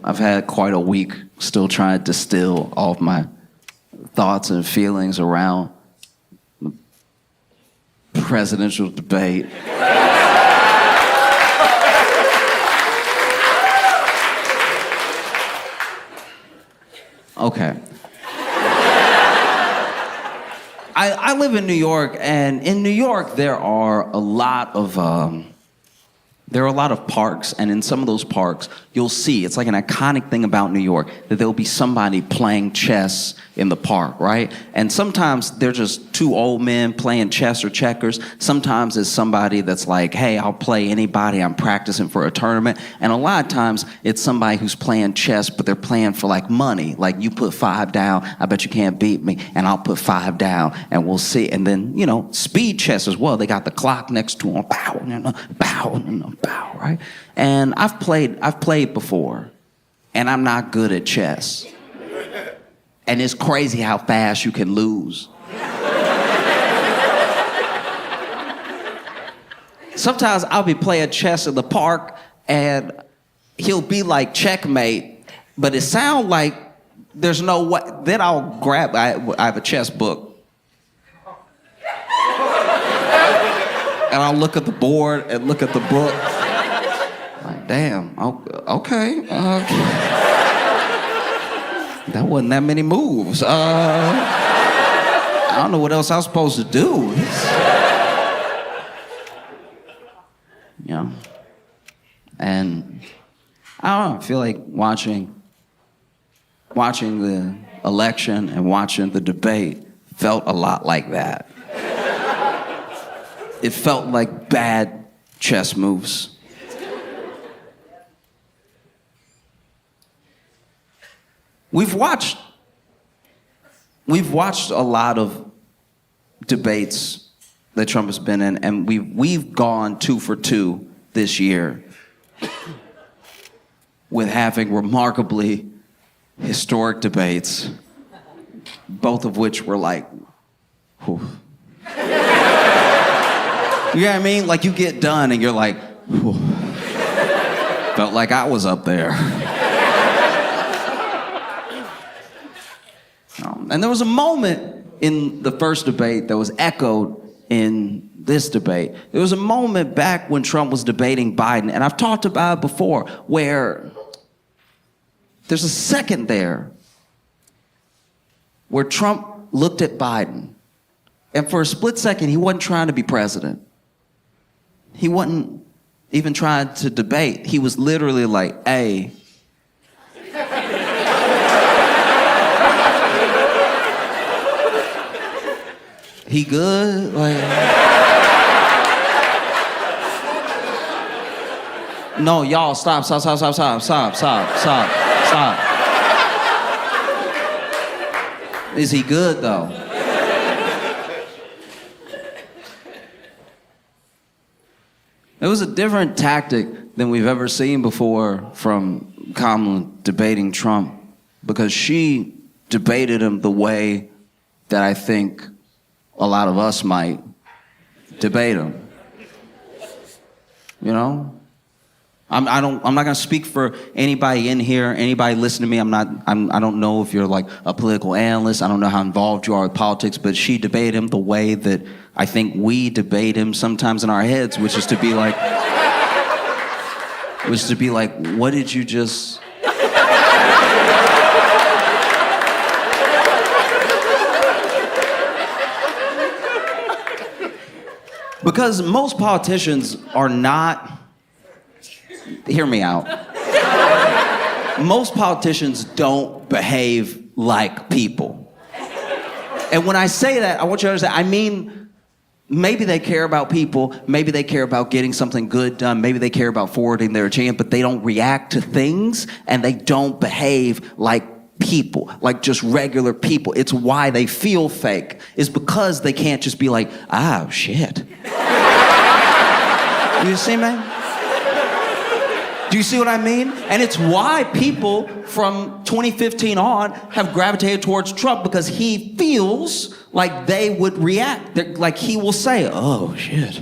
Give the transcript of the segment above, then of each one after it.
I've had quite a week still trying to distill all of my thoughts and feelings around the presidential debate. Okay. I live in New York, and in New York there are a lot of parks, and in some of those parks you'll see, it's like an iconic thing about New York, that there'll be somebody playing chess in the park, right? And sometimes they're just two old men playing chess or checkers. Sometimes it's somebody that's like, hey, I'll play anybody, I'm practicing for a tournament. And a lot of times it's somebody who's playing chess, but they're playing for like money. Like, you put 5 down, I bet you can't beat me, and I'll put 5 down, and we'll see. And then, you know, speed chess as well. They got the clock next to them, bow, bow, bow, right? And I've played before, and I'm not good at chess. And it's crazy how fast you can lose. Sometimes I'll be playing chess in the park, and he'll be like, checkmate, but it sounds like there's no way. Then I'll grab, I have a chess book, and I'll look at the board and look at the book. Like, damn, okay. That wasn't that many moves. I don't know what else I was supposed to do. You know? And I don't know, I feel like watching the election and watching the debate felt a lot like that. It felt like bad chess moves. We've watched a lot of debates that Trump has been in, and we've gone 2 for 2 this year with having remarkably historic debates, both of which were like, whew. You know what I mean? Like, you get done and you're like, whew. Felt like I was up there. And there was a moment in the first debate that was echoed in this debate. There was a moment back when Trump was debating Biden, and I've talked about it before, where there's a second there where Trump looked at Biden, and for a split second, he wasn't trying to be president. He wasn't even trying to debate. He was literally like, hey, he good? Like, no, y'all, stop. Is he good, though? It was a different tactic than we've ever seen before from Kamala debating Trump, because she debated him the way that I think a lot of us might debate him. You know? I'm not gonna speak for anybody in here, anybody listening to me. I don't know if you're like a political analyst. I don't know how involved you are with politics, but she debated him the way that I think we debate him sometimes in our heads, which is to be like, what did you just... Because most politicians are not, hear me out. Most politicians don't behave like people. And when I say that, I want you to understand, I mean, maybe they care about people, maybe they care about getting something good done, maybe they care about forwarding their agenda, but they don't react to things, and they don't behave like people, like just regular people. It's why they feel fake, is because they can't just be like, oh, shit. You see, man? Do you see what I mean? And it's why people from 2015 on have gravitated towards Trump, because he feels like they would react. Like he will say, oh, shit.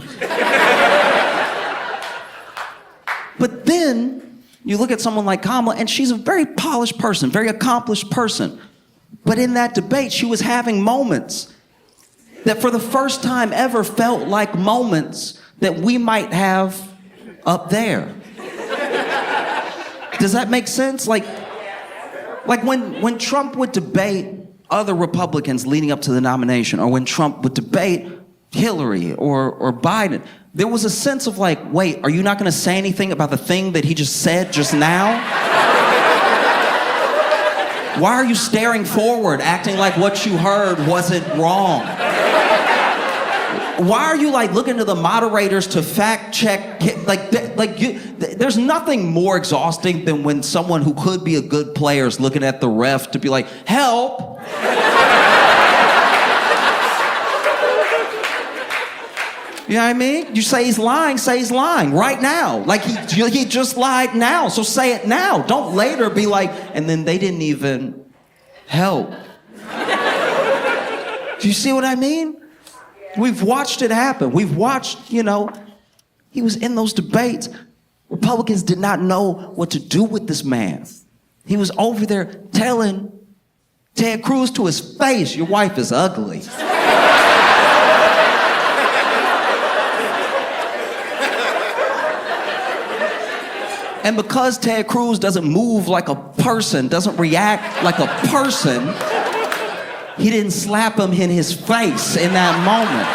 But then You look at someone like Kamala, and she's a very polished person, very accomplished person. But in that debate, she was having moments that for the first time ever felt like moments that we might have up there. Does that make sense? Like when Trump would debate other Republicans leading up to the nomination, or when Trump would debate Hillary or Biden, there was a sense of like, wait, are you not going to say anything about the thing that he just said just now? Why are you staring forward, acting like what you heard wasn't wrong? Why are you like looking to the moderators to fact check? There's nothing more exhausting than when someone who could be a good player is looking at the ref to be like, help. You know what I mean? You say he's lying right now. Like he just lied now, so say it now. Don't later be like, and then they didn't even help. Do you see what I mean? We've watched it happen. We've watched, he was in those debates. Republicans did not know what to do with this man. He was over there telling Ted Cruz to his face, your wife is ugly. And because Ted Cruz doesn't move like a person, doesn't react like a person, he didn't slap him in his face in that moment.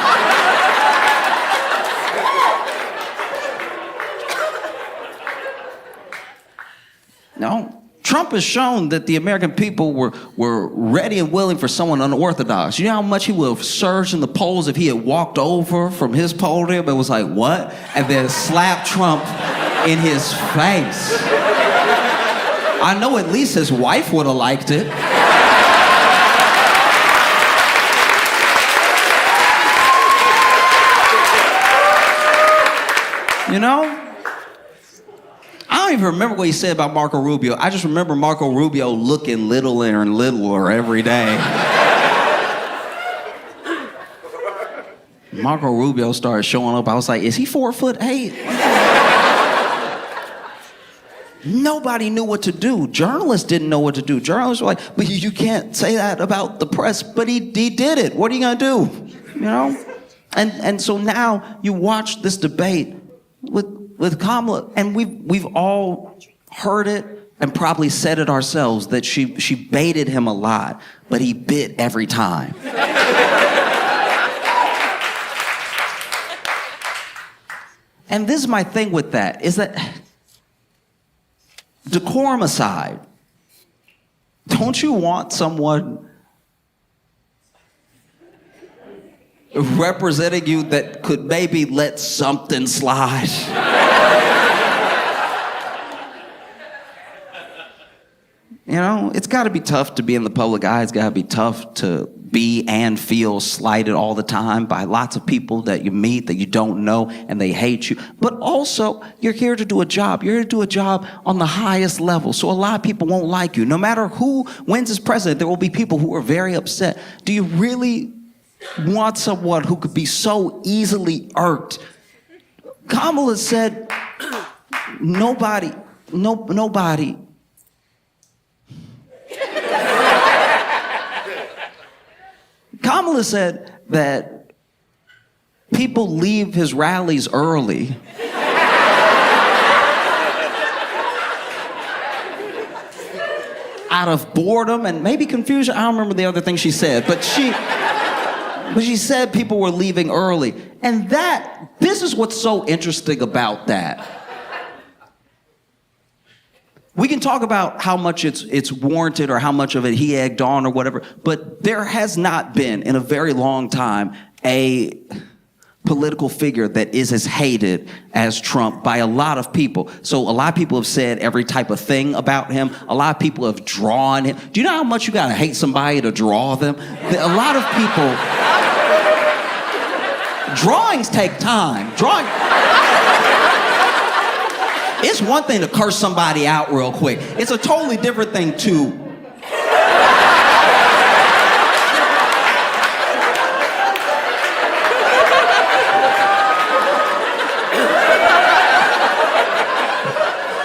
No, Trump has shown that the American people were ready and willing for someone unorthodox. You know how much he would have surged in the polls if he had walked over from his podium and was like, what? And then slapped Trump in his face. I know at least his wife would have liked it. I don't even remember what he said about Marco Rubio. I just remember Marco Rubio looking littler and littler every day. Marco Rubio started showing up. I was like, is he 4'8"? Nobody knew what to do. Journalists didn't know what to do. Journalists were like, but you can't say that about the press. But he did it. What are you gonna do? And so now you watch this debate with Kamala, and we've all heard it and probably said it ourselves that she baited him a lot, but he bit every time. And this is my thing with that, is that decorum aside, don't you want someone representing you that could maybe let something slide? It's got to be tough to be in the public eye. It's got to be tough to be and feel slighted all the time by lots of people that you meet that you don't know and they hate you. But also, you're here to do a job. You're here to do a job on the highest level. So a lot of people won't like you. No matter who wins as president, there will be people who are very upset. Do you really want someone who could be so easily irked? Kamala said, nobody. Kamala said that people leave his rallies early out of boredom and maybe confusion. I don't remember the other thing she said, but she said people were leaving early. And this is what's so interesting about that. We can talk about how much it's warranted or how much of it he egged on or whatever, but there has not been in a very long time a political figure that is as hated as Trump by a lot of people. So a lot of people have said every type of thing about him. A lot of people have drawn him. Do you know how much you gotta hate somebody to draw them? A lot of people... Drawings take time. It's one thing to curse somebody out real quick. It's a totally different thing to...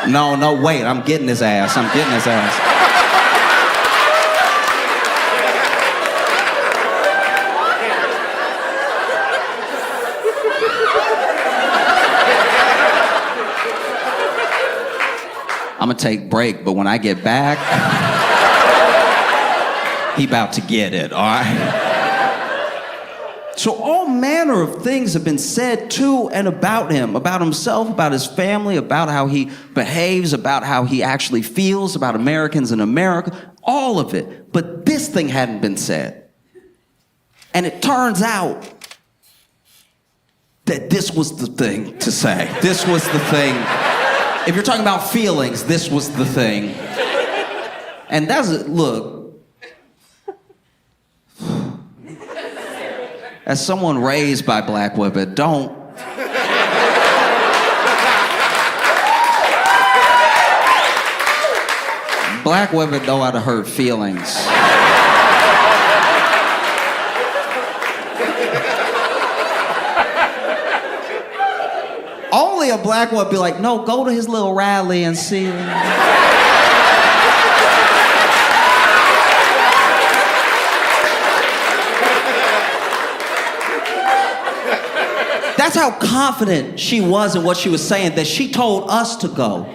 No, wait, I'm getting his ass. I'm gonna take break, but when I get back, he about to get it, all right? So all manner of things have been said to and about him, about himself, about his family, about how he behaves, about how he actually feels, about Americans in America, all of it. But this thing hadn't been said. And it turns out that this was the thing to say. This was the thing. If you're talking about feelings, this was the thing. And that's it. Look, as someone raised by black women, don't. Black women know how to hurt feelings. Only a black woman would be like, no, go to his little rally and see. That's how confident she was in what she was saying, that she told us to go.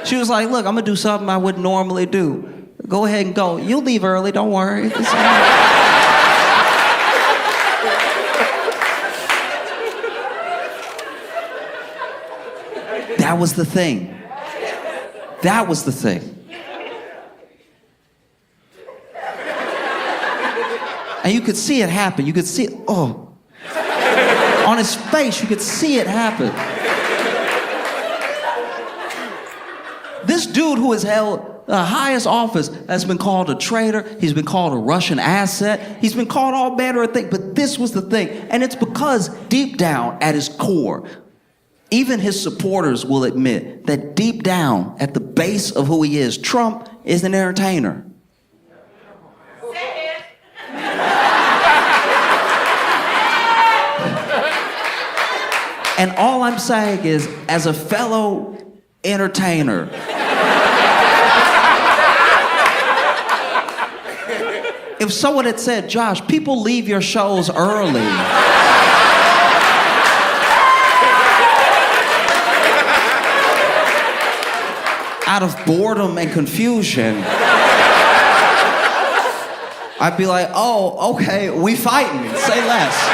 She was like, look, I'm gonna do something I wouldn't normally do. Go ahead and go. You'll leave early, don't worry. That was the thing. That was the thing. And you could see it happen. You could see it, on his face, you could see it happen. This dude who has held the highest office has been called a traitor. He's been called a Russian asset. He's been called all manner of things, but this was the thing. And it's because deep down at his core, even his supporters will admit that deep down at the base of who he is, Trump is an entertainer. And all I'm saying is, as a fellow entertainer, if someone had said, Josh, people leave your shows early out of boredom and confusion, I'd be like, oh, okay, we fighting, say less.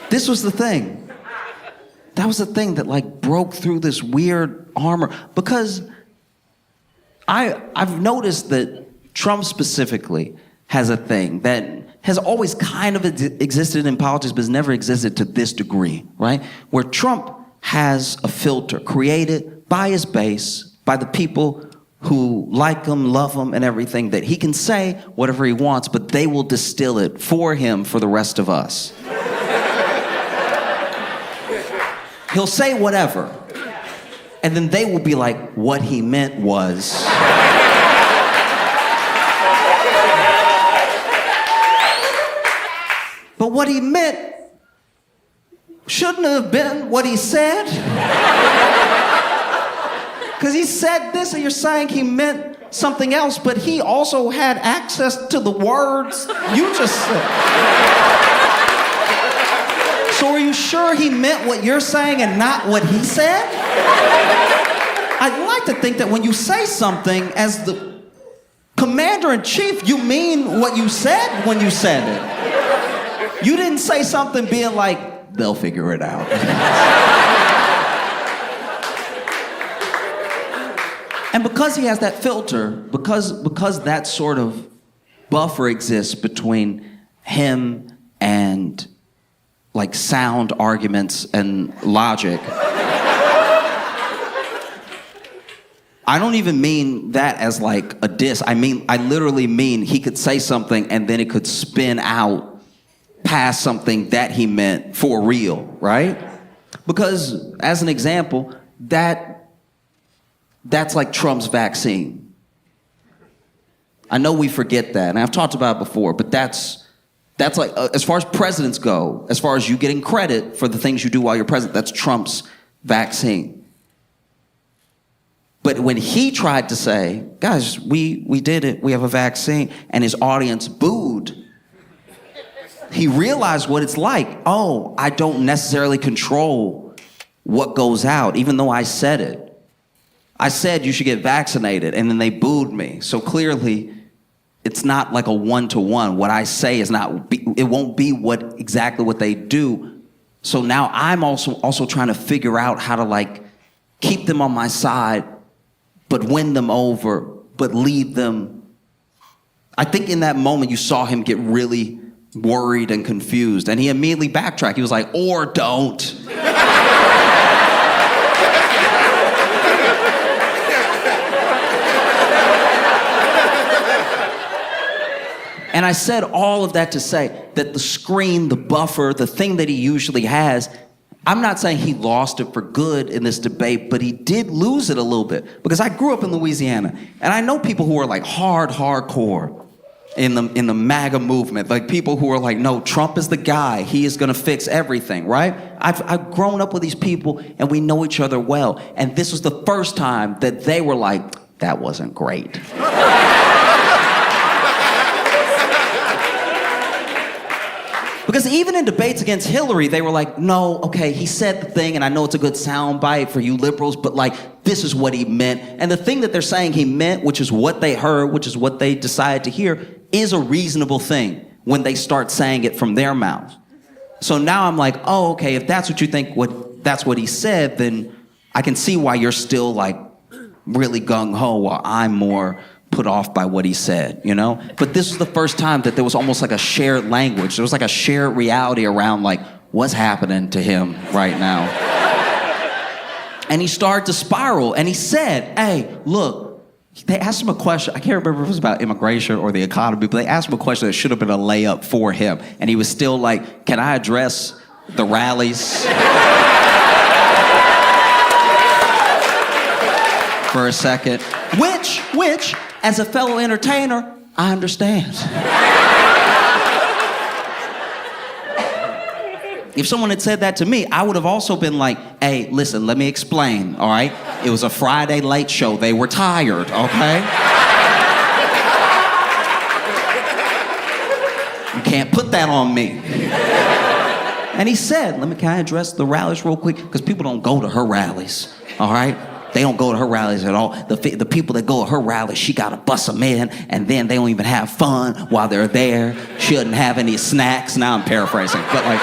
This was the thing. That was the thing that like broke through this weird armor, because I've noticed that Trump specifically has a thing that has always kind of existed in politics, but has never existed to this degree, right? Where Trump has a filter created by his base, by the people who like him, love him, and everything, that he can say whatever he wants, but they will distill it for him for the rest of us. He'll say whatever, and then they will be like, what he meant was. But what he meant shouldn't have been what he said. Because he said this, and you're saying he meant something else, but he also had access to the words you just said. So are you sure he meant what you're saying and not what he said? I'd like to think that when you say something as the commander-in-chief, you mean what you said when you said it. You didn't say something being like, they'll figure it out. And because he has that filter, because that sort of buffer exists between him and like sound arguments and logic. I don't even mean that as like a diss. I literally mean he could say something and then it could spin out past something that he meant for real, right? Because as an example, that That's like Trump's vaccine. I know we forget that, and I've talked about it before, but that's like, as far as presidents go, as far as you getting credit for the things you do while you're president, that's Trump's vaccine. But when he tried to say, guys, we did it, we have a vaccine, and his audience booed, he realized what it's like. Oh, I don't necessarily control what goes out, even though I said it. I said you should get vaccinated, and then they booed me. So clearly, it's not like a one-to-one. What I say is not, it won't be exactly what they do. So now I'm also trying to figure out how to like keep them on my side, but win them over, but lead them. I think in that moment you saw him get really worried and confused, and he immediately backtracked. He was like, or don't. And I said all of that to say that the screen, the buffer, the thing that he usually has, I'm not saying he lost it for good in this debate, but he did lose it a little bit. Because I grew up in Louisiana, and I know people who are like hardcore in the MAGA movement, like people who are like, no, Trump is the guy. He is gonna fix everything, right? I've grown up with these people, and we know each other well. And this was the first time that they were like, that wasn't great. Because even in debates against Hillary, they were like, no, okay, he said the thing, and I know it's a good soundbite for you liberals, but like, this is what he meant. And the thing that they're saying he meant, which is what they heard, which is what they decided to hear, is a reasonable thing when they start saying it from their mouth. So now I'm like, oh, okay, if that's what you think, that's what he said, then I can see why you're still like really gung-ho while I'm more put off by what he said, you know? But this was the first time that there was almost like a shared language. There was like a shared reality around like, what's happening to him right now? And he started to spiral, and he said, hey, look, they asked him a question. I can't remember if it was about immigration or the economy, but they asked him a question that should have been a layup for him. And he was still like, can I address the rallies? For a second. Which, as a fellow entertainer, I understand. If someone had said that to me, I would have also been like, hey, listen, let me explain, all right? It was a Friday late show. They were tired, okay? You can't put that on me. And he said, can I address the rallies real quick? Because people don't go to her rallies, all right? They don't go to her rallies at all. The people that go to her rallies, she gotta bust them in, and then they don't even have fun while they're there. She doesn't have any snacks. Now I'm paraphrasing, but like.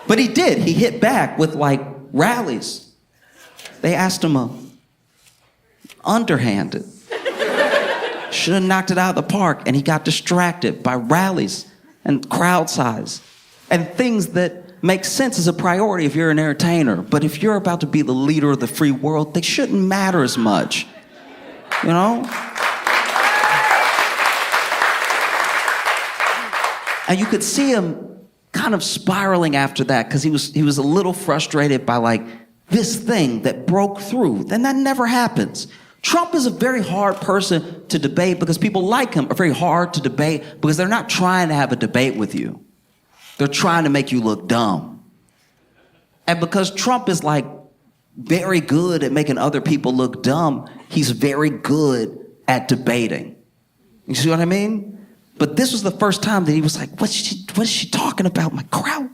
But he did. He hit back with like rallies. They asked him underhanded. Should have knocked it out of the park, and he got distracted by rallies and crowd size and things that make sense as a priority if you're an entertainer. But if you're about to be the leader of the free world, they shouldn't matter as much, you know? And you could see him kind of spiraling after that, because he was a little frustrated by like this thing that broke through. Then that never happens. Trump is a very hard person to debate because people like him are very hard to debate because they're not trying to have a debate with you. They're trying to make you look dumb. And because Trump is like very good at making other people look dumb, he's very good at debating. You see what I mean? But this was the first time that he was like, what is she talking about? My crowd.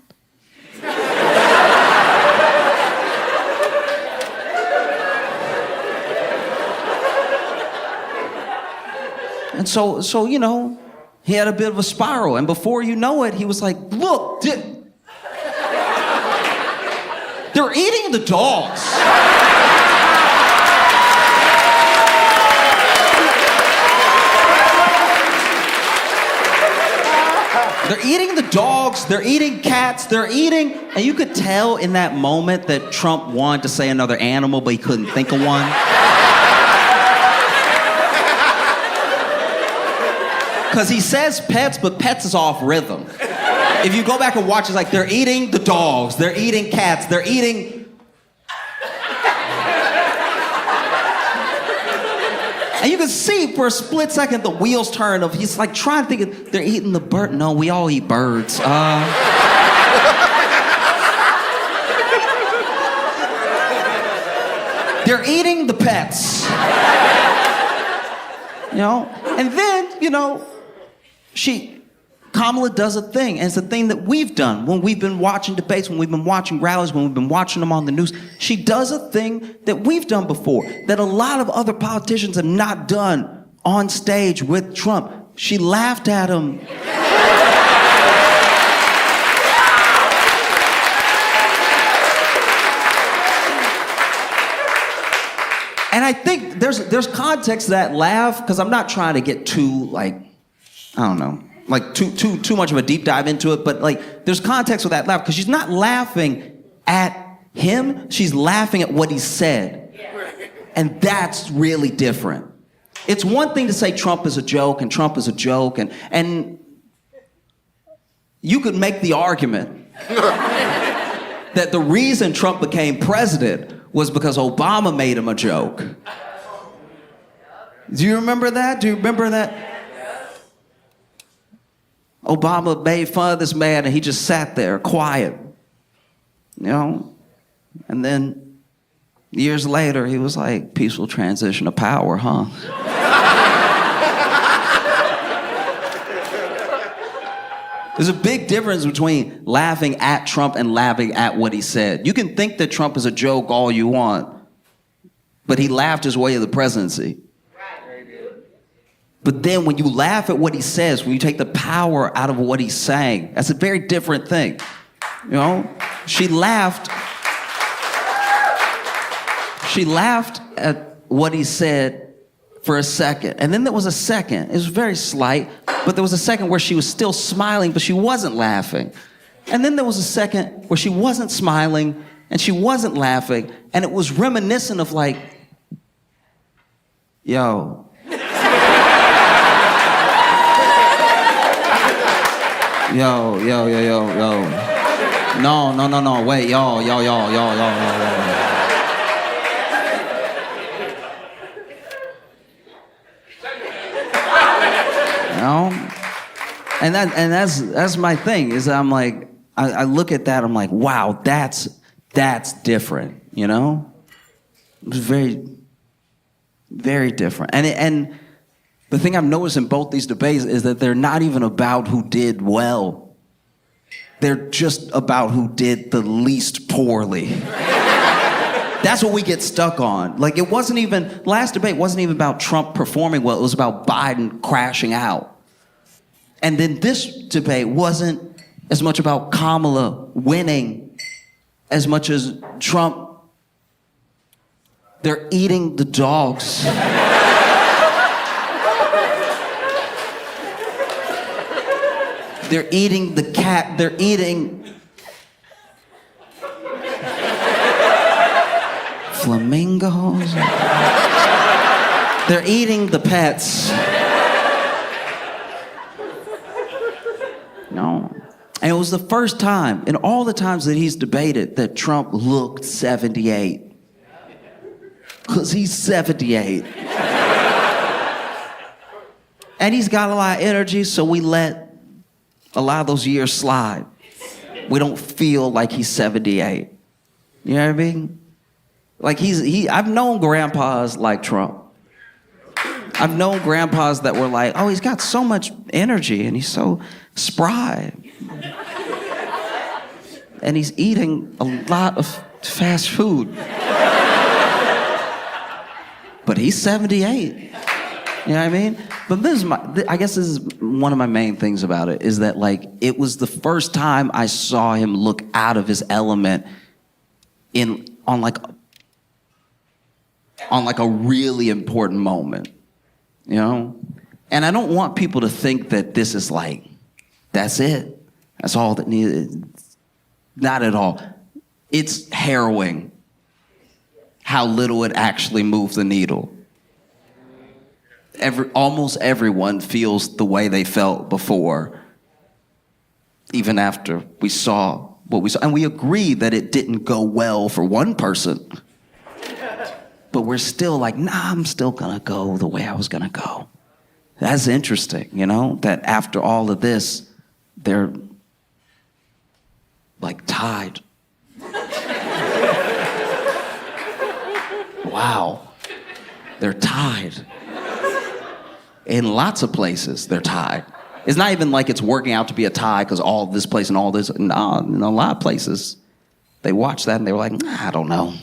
And so, you know, he had a bit of a spiral, and before you know it, he was like, look, they're eating the dogs. They're eating the dogs, they're eating cats, and you could tell in that moment that Trump wanted to say another animal, but he couldn't think of one. Because he says pets, but pets is off rhythm. If you go back and watch, it's like they're eating the dogs, they're eating cats, they're eating. And you can see for a split second the wheels turn of he's like trying to think of, they're eating the bird. No, we all eat birds. They're eating the pets. You know? And then, you know, Kamala does a thing, and it's a thing that we've done when we've been watching debates, when we've been watching rallies, when we've been watching them on the news. She does a thing that we've done before, that a lot of other politicians have not done on stage with Trump. She laughed at him. And I think there's context to that laugh, because I'm not trying to get too, like, I don't know, like too much of a deep dive into it, but like there's context with that laugh, because she's not laughing at him, she's laughing at what he said. And that's really different. It's one thing to say Trump is a joke and Trump is a joke, and you could make the argument that the reason Trump became president was because Obama made him a joke. Do you remember that? Do you remember that? Obama made fun of this man and he just sat there quiet, you know? And then years later, he was like, peaceful transition of power, huh? There's a big difference between laughing at Trump and laughing at what he said. You can think that Trump is a joke all you want, but he laughed his way to the presidency. But then when you laugh at what he says, when you take the power out of what he's saying, that's a very different thing. You know? She laughed at what he said for a second. And then there was a second, it was very slight, but there was a second where she was still smiling, but she wasn't laughing. And then there was a second where she wasn't smiling and she wasn't laughing, and it was reminiscent of like, yo. Yo. No, wait, yo. You know? And that's my thing, is that I'm like, I look at that, I'm like, wow, that's different, you know? It's very, very different. And the thing I've noticed in both these debates is that they're not even about who did well. They're just about who did the least poorly. That's what we get stuck on. Like, it wasn't even, last debate wasn't even about Trump performing well, it was about Biden crashing out. And then this debate wasn't as much about Kamala winning as much as Trump. They're eating the dogs. They're eating the cat, they're eating flamingos. They're eating the pets. No. And it was the first time in all the times that he's debated that Trump looked 78. Because he's 78. And he's got a lot of energy, so we let a lot of those years slide. We don't feel like he's 78. You know what I mean? Like I've known grandpas like Trump. I've known grandpas that were like, oh, he's got so much energy and he's so spry. And he's eating a lot of fast food. But he's 78. You know what I mean? But I guess this is one of my main things about it, is that like it was the first time I saw him look out of his element on like a really important moment, you know? And I don't want people to think that this is like, that's it. That's all that needed. Not at all. It's harrowing how little it actually moved the needle. Almost everyone feels the way they felt before. even after we saw what we saw. And we agree that it didn't go well for one person. But we're still like, nah, I'm still gonna go the way I was gonna go. That's interesting, you know, that after all of this, they're like tied. Wow, they're tied. In lots of places, they're tied. It's not even like it's working out to be a tie because all this place and all this. No, in a lot of places, they watched that and they were like, I don't know.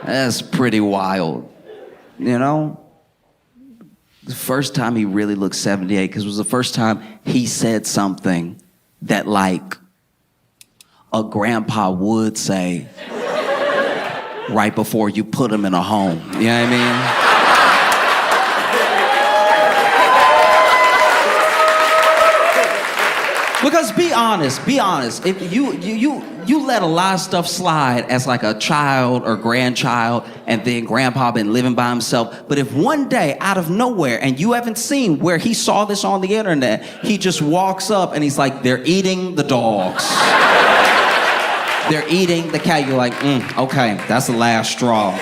That's pretty wild, you know? The first time he really looked 78, because it was the first time he said something that like a grandpa would say right before you put him in a home. You know what I mean? Because be honest, if you let a lot of stuff slide as like a child or grandchild, and then grandpa been living by himself, but if one day out of nowhere, and you haven't seen where he saw this on the internet, he just walks up and he's like, they're eating the dogs. They're eating the cat. You're like, okay, that's the last straw.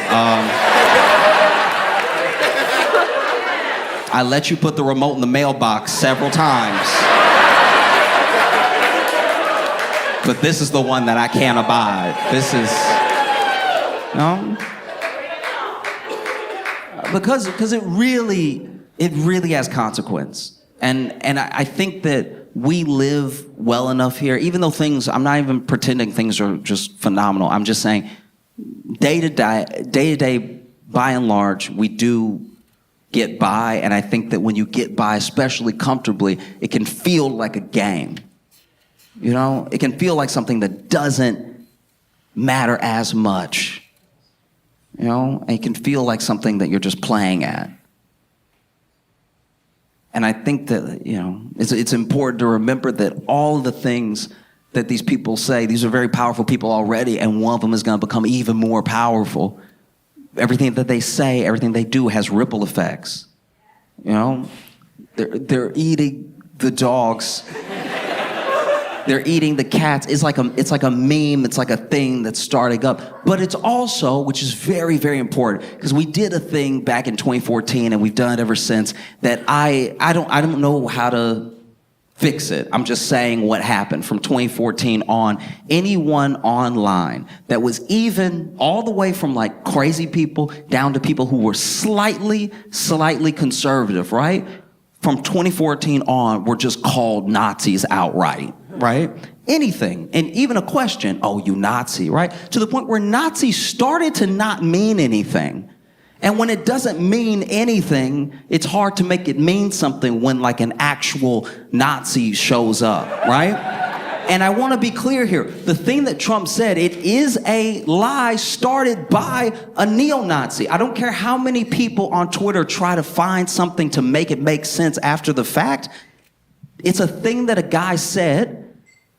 I let you put the remote in the mailbox several times. But this is the one that I can't abide. This is, because it really has consequence. And I think that we live well enough here, even though I'm not even pretending things are just phenomenal. I'm just saying, day to day, by and large, we do get by. And I think that when you get by, especially comfortably, it can feel like a game. You know, it can feel like something that doesn't matter as much. You know, and it can feel like something that you're just playing at. And I think that, you know, it's important to remember that all of the things that these people say, these are very powerful people already, and one of them is going to become even more powerful. Everything that they say, everything they do has ripple effects. You know, they're eating the dogs. They're eating the cats. It's like a meme. It's like a thing that's starting up. But it's also, which is very, very important, because we did a thing back in 2014, and we've done it ever since, that I don't know how to fix it. I'm just saying what happened from 2014 on. Anyone online that was even all the way from like crazy people down to people who were slightly conservative, right? From 2014 on, were just called Nazis outright. Right? Anything. And even a question, oh, you Nazi, right? To the point where Nazi started to not mean anything. And when it doesn't mean anything, it's hard to make it mean something when like an actual Nazi shows up, right? And I want to be clear here. The thing that Trump said, it is a lie started by a neo-Nazi. I don't care how many people on Twitter try to find something to make it make sense after the fact. It's a thing that a guy said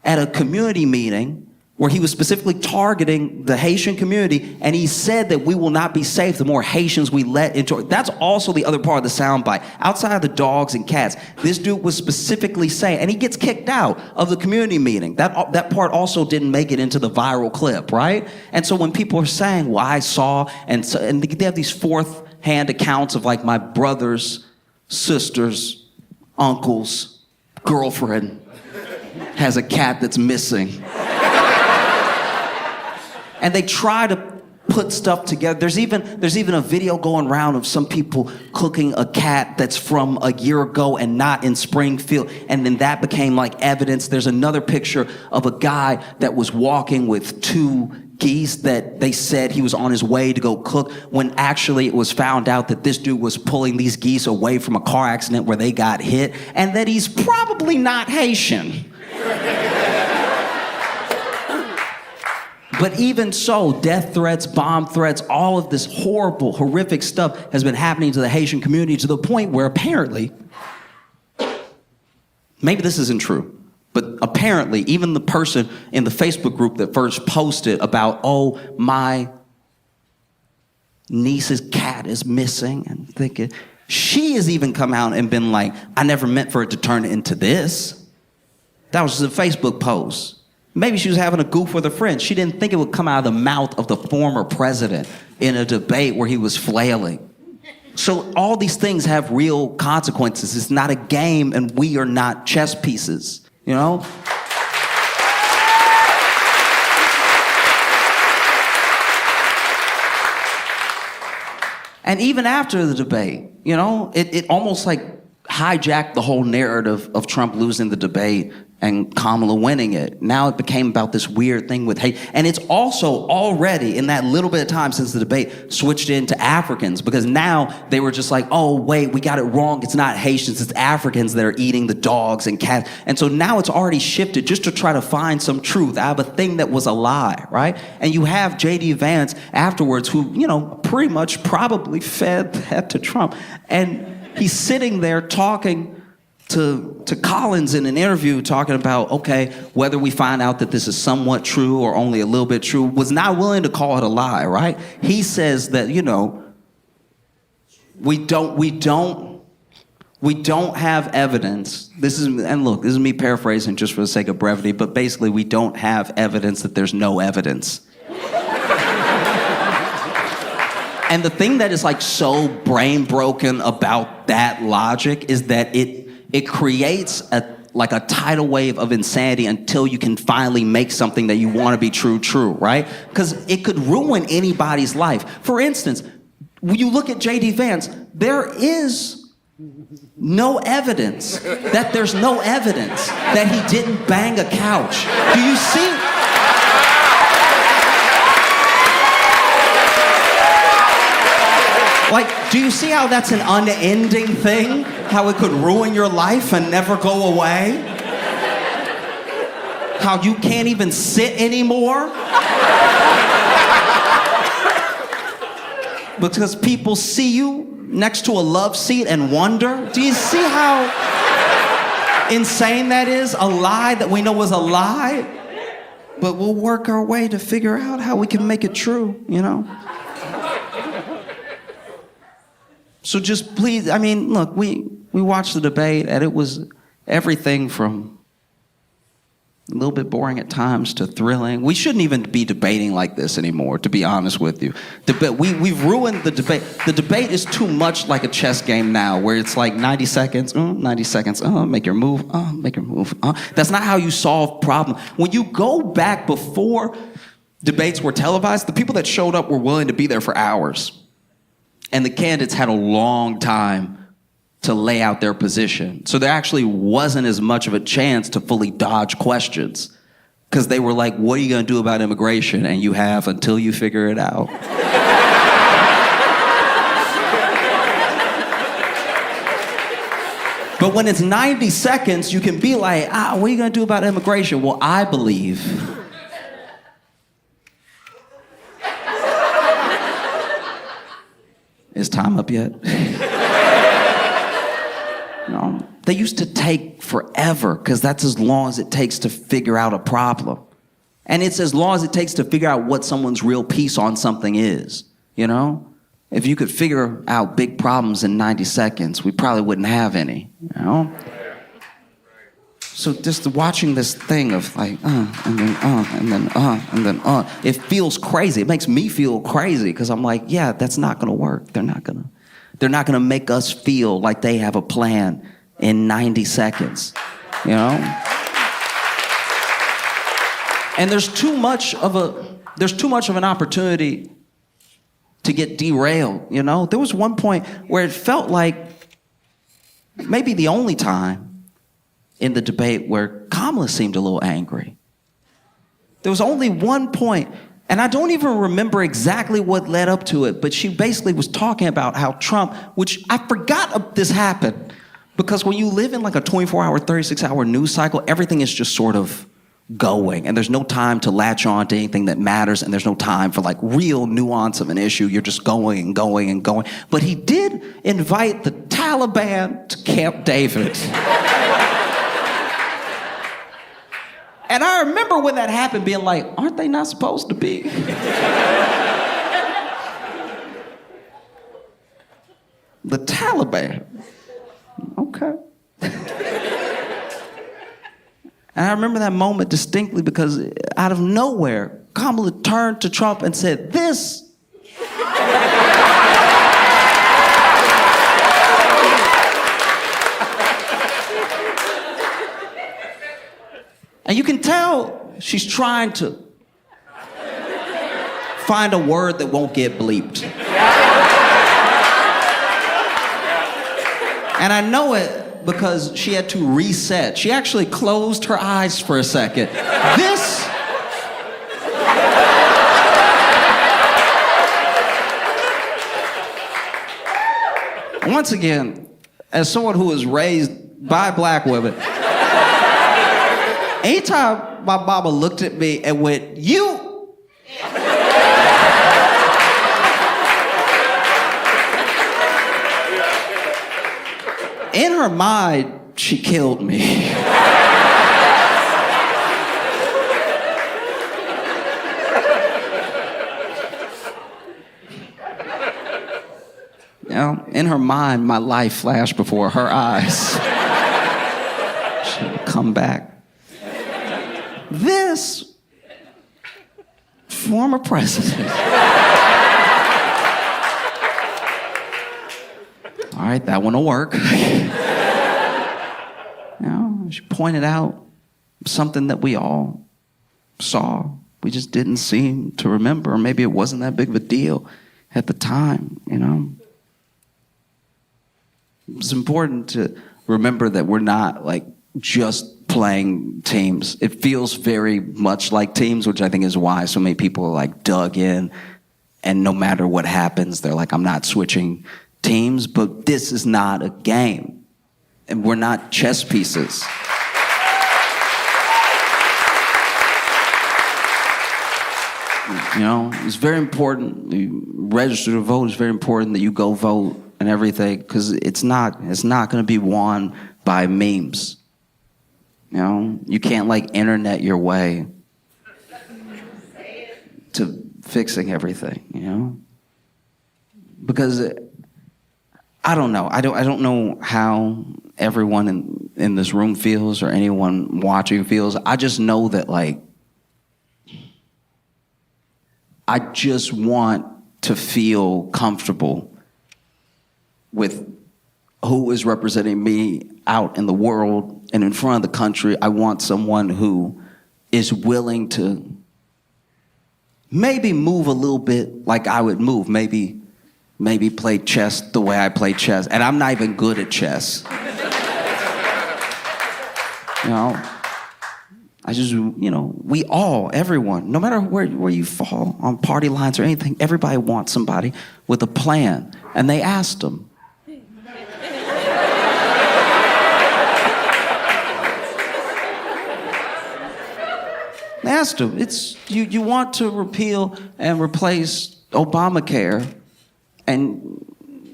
at a community meeting where he was specifically targeting the Haitian community, and he said that we will not be safe the more Haitians we let into it. That's also the other part of the soundbite. Outside of the dogs and cats, this dude was specifically saying, and he gets kicked out of the community meeting. That part also didn't make it into the viral clip, right? And so when people are saying, well, I saw, and they have these fourth-hand accounts of like my brother's, sister's, uncle's girlfriend has a cat that's missing. And they try to put stuff together. There's even a video going around of some people cooking a cat that's from a year ago and not in Springfield. And then that became like evidence. There's another picture of a guy that was walking with two geese that they said he was on his way to go cook, when actually it was found out that this dude was pulling these geese away from a car accident where they got hit, and that he's probably not Haitian. But even so, death threats, bomb threats, all of this horrible, horrific stuff has been happening to the Haitian community, to the point where apparently, maybe this isn't true, but apparently even the person in the Facebook group that first posted about, oh, my niece's cat is missing, and thinking, She has even come out and been like, I never meant for it to turn into this. That was just a Facebook post. Maybe she was having a goof with a friend. She didn't think it would come out of the mouth of the former president in a debate where he was flailing. So all these things have real consequences. It's not a game, and we are not chess pieces, you know? And even after the debate, you know, it almost like hijacked the whole narrative of Trump losing the debate and Kamala winning it. Now it became about this weird thing with hate. And it's also already, in that little bit of time since the debate, switched into Africans, because now they were just like, oh, wait, we got it wrong. It's not Haitians, it's Africans that are eating the dogs and cats. And so now it's already shifted just to try to find some truth out of a thing that was a lie, right? And you have J.D. Vance afterwards who, you know, pretty much probably fed that to Trump. And he's sitting there talking to Collins in an interview, talking about, okay, whether we find out that this is somewhat true or only a little bit true, was not willing to call it a lie, right? He says that, you know, we don't have evidence. This is me paraphrasing just for the sake of brevity, but basically we don't have evidence that there's no evidence. And the thing that is like so brain broken about that logic is that it creates a tidal wave of insanity until you can finally make something that you want to be true, right? Because it could ruin anybody's life. For instance, when you look at J.D. Vance, there is no evidence that there's no evidence that he didn't bang a couch. Do you see? Like, do you see how that's an unending thing? How it could ruin your life and never go away? How you can't even sit anymore? Because people see you next to a love seat and wonder? Do you see how insane that is? A lie that we know is a lie? But we'll work our way to figure out how we can make it true, you know? So just please, I mean, look, we watched the debate, and it was everything from a little bit boring at times to thrilling. We shouldn't even be debating like this anymore, to be honest with you. We've ruined the debate. The debate is too much like a chess game now, where it's like 90 seconds, make your move, make your move. That's not how you solve problems. When you go back before debates were televised, the people that showed up were willing to be there for hours. And the candidates had a long time to lay out their position. So there actually wasn't as much of a chance to fully dodge questions, because they were like, what are you going to do about immigration? And you have until you figure it out. But when it's 90 seconds, you can be like, what are you going to do about immigration? Well, I believe is time up yet? No. They used to take forever, because that's as long as it takes to figure out a problem. And it's as long as it takes to figure out what someone's real piece on something is, you know? If you could figure out big problems in 90 seconds, we probably wouldn't have any, you know? So just watching this thing of like, it feels crazy. It makes me feel crazy, because I'm like, yeah, that's not gonna work. They're not gonna make us feel like they have a plan in 90 seconds, you know? And there's too much of an opportunity to get derailed, you know? There was one point where it felt like maybe the only time in the debate where Kamala seemed a little angry. There was only one point, and I don't even remember exactly what led up to it, but she basically was talking about how Trump, which I forgot this happened, because when you live in like a 24-hour, 36-hour news cycle, everything is just sort of going, and there's no time to latch on to anything that matters, and there's no time for like real nuance of an issue. You're just going and going and going. But he did invite the Taliban to Camp David. And I remember when that happened being like, aren't they not supposed to be? The Taliban. Okay. And I remember that moment distinctly because out of nowhere, Kamala turned to Trump and said, this. And you can tell she's trying to find a word that won't get bleeped. And I know it because she had to reset. She actually closed her eyes for a second. This. Once again, as someone who was raised by black women, anytime my mama looked at me and went, you. In her mind, she killed me. You know, in her mind, my life flashed before her eyes. She would come back. This former president. All right, that one will work. You know, she pointed out something that we all saw. We just didn't seem to remember. Or maybe it wasn't that big of a deal at the time, you know. It's important to remember that we're not like just playing teams. It feels very much like teams, which I think is why so many people are like dug in, and no matter what happens, they're like, I'm not switching teams. But this is not a game, and we're not chess pieces. You know, it's very important. You register to vote. It's very important that you go vote and everything, because it's not going to be won by memes. You know, you can't like internet your way to fixing everything. You know, because I don't know. I don't know how everyone in this room feels or anyone watching feels. I just know that like I just want to feel comfortable with who is representing me out in the world and in front of the country. I want someone who is willing to maybe move a little bit like I would move. Maybe play chess the way I play chess. And I'm not even good at chess. You know, I just, you know, we all, everyone, no matter where you fall on party lines or anything, everybody wants somebody with a plan. And they asked them. They asked him, it's you want to repeal and replace Obamacare, and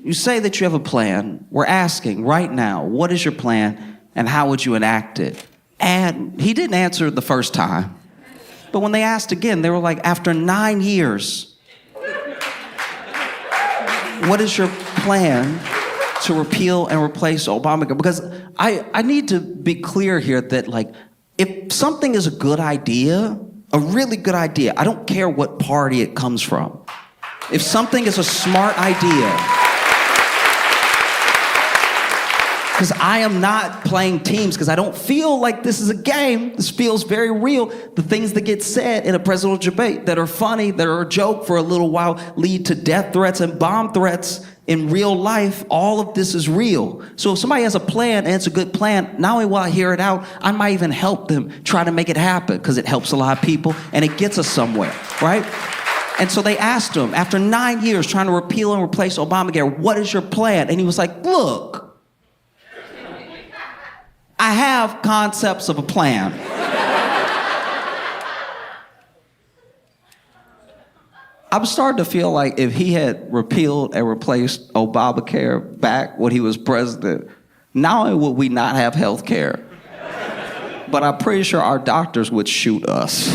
you say that you have a plan. We're asking right now, what is your plan and how would you enact it? And he didn't answer the first time. But when they asked again, they were like, after 9 years, what is your plan to repeal and replace Obamacare? Because I need to be clear here that like, if something is a good idea, a really good idea, I don't care what party it comes from. If something is a smart idea, because I am not playing teams, because I don't feel like this is a game. This feels very real. The things that get said in a presidential debate that are funny, that are a joke for a little while, lead to death threats and bomb threats in real life. All of this is real. So if somebody has a plan and it's a good plan, not only will I hear it out, I might even help them try to make it happen, because it helps a lot of people and it gets us somewhere, right? And so they asked him, after 9 years trying to repeal and replace Obamacare, what is your plan? And he was like, look, I have concepts of a plan. I'm starting to feel like if he had repealed and replaced Obamacare back when he was president, not only would we not have health care, but I'm pretty sure our doctors would shoot us.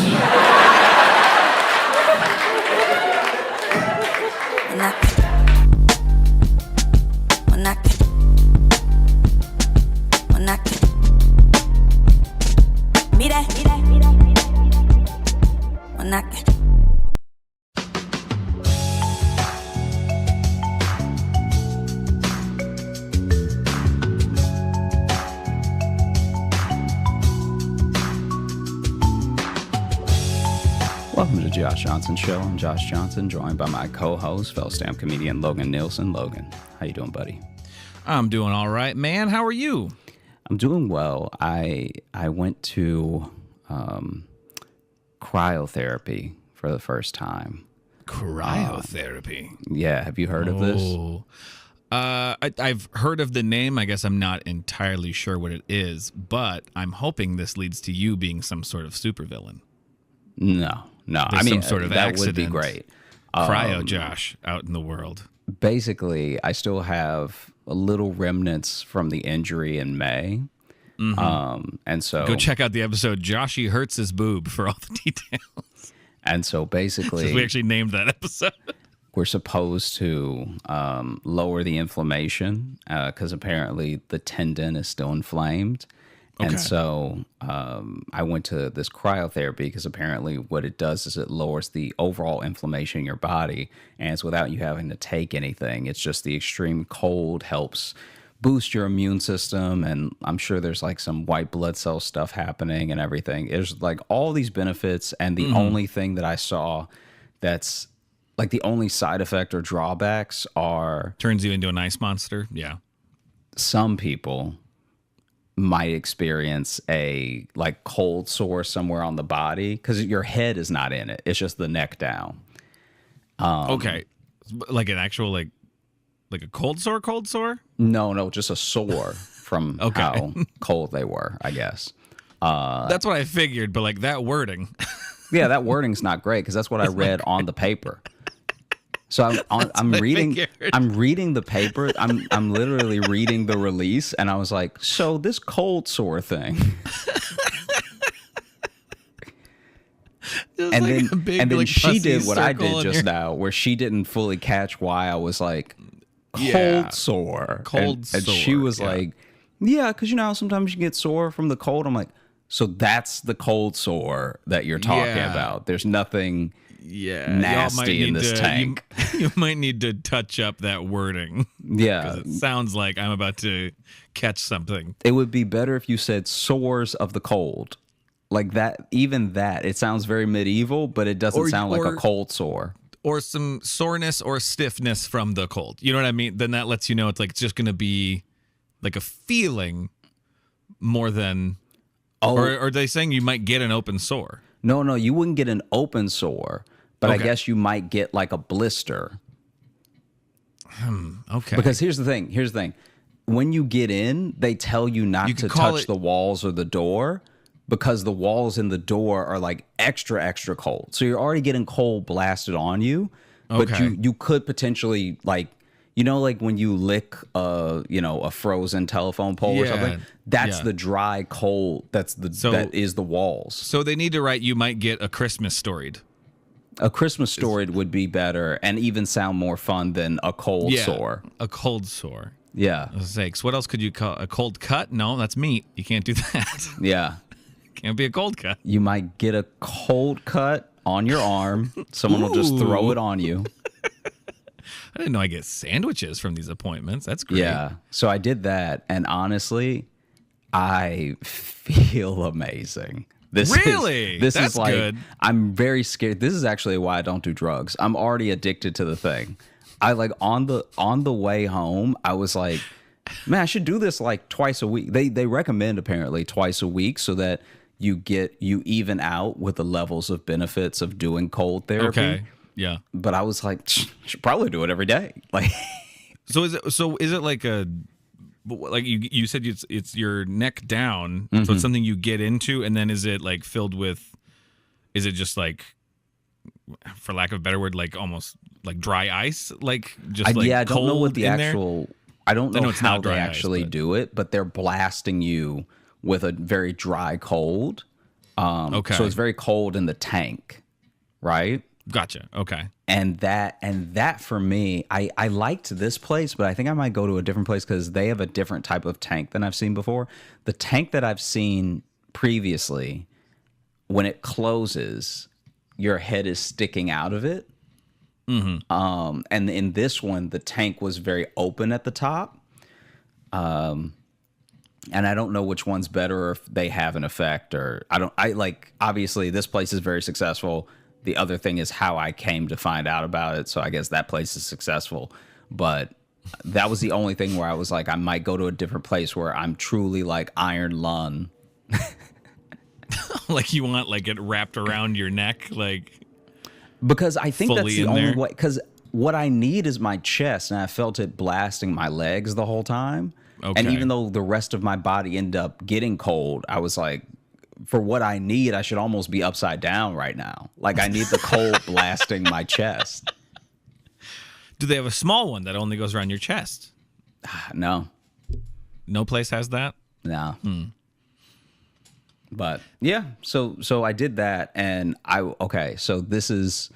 Josh Johnson Show. I'm Josh Johnson, joined by my co-host, fellow stand-up comedian Logan Nielsen. Logan, how you doing, buddy? I'm doing all right, man. How are you? I'm doing well. I went to cryotherapy for the first time. Cryotherapy. Yeah, have you heard of this? I've heard of the name. I guess I'm not entirely sure what it is, but I'm hoping this leads to you being some sort of supervillain. No. There's I mean, some sort of that accident. would be great. Cryo Josh out in the world. Basically, I still have a little remnants from the injury in May. And so Go check out the episode Joshy hurts his boob for all the details. And so basically, We actually named that episode. we're supposed to lower the inflammation because apparently the tendon is still inflamed. Okay. And so I went to this cryotherapy because apparently what it does is it lowers the overall inflammation in your body, and it's without you having to take anything. It's just the extreme cold helps boost your immune system, and I'm sure there's like some white blood cell stuff happening and everything. There's like all these benefits, and the only thing that I saw that's like the only side effect or drawbacks are Turns you into an ice monster. Yeah. some people might experience a like cold sore somewhere on the body because your head is not in it. It's just the neck down. Okay. Like an actual like a cold sore? No, just a sore from Okay. how cold they were, I guess. That's what I figured, but like that wording. Yeah, that wording's not great because that's what I read on the paper. So I'm reading figured. I'm reading the paper. I'm literally reading the release, and I was like, so this cold sore thing. And then she did what I did just now, where she didn't fully catch why I was like cold sore. And she was like, yeah, because you know how sometimes you get sore from the cold. I'm like, so that's the cold sore that you're talking about. There's nothing nasty in this tank. You might need to touch up that wording. Yeah. Because it sounds like I'm about to catch something. It would be better if you said sores of the cold. Like that, even that, it sounds very medieval, but it doesn't sound like a cold sore. Or some soreness or stiffness from the cold. You know what I mean? Then that lets you know it's like it's just going to be like a feeling more than... Or are they saying you might get an open sore? No, you wouldn't get an open sore, but I guess you might get like a blister. Okay. Because here's the thing. When you get in, they tell you not to touch the walls or the door because the walls in the door are like extra, extra cold. So you're already getting cold blasted on you, but you could potentially like, you know, like when you lick a frozen telephone pole or something, that's the dry cold. That is the walls. So they need to write, you might get a Christmas storied. A Christmas storied would be better and even sound more fun than a cold sore. A cold sore. Yeah. Sakes. What else could you call a cold cut? No, that's meat. You can't do that. Yeah. Can't be a cold cut. You might get a cold cut on your arm. Someone will just throw it on you. I didn't know I get sandwiches from these appointments. That's great. Yeah. So I did that, and honestly, I feel amazing. This is like, good. I'm very scared. This is actually why I don't do drugs. I'm already addicted to the thing. I like on the way home, I was like, man, I should do this like twice a week. They recommend apparently twice a week so that you even out with the levels of benefits of doing cold therapy. Okay. Yeah. But I was like, should probably do it every day. Like, so is it like you said it's your neck down, so it's something you get into, and then is it like filled with? Is it just like, for lack of a better word, like almost like dry ice, like just like I don't know what the cold in actual. I don't know it's how not they dry actually ice, do it, but they're blasting you with a very dry cold. Okay. So it's very cold in the tank, right? Gotcha. Okay. And that for me, I liked this place, but I think I might go to a different place because they have a different type of tank than I've seen before. The tank that I've seen previously, when it closes, your head is sticking out of it. And in this one, the tank was very open at the top. And I don't know which one's better or if they have an effect or obviously this place is very successful. the other thing is how I came to find out about it. So I guess that place is successful. But that was the only thing where I was like, I might go to a different place where I'm truly like Iron Lung. Like you want like it wrapped around your neck, like because I think that's fully the in only there? way. Because what I need is my chest, and I felt it blasting my legs the whole time. And Okay. even though the rest of my body ended up getting cold, I was like, for what I need, I should almost be upside down right now. Like I need the cold blasting my chest. Do they have a small one that only goes around your chest? No, No place has that. no. But yeah, so I did that, and so this is,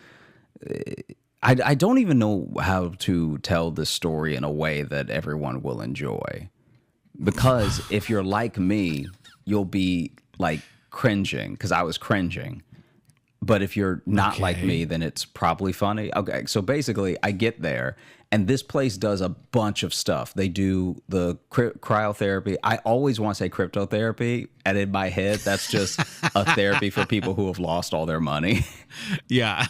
I don't even know how to tell this story in a way that everyone will enjoy, because if you're like me, you'll be like cringing, because I was cringing. But if you're not like Okay. me, then it's probably funny. Okay, so basically, I get there, and this place does a bunch of stuff. They do the cryotherapy. I always want to say cryptotherapy, and in my head, that's just a therapy for people who have lost all their money. Yeah.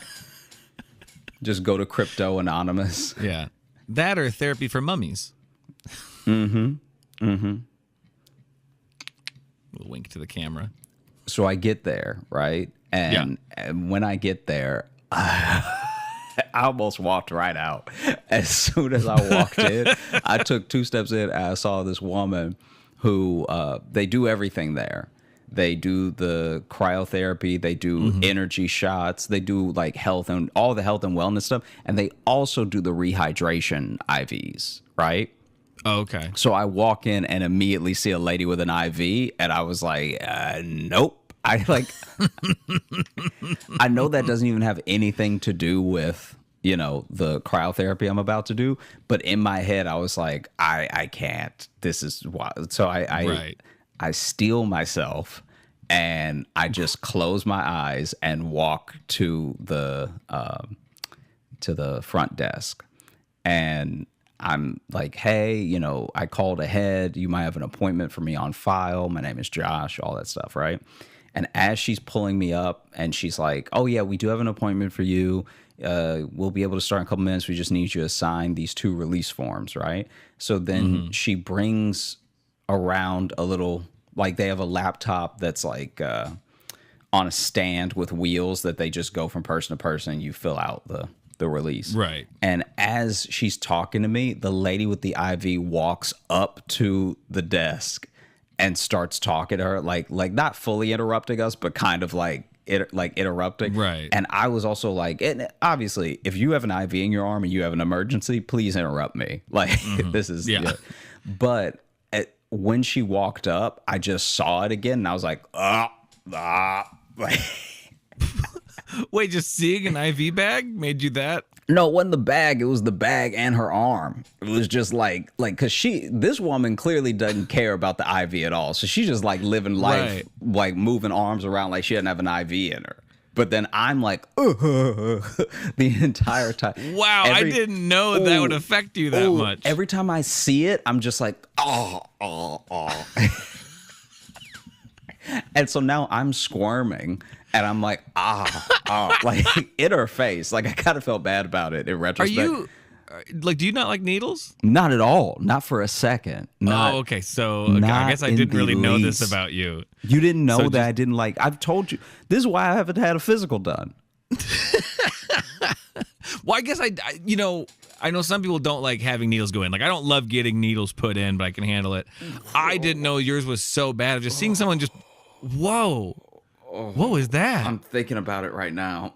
Just go to Crypto Anonymous. Yeah. That or therapy for mummies. Little wink to the camera. So I get there, right? And when I get there, I almost walked right out. As soon as I walked in, I took 2 steps in, and I saw this woman who, they do everything there. They do the cryotherapy, they do energy shots, they do like health and all the health and wellness stuff, and they also do the rehydration IVs, right? Oh, okay. So I walk in and immediately see a lady with an IV, and I was like, nope. I know that doesn't even have anything to do with, the cryotherapy I'm about to do, but in my head I was like, I can't. This is wild. So Right. I steel myself, and I just close my eyes and walk to the front desk, and I'm like, hey, I called ahead. You might have an appointment for me on file. My name is Josh, all that stuff, right? And as she's pulling me up, and she's like, oh, yeah, we do have an appointment for you. We'll be able to start in a couple minutes. We just need you to sign these 2 release forms, right? So then she brings around a little, like they have a laptop that's like on a stand with wheels that they just go from person to person, and you fill out the release. Right. And as she's talking to me, the lady with the IV walks up to the desk and starts talking to her, like not fully interrupting us, but kind of like interrupting. Right. And I was also like, and obviously, if you have an IV in your arm and you have an emergency, please interrupt me. Like this is Yeah. But when she walked up, I just saw it again, and I was like, Wait, just seeing an IV bag made you that? No, it wasn't the bag. It was the bag and her arm. It was just like, cause this woman clearly doesn't care about the IV at all. So she's just like living life, Right. like moving arms around like she doesn't have an IV in her. But then I'm like, the entire time. Wow, I didn't know that would affect you that much. Every time I see it, I'm just like, oh. And so now I'm squirming, and I'm like, like in her face. Like I kind of felt bad about it in Are retrospect. you like? Do you not like needles? Not at all. Not for a second. Not, Oh, okay. So okay, I not guess I in didn't the really know this least. about you. You didn't know So that just- I didn't like. I've told you. This is why I haven't had a physical done. Well, I guess I know some people don't like having needles go in. Like I don't love getting needles put in, but I can handle it. I didn't know yours was so bad. Just seeing someone just, whoa, what was that? I'm thinking about it right now.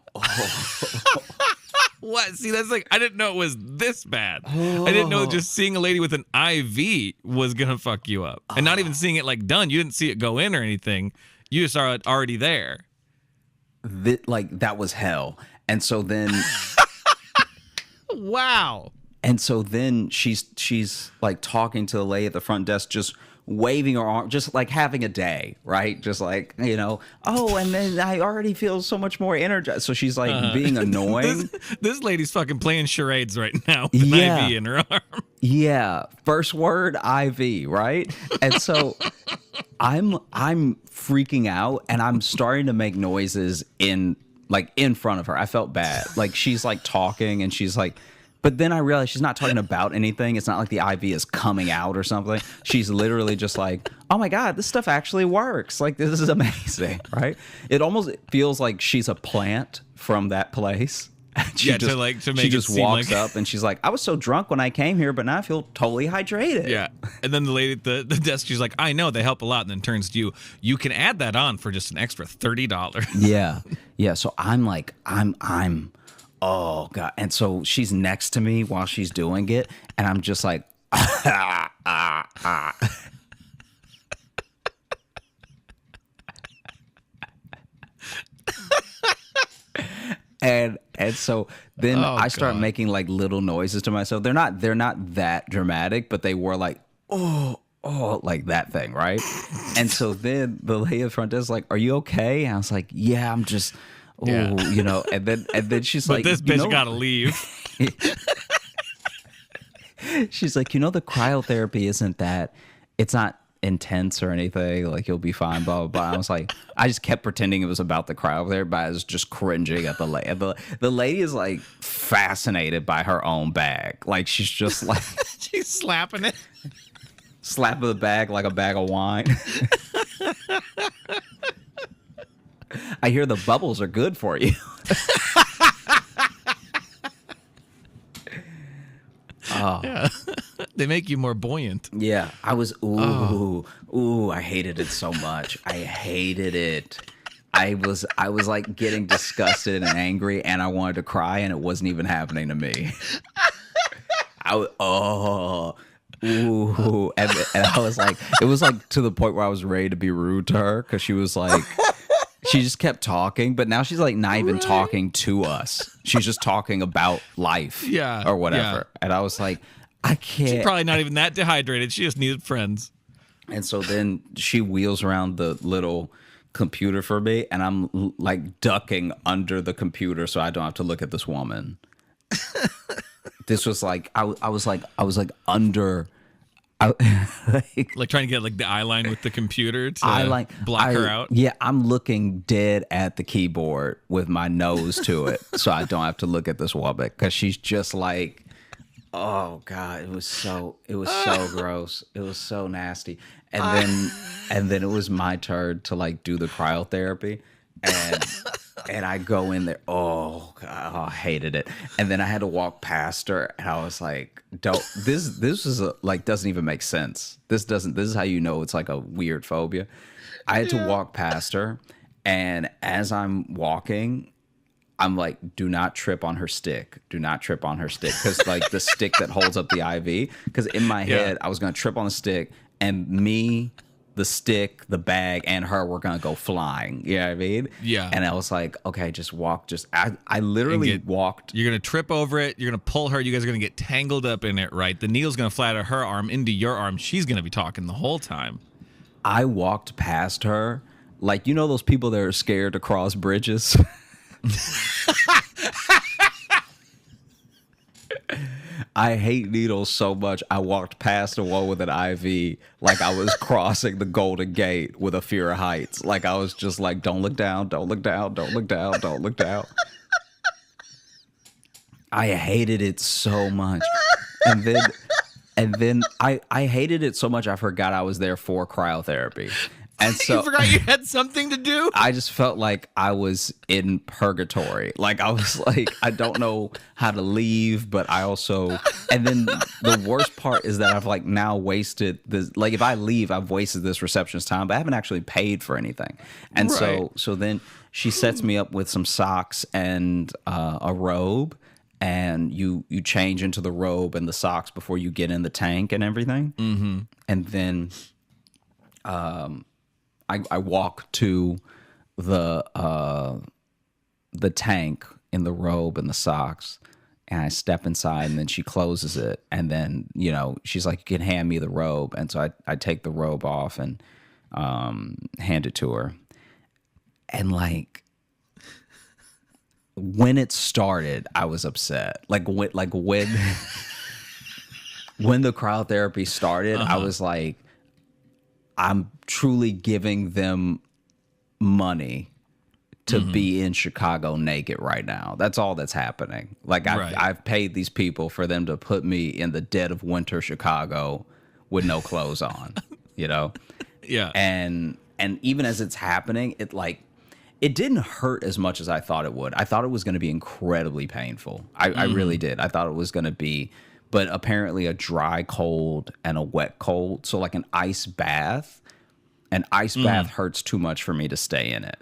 What? See, that's like I didn't know it was this bad. I didn't know just seeing a lady with an IV was gonna fuck you up, and not even seeing it like done. You didn't see it go in or anything. You just saw it already there. That was hell. And so then, Wow. and so then she's like talking to the lady at the front desk, just waving her arm, just like having a day, right? Just like, oh, and then I already feel so much more energized. So she's like being annoying. This lady's fucking playing charades right now with Yeah. an IV in her arm. Yeah, first word IV, right? And so I'm freaking out, and I'm starting to make noises in like in front of her. I felt bad. Like she's like talking and she's like, but then I realized she's not talking about anything. It's not like the IV is coming out or something. She's literally just like, oh my God, this stuff actually works. Like, this is amazing, right? It almost feels like she's a plant from that place. She to make she it just seem walks like- up and she's like, I was so drunk when I came here, but now I feel totally hydrated. Yeah. And then the lady at the desk, she's like, I know they help a lot. And then turns to you, you can add that on for just an extra $30. Yeah. Yeah. So I'm like, oh God. And so she's next to me while she's doing it. And I'm just like, And so then I start making like little noises to myself. They're not that dramatic, but they were like, oh, like that thing, right? And so then the lady at the front desk is like, are you okay? And I was like, yeah, I'm just, you know. And then she's But like, this bitch gotta leave. she's like, you know, the cryotherapy isn't that, it's not intense or anything, like you'll be fine, blah blah blah. I was like, I just kept pretending it was about the cryotherapy, but I was just cringing at the lady. The lady is like fascinated by her own bag, like she's just like She's slapping it. slapping the bag like a bag of wine. I hear the bubbles are good for you. Yeah. They make you more buoyant. Yeah, I was I hated it so much. I hated it. I was like getting disgusted and angry, and I wanted to cry, and it wasn't even happening to me. And I was like, it was like to the point where I was ready to be rude to her because she was like, she just kept talking, but now she's like not even talking to us. She's just talking about life, or whatever. Yeah. And I was like, I can't. She's probably not even that dehydrated. She just needed friends. And so then she wheels around the little computer for me, and I'm like ducking under the computer so I don't have to look at this woman. This was like I was like under. Like trying to get like the eye line with the computer to block her out. Yeah, I'm looking dead at the keyboard with my nose to it, so I don't have to look at this woman because she's just like, oh God, it was so gross. It was so nasty. And then it was my turn to like do the cryotherapy, and I go in there. Oh God, I hated it. And then I had to walk past her, and I was like, "Don't this is like doesn't even make sense. This is how you know it's like a weird phobia." I had to walk past her, and as I'm walking, I'm like, do not trip on her stick. Do not trip on her stick. Because like the stick that holds up the IV. Because in my head, I was going to trip on the stick, and me, the stick, the bag, and her were going to go flying. You know what I mean? Yeah. And I was like, okay, just walk. I literally walked. You're going to trip over it. You're going to pull her. You guys are going to get tangled up in it, right? The needle's going to fly out of her arm into your arm. She's going to be talking the whole time. I walked past her. Like, you know those people that are scared to cross bridges? I hate needles so much. I walked past the one with an IV like I was crossing the Golden Gate with a fear of heights. Like I was just like, don't look down, don't look down, don't look down, don't look down. I hated it so much. And then I hated it so much I forgot I was there for cryotherapy. And so You forgot you had something to do? I just felt like I was in purgatory. Like I was like, I don't know how to leave, but I also, and then the worst part is that I've like now wasted this, like if I leave, I've wasted this receptionist time, but I haven't actually paid for anything. And so then she sets me up with some socks and a robe, and you change into the robe and the socks before you get in the tank and everything. Mm-hmm. And then, I walk to the tank in the robe and the socks, and I step inside, and then she closes it, and then she's like, "You can hand me the robe," and so I take the robe off and hand it to her, and like when it started, I was upset. Like when when the cryotherapy started, I was like, I'm truly giving them money to be in Chicago naked right now. That's all that's happening. Like I've paid these people for them to put me in the dead of winter Chicago with no clothes on, you know? Yeah. And even as it's happening, it didn't hurt as much as I thought it would. I thought it was going to be incredibly painful. I really did. I thought it was going to be, but apparently a dry cold and a wet cold. So like an ice bath hurts too much for me to stay in it.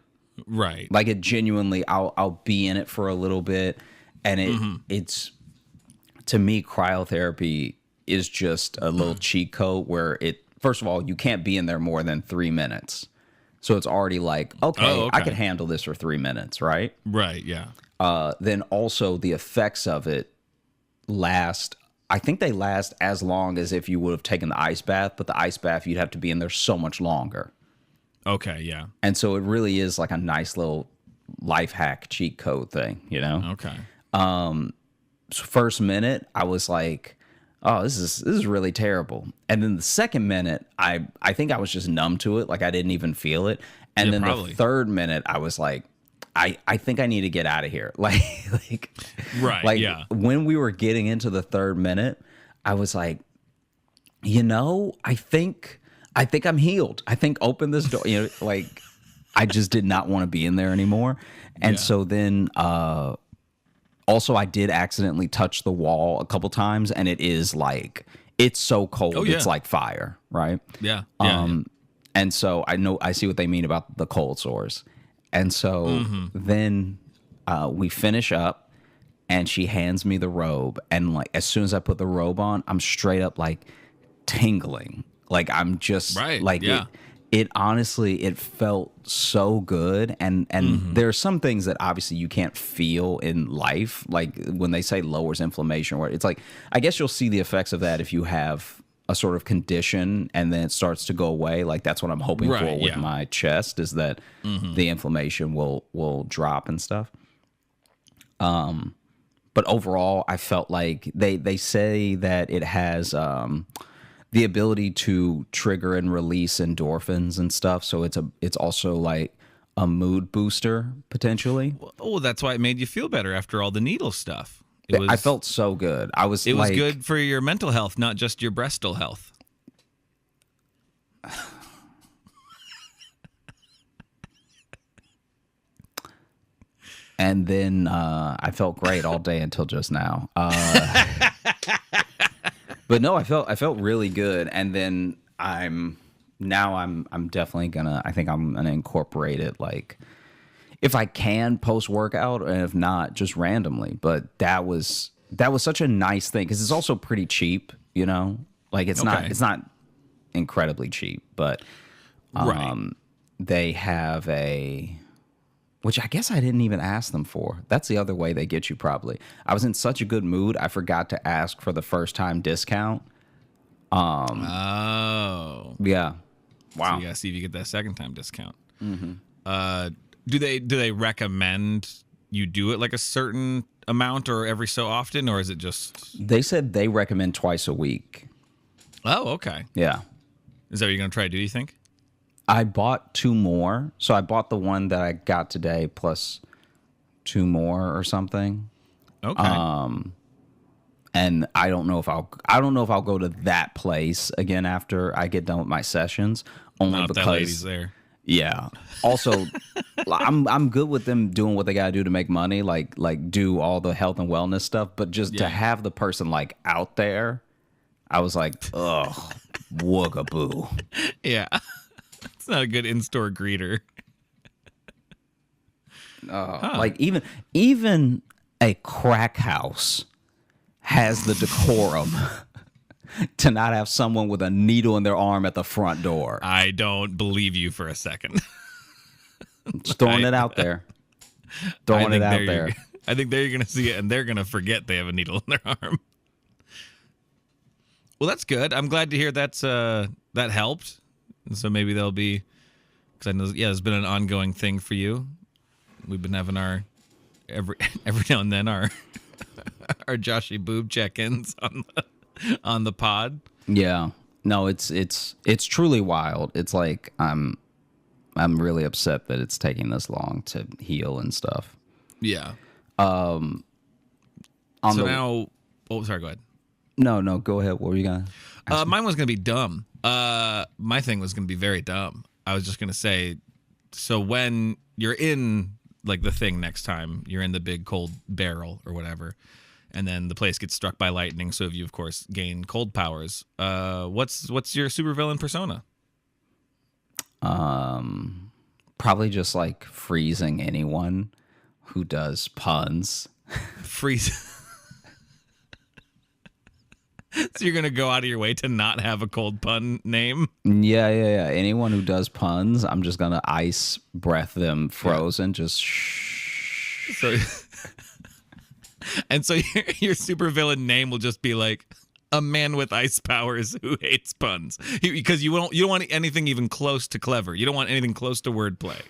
Right. Like it genuinely, I'll be in it for a little bit, and it's, to me, cryotherapy is just a little cheat code where first of all, you can't be in there more than 3 minutes. So it's already like, okay, I can handle this for 3 minutes, right? Right, yeah. Then also the effects of it I think they last as long as if you would have taken the ice bath, but the ice bath, you'd have to be in there so much longer. Okay, yeah. And so it really is like a nice little life hack cheat code thing, you know? Okay. So first minute, I was like, oh, this is really terrible. And then the second minute, I think I was just numb to it. Like I didn't even feel it. And then probably. the third minute, I was like, I think I need to get out of here. Like, right, yeah. When we were getting into the third minute, I was like, you know, I think I'm healed. I think open this door. You know, like I just did not want to be in there anymore. And so then, also I did accidentally touch the wall a couple times, and it is like, it's so cold. Oh, yeah. It's like fire. Right. Yeah. And so I see what they mean about the cold sores. And so then we finish up, and she hands me the robe. And like as soon as I put the robe on, I'm straight up like tingling. Like I'm just it honestly, it felt so good. And there are some things that obviously you can't feel in life. Like when they say lowers inflammation, where it's like, I guess you'll see the effects of that if you have a sort of condition and then it starts to go away. Like that's what I'm hoping for with my chest, is that the inflammation will drop and stuff. But overall, I felt like they say that it has the ability to trigger and release endorphins and stuff. So it's also like a mood booster potentially. Oh, that's why it made you feel better after all the needle stuff. I felt so good. It was good for your mental health, not just your breastal health. And then I felt great all day until just now. But no, I felt really good. And then I'm definitely gonna, I think I'm gonna incorporate it, like if I can post workout, and if not, just randomly. But that was such a nice thing, because it's also pretty cheap, you know. Like it's not incredibly cheap, but they have which I guess I didn't even ask them for. That's the other way they get you probably. I was in such a good mood, I forgot to ask for the first time discount. Oh. Yeah. Wow. So you gotta see if you get that second time discount. Do they recommend you do it like a certain amount or every so often, or is it just? They said they recommend twice a week. Oh, okay. Yeah. Is that what you're gonna try to do, you think? I bought 2 more. So I bought the one that I got today plus 2 more or something. Okay. And I don't know if I'll go to that place again after I get done with my sessions. Only Not because that lady's there. Yeah. Also, I'm good with them doing what they gotta do to make money, like do all the health and wellness stuff. But just to have the person like out there, I was like, ugh, woogaboo. Yeah. It's not a good in-store greeter. Like even a crack house has the decorum to not have someone with a needle in their arm at the front door. I don't believe you for a second. Just throwing it out there. Throwing it out there. I think they're going to see it and they're going to forget they have a needle in their arm. Well, that's good. I'm glad to hear that helped. And so maybe there'll be, because I know, there's been an ongoing thing for you. We've been having our every now and then our Joshy boob check-ins on the pod. Yeah. No, it's truly wild. It's like I'm I'm really upset that it's taking this long to heal and stuff. Yeah. On So the, now, oh, sorry, go ahead. no, go ahead. What were you gonna? Mine was going to be dumb. My thing was going to be very dumb. I was just going to say, so when you're in like the thing next time, you're in the big cold barrel or whatever, and then the place gets struck by lightning. So if you, of course, gain cold powers, what's your supervillain persona? Probably just like freezing anyone who does puns. Freeze. So you're going to go out of your way to not have a cold pun name? Yeah. Anyone who does puns, I'm just gonna ice breath them frozen. Just shh. So, and so your supervillain name will just be like a man with ice powers who hates puns, because you don't want anything even close to clever. You don't want anything close to wordplay.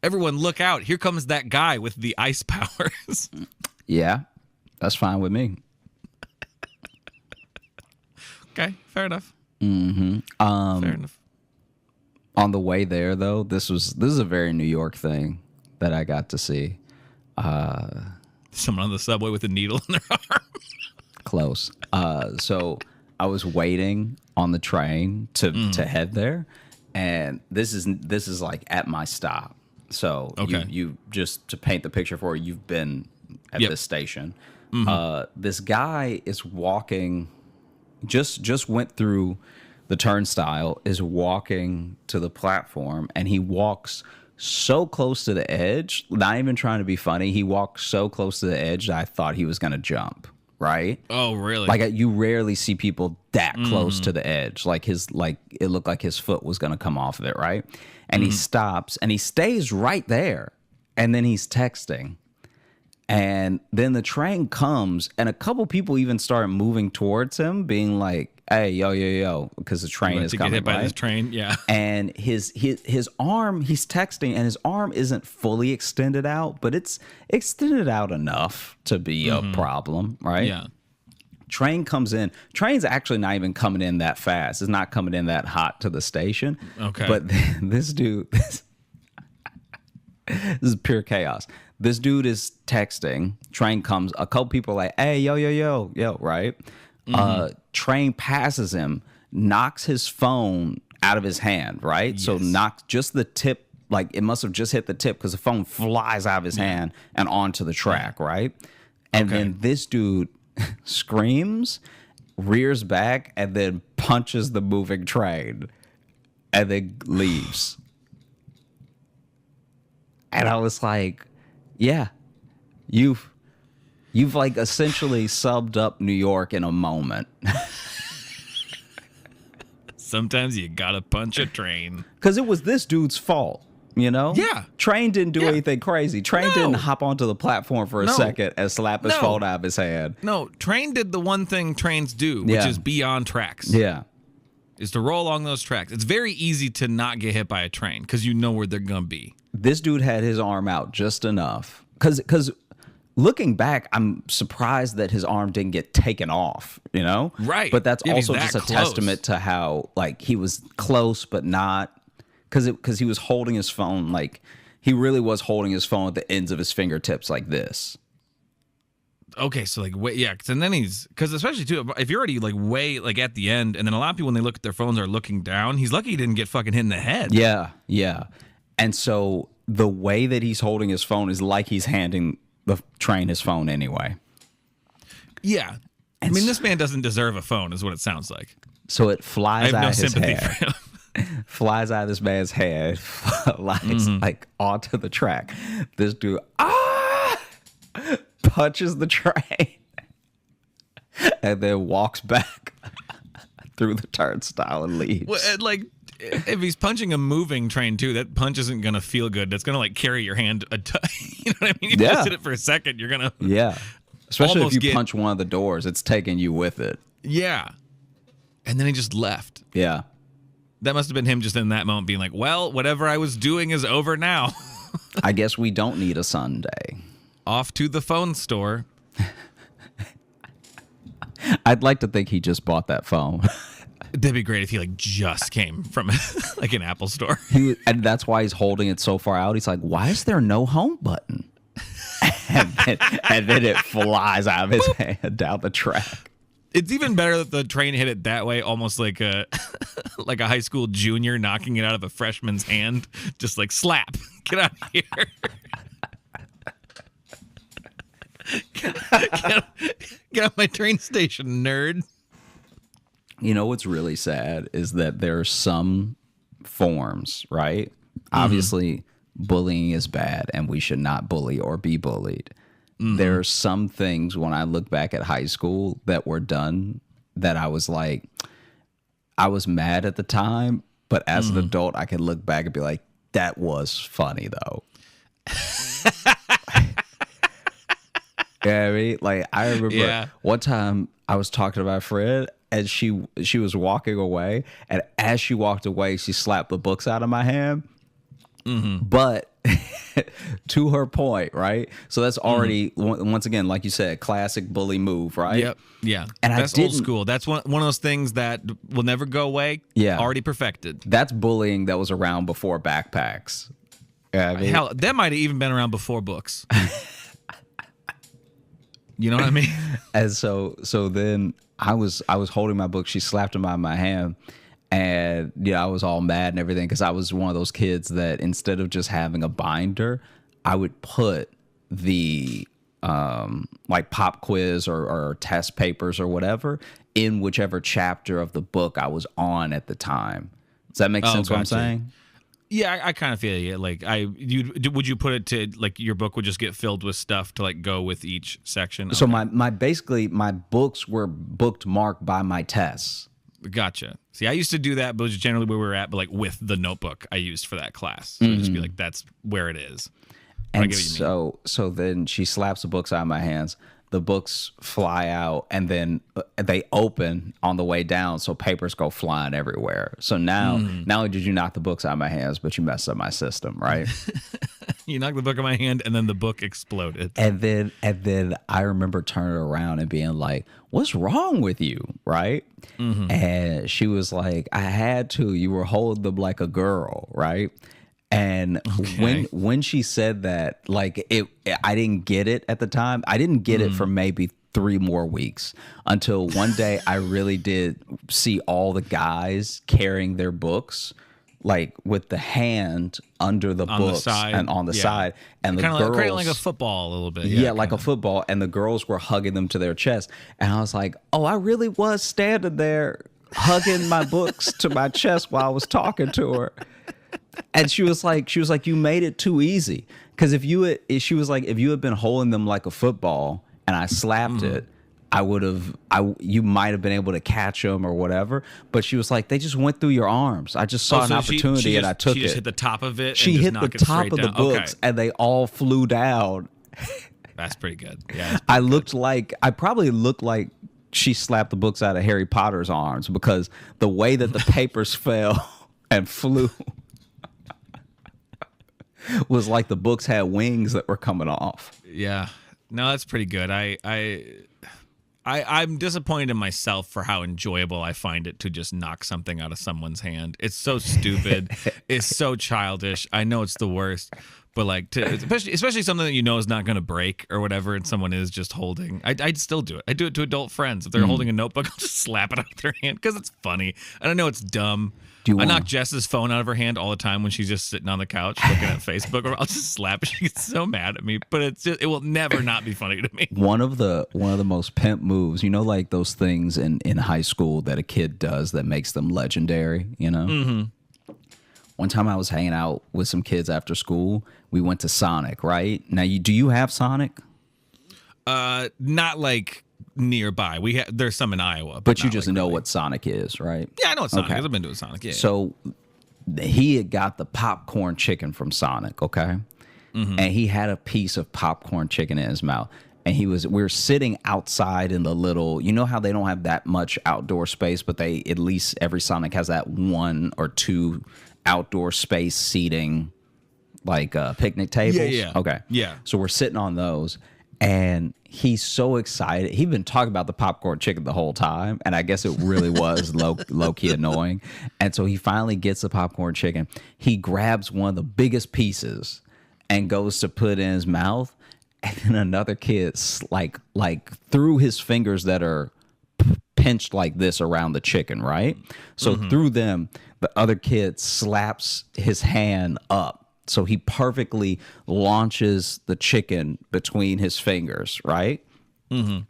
Everyone, look out! Here comes that guy with the ice powers. Yeah, that's fine with me. Okay, fair enough. Fair enough. On the way there, though, this is a very New York thing that I got to see. Someone on the subway with a needle in their arm. Close. So I was waiting on the train to head there, and this is like at my stop. So Okay. you just to paint the picture for you, you've been at Yep. this station. This guy is walking. Just went through the turnstile, is walking to the platform, and he walks so close to the edge, not even trying to be funny. He walked so close to the edge that I thought he was going to jump, right? Oh, really? Like you rarely see people that close to the edge. Like it looked like his foot was going to come off of it, right? And he stops and he stays right there. And then he's texting. And then the train comes, and a couple people even start moving towards him, being like, "Hey, yo," because the train is to coming. get hit by right? this train, yeah. And his arm, he's texting, and his arm isn't fully extended out, but it's extended out enough to be a problem, right? Yeah. Train comes in. Train's actually not even coming in that fast. It's not coming in that hot to the station. Okay. But this dude, this is pure chaos. This dude is texting. Train comes. A couple people are like, "Hey, yo," right? Train passes him, knocks his phone out of his hand, right? So knocks just the tip, like it must have just hit the tip because the phone flies out of his hand and onto the track, right? And then this dude screams, rears back, and then punches the moving train, and then leaves. And I was like, yeah, you've like essentially subbed up New York in a moment. Sometimes you gotta punch a train. Because it was this dude's fault, you know? Yeah. Train didn't do anything crazy. Train No. didn't hop onto the platform for a No. second and slap his No. phone out of his hand. No, train did the one thing trains do, which Yeah. is be on tracks. Yeah. Is to roll along those tracks. It's very easy to not get hit by a train because you know where they're gonna be. This dude had his arm out just enough. Because looking back, I'm surprised that his arm didn't get taken off, you know? Right. But that's Yeah, he's also that just a close. testament to how, like, he was close but not. Because he was holding his phone, like, he really was holding his phone at the ends of his fingertips like this. Okay, so like wait, yeah, and then because especially too, if you're already like way like at the end, and then a lot of people when they look at their phones are looking down. He's lucky he didn't get fucking hit in the head. Yeah. And so the way that he's holding his phone is like he's handing the train his phone anyway. Yeah. I mean, this man doesn't deserve a phone, is what it sounds like. So it I flies have out no of his sympathy head. for him. Flies out of this man's head, flies like onto the track. This dude punches the train and then walks back through the turnstile and leaves. Well, like, if he's punching a moving train too, that punch isn't gonna feel good. That's gonna like carry your hand you know what I mean? You Yeah. just hit it for a second, you're gonna Yeah. Especially Almost if you get- punch one of the doors, it's taking you with it. yeah. And then he just left. Yeah. That must have been him just in that moment being like, well, whatever I was doing is over now. I guess we don't need a Sunday. Off to the phone store. I'd like to think he just bought that phone. That'd be great if he like just came from like an Apple store. And that's why he's holding it so far out. He's like, why is there no home button? and then it flies out of his hand down the track. It's even better that the train hit it that way, almost like a like a high school junior knocking it out of a freshman's hand. Just like slap. Get out of here. Get off my train station, nerd. You know what's really sad is that there are some forms, right? Obviously, bullying is bad and we should not bully or be bullied. There are some things when I look back at high school that were done that I was like, I was mad at the time, but as an adult, I can look back and be like, that was funny though. Yeah, I mean, like I remember one time I was talking to my friend and she was walking away, and as she walked away, she slapped the books out of my hand. But to her point, right? So that's already once again, like you said, classic bully move, right? Yep. Yeah. And that's old school. That's one of those things that will never go away. Yeah. Already perfected. That's bullying that was around before backpacks. Yeah, I mean, Hell, that might have even been around before books. You know what I mean? And so then I was holding my book. She slapped them out of my hand, and I was all mad and everything because I was one of those kids that instead of just having a binder, I would put the like pop quiz or test papers or whatever in whichever chapter of the book I was on at the time. Does that make sense? What I'm saying? Yeah, I kind of feel you. Like, would you put it to like your book would just get filled with stuff to like go with each section? Okay. So my basically my books were booked marked by my tests. Gotcha. See, I used to do that, but it was generally where we were at, but like with the notebook I used for that class. So it'd just be like, that's where it is. But And so then she slaps the books out of my hands. The books fly out, and then they open on the way down, so papers go flying everywhere. So now, not only did you knock the books out of my hands, but you messed up my system, right? You knocked the book in my hand, and then the book exploded. And then I remember turning around and being like, "What's wrong with you?" Right? And she was like, "I had to. You were holding them like a girl, right?" And when she said that, like I didn't get it at the time. I didn't get it for maybe 3 more weeks until one day I really did see all the guys carrying their books, like with the hand under the books and on the side, and the girls kind of like a football a little bit. Yeah, like a football, and the girls were hugging them to their chest, and I was like, oh, I really was standing there hugging my books to my chest while I was talking to her. And she was like, you made it too easy. Because if you had been holding them like a football and I slapped it, you might have been able to catch them or whatever. But she was like, they just went through your arms. I just saw an opportunity and I took it. She just hit the top of it. She hit the top of the books and they all flew down. That's pretty good. Yeah. I probably looked like she slapped the books out of Harry Potter's arms because the way that the papers fell and flew was like the books had wings that were coming off. Yeah. No, that's pretty good. I'm disappointed in myself for how enjoyable I find it to just knock something out of someone's hand. It's so stupid. It's so childish. I know it's the worst, but like especially something that you know is not going to break or whatever, and someone is just holding. I'd still do it. I do it to adult friends. If they're holding a notebook, I'll just slap it out of their hand because it's funny. And I know it's dumb. I knock Jess's phone out of her hand all the time when she's just sitting on the couch looking at Facebook, or I'll just slap it. She gets so mad at me, but it will never not be funny to me. One of the most pimp moves, like those things in high school that a kid does that makes them legendary, One time I was hanging out with some kids after school. We went to Sonic, right? Now, do you have Sonic? Not like nearby. There's some in Iowa, but you just know what Sonic is, right? Yeah, I know what Sonic is. I've been to a Sonic. Yeah. So he had got the popcorn chicken from Sonic, okay? And he had a piece of popcorn chicken in his mouth. And we were sitting outside in the little, you know how they don't have that much outdoor space, but at least every Sonic has that 1 or 2 outdoor space seating, like picnic tables. Yeah. Okay. Yeah. So we're sitting on those. And he's so excited. He'd been talking about the popcorn chicken the whole time, and I guess it really was low-key annoying. And so he finally gets the popcorn chicken. He grabs one of the biggest pieces and goes to put in his mouth, and then another kid like through his fingers that are pinched like this around the chicken, right? So through them, the other kid slaps his hand up. So he perfectly launches the chicken between his fingers, right?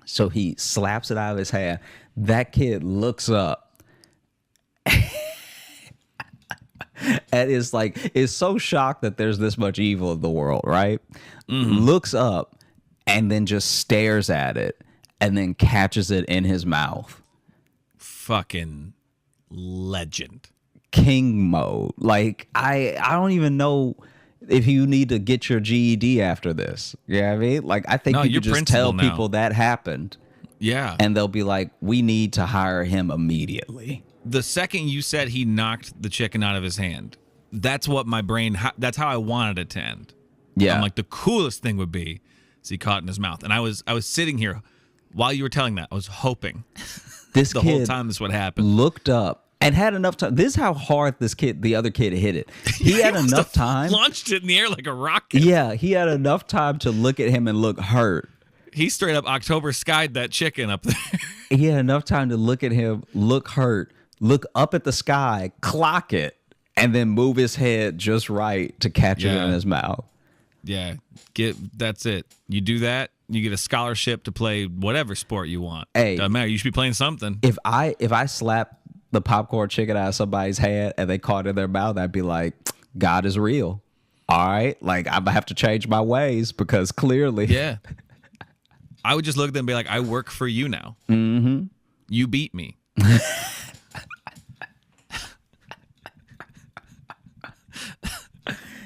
So he slaps it out of his hand. That kid looks up and is so shocked that there's this much evil in the world, right? Looks up and then just stares at it and then catches it in his mouth. Fucking legend. King mode. Like, I don't even know if you need to get your GED after this. You know what I mean? Like, I think you could just tell people that happened. Yeah. And they'll be like, we need to hire him immediately. The second you said he knocked the chicken out of his hand, that's what my brain, that's how I wanted it to end. Yeah. I'm like, the coolest thing would be is he caught in his mouth. And I was sitting here while you were telling that. I was hoping this the kid whole time this would happen. Looked up and had enough time. This is how hard the other kid hit it. He had enough time. Launched it in the air like a rocket. Yeah, he had enough time to look at him and look hurt. He straight up October skied that chicken up there. He had enough time to look at him, look hurt, look up at the sky, clock it, and then move his head just right to catch it in his mouth. Yeah, that's it. You do that, you get a scholarship to play whatever sport you want. Hey, doesn't matter. You should be playing something. If I slap the popcorn chicken out of somebody's hand and they caught it in their mouth, I'd be like, God is real. All right, like I'm gonna have to change my ways because clearly, yeah. I would just look at them and be like, I work for you now. You beat me.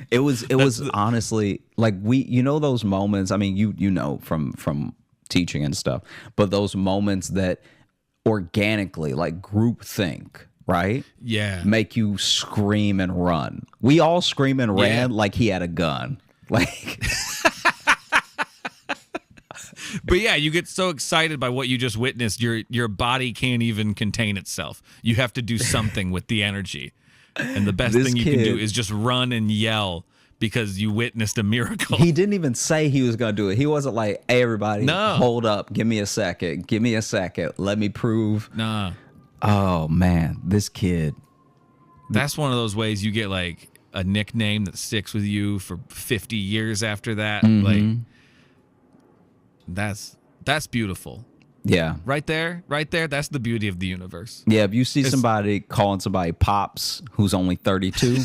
It was honestly like those moments. I mean, you know from teaching and stuff, but those moments that organically, like group think, right? Yeah. Make you scream and run. We all scream and ran like he had a gun. Like But yeah, you get so excited by what you just witnessed, your body can't even contain itself. You have to do something with the energy. And the best thing you can do is just run and yell because you witnessed a miracle. He didn't even say he was going to do it. He wasn't like, hey, everybody, hold up. Give me a second. Give me a second. Let me prove. Nah. Oh, man, this kid. That's one of those ways you get like a nickname that sticks with you for 50 years after that. Like, that's beautiful. Yeah. Right there. That's the beauty of the universe. Yeah. If you see somebody calling somebody Pops who's only 32.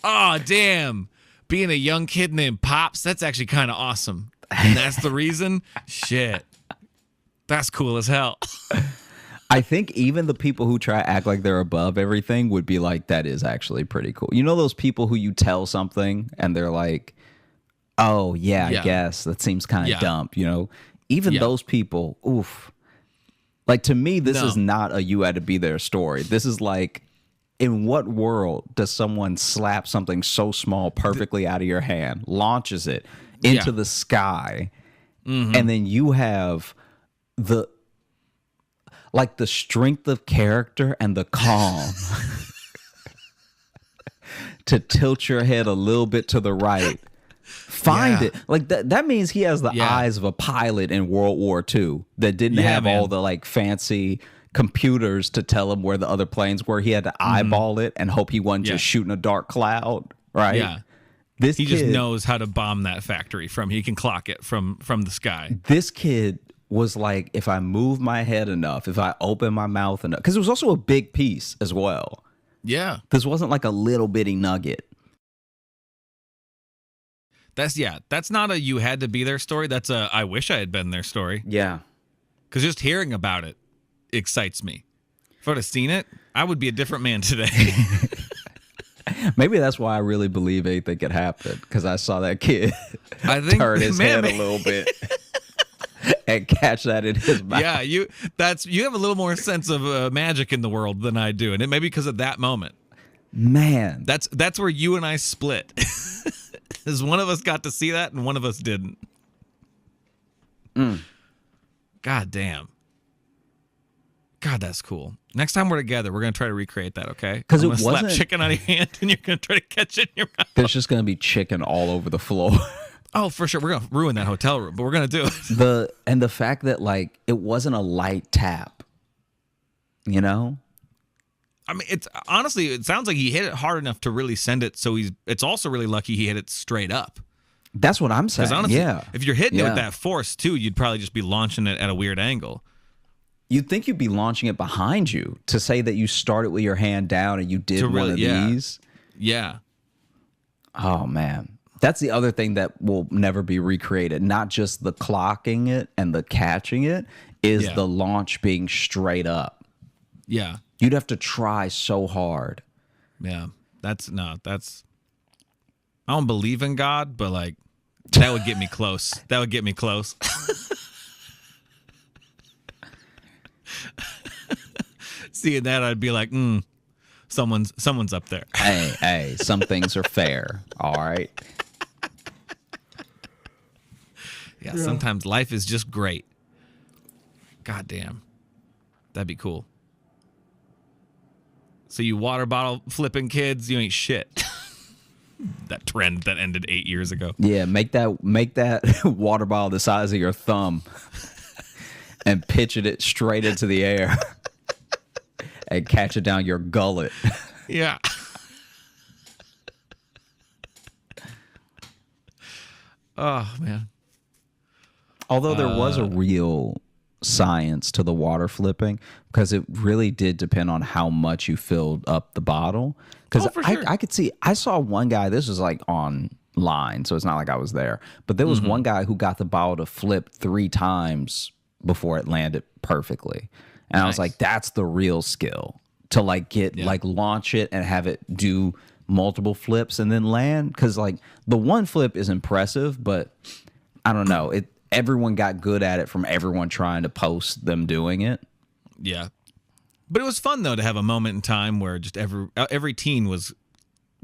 Oh, damn. Being a young kid named Pops, that's actually kind of awesome. And that's the reason? Shit. That's cool as hell. I think even the people who try to act like they're above everything would be like, that is actually pretty cool. You know those people who you tell something and they're like, oh, yeah, I guess. That seems kind of dumb, you know? Even those people, oof. Like, to me, this is not a you had to be there story. This is like, in what world does someone slap something so small perfectly out of your hand, launches it into the sky, and then you have the strength of character and the calm to tilt your head a little bit to the right. Find it. Like that means he has the eyes of a pilot in World War II that didn't have all the like fancy computers to tell him where the other planes were. He had to eyeball it and hope he wasn't just shooting a dark cloud, right? Yeah. He just knows how to bomb that factory he can clock it from the sky. This kid was like, if I move my head enough, if I open my mouth enough, because it was also a big piece as well. Yeah. This wasn't like a little bitty nugget. That's not a you had to be there story. That's a I wish I had been there story. Yeah. Because just hearing about it excites me. If I would have seen it, I would be a different man today. Maybe that's why I really believe anything could happen, because I saw that kid turn his head a little bit and catch that in his mouth. Yeah, you have a little more sense of magic in the world than I do, and it may be because of that moment. Man, That's where you and I split. Is one of us got to see that and one of us didn't. God damn. God, that's cool. Next time we're together, we're gonna try to recreate that, okay? because I'm it gonna slap wasn't. chicken out of your hand and you're gonna try to catch it in your mouth. There's just gonna be chicken all over the floor. Oh, for sure. We're gonna ruin that hotel room, but we're gonna do it. The fact that like it wasn't a light tap, you know. I mean, it's honestly, it sounds like he hit it hard enough to really send it. So it's also really lucky he hit it straight up. That's what I'm saying. Because honestly, Yeah. if you're hitting it Yeah. with that force too, you'd probably just be launching it at a weird angle. You'd think you'd be launching it behind you to say that you started with your hand down and you did To one really- of yeah. these. Yeah. Oh man. That's the other thing that will never be recreated. Not just the clocking it and the catching it, is Yeah. the launch being straight up. Yeah. You'd have to try so hard. Yeah. That's I don't believe in God, but like that would get me close. That would get me close. Seeing that, I'd be like, someone's up there. Hey, some things are fair. All right. Yeah, sometimes life is just great. God damn. That'd be cool. So you water bottle flipping kids, you ain't shit. That trend that ended 8 years ago. Yeah, make that water bottle the size of your thumb and pitch it straight into the air and catch it down your gullet. Yeah. Oh, man. Although there was a real science to the water flipping, because it really did depend on how much you filled up the bottle. Because for sure. I could see, I saw one guy, this was like online, so it's not like I was there, but there was one guy who got the bottle to flip 3 times before it landed perfectly. And I was Nice. like, that's the real skill, to like get, like launch it and have it do multiple flips and then land. Because like the one flip is impressive, but I don't know, everyone got good at it from everyone trying to post them doing it. Yeah. But it was fun, though, to have a moment in time where just every teen was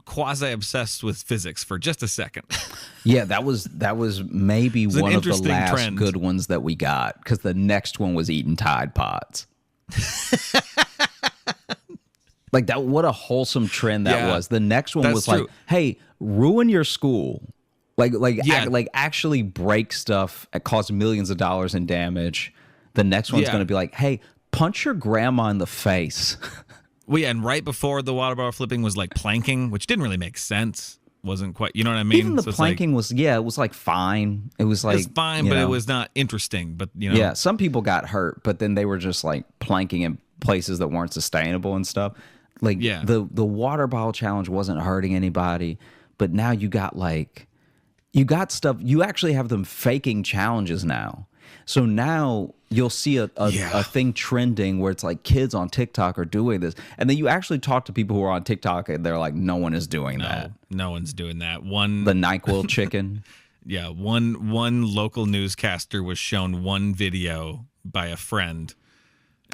quasi-obsessed with physics for just a second. Yeah, that was maybe an one of the interesting last trend. good ones that we got, because the next one was eating Tide Pods. Like that, what a wholesome trend that Yeah, was. The next one that's was true. like, hey, ruin your school. Yeah. Actually break stuff and cause millions of dollars in damage. The next one's Yeah. going to be like, hey, punch your grandma in the face. Well, yeah, and right before the water bottle flipping was like planking, which didn't really make sense. Wasn't quite, you know what I mean? Even the So it's like- planking was, it was like fine. It was like, it's fine, you but know, it was not interesting. But, you know. yeah, some people got hurt, but then they were just like planking in places that weren't sustainable and stuff. Like Yeah. the water bottle challenge wasn't hurting anybody, but now you got stuff. You actually have them faking challenges now. So now you'll see a thing trending where it's like kids on TikTok are doing this, and then you actually talk to people who are on TikTok and they're like, no one is doing that. No one's doing that. The NyQuil chicken. Yeah, one local newscaster was shown one video by a friend.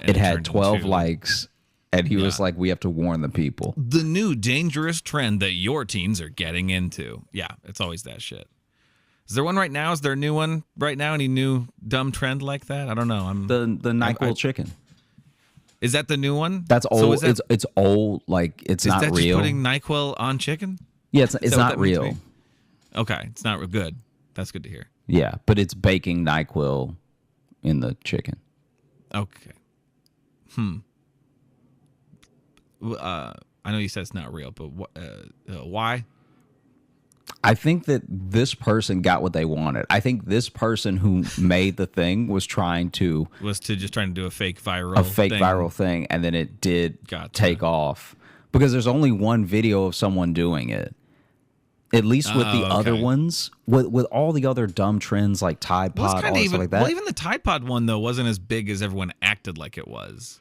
and It had turned 12 into likes, and he was like, we have to warn the people. the new dangerous trend that your teens are getting into. Yeah, it's always that shit. Is there one right now? Is there a new one right now? Any new dumb trend like that? I don't know. The NyQuil chicken. Is that the new one? That's So old. is that, It's old. Like it's is not that real. just putting NyQuil on chicken? Yeah, it's Is that what not that means to real. me? Okay, it's not good. That's good to hear. Yeah, but it's baking NyQuil in the chicken. Okay. I know you said it's not real, but why? I think that this person got what they wanted. I think this person who made the thing was trying to Was to just trying to do a fake viral viral thing, and then it did Gotcha. take off, because there's only one video of someone doing it. At least with the other okay. ones, with all the other dumb trends like Tide Well, it's Pod, kinda all stuff like that. Well, even the Tide Pod one though wasn't as big as everyone acted like it was.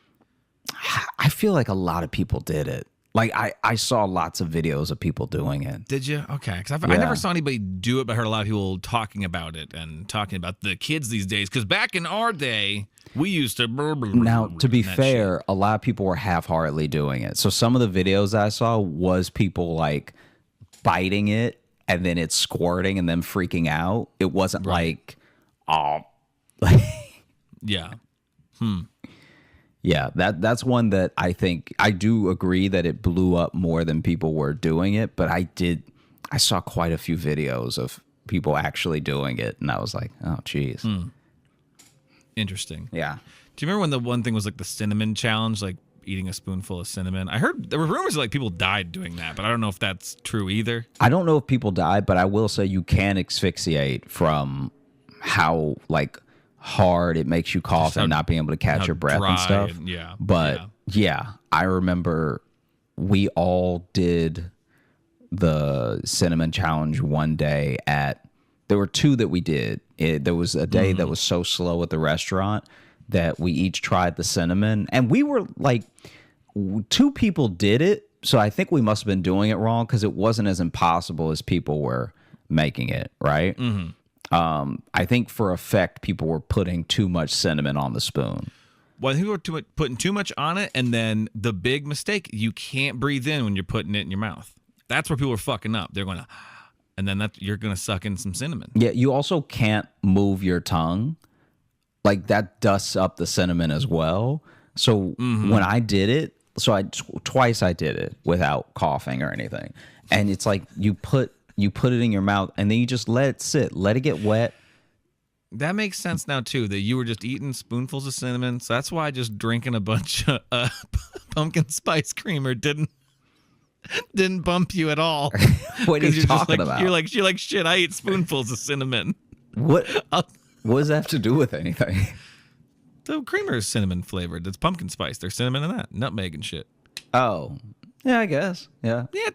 I feel like a lot of people did it. Like I saw lots of videos of people doing it. Did you? Okay, because I never saw anybody do it, but I heard a lot of people talking about it and talking about the kids these days. Because back in our day, we used to. Now, to be fair, a lot of people were half-heartedly doing it. So some of the videos I saw was people like biting it and then it's squirting and then freaking out. It wasn't like, oh, yeah. Yeah, that's one that I think I do agree that it blew up more than people were doing it, but I saw quite a few videos of people actually doing it, and I was like, oh, geez. Interesting. Yeah. Do you remember when the one thing was like the cinnamon challenge, like eating a spoonful of cinnamon? I heard there were rumors that like people died doing that, but I don't know if that's true either. I don't know if people died, but I will say you can asphyxiate from how like hard it makes you cough and not being able to catch your breath and stuff. But I remember we all did the cinnamon challenge one day there were two that we did. There was a day that was so slow at the restaurant that we each tried the cinnamon, and we were like, two people did it. So I think we must have been doing it wrong because it wasn't as impossible as people were making it, right? I think for effect, people were putting too much cinnamon on the spoon. Well, I think we were putting too much on it, and then the big mistake, you can't breathe in when you're putting it in your mouth. That's where people are fucking up. They're going to, and then you're going to suck in some cinnamon. Yeah, you also can't move your tongue. Like that dusts up the cinnamon as well. So when I did it, twice I did it without coughing or anything. And it's like you put it in your mouth and then you just let it sit, let it get wet. That makes sense now too, that you were just eating spoonfuls of cinnamon. So that's why just drinking a bunch of pumpkin spice creamer didn't bump you at all. What are you talking about? You're like shit, I eat spoonfuls of cinnamon. What does that have to do with anything? The creamer is cinnamon flavored. It's pumpkin spice. There's cinnamon in that. Nutmeg and shit. Oh. Yeah, I guess. Yeah. Yeah,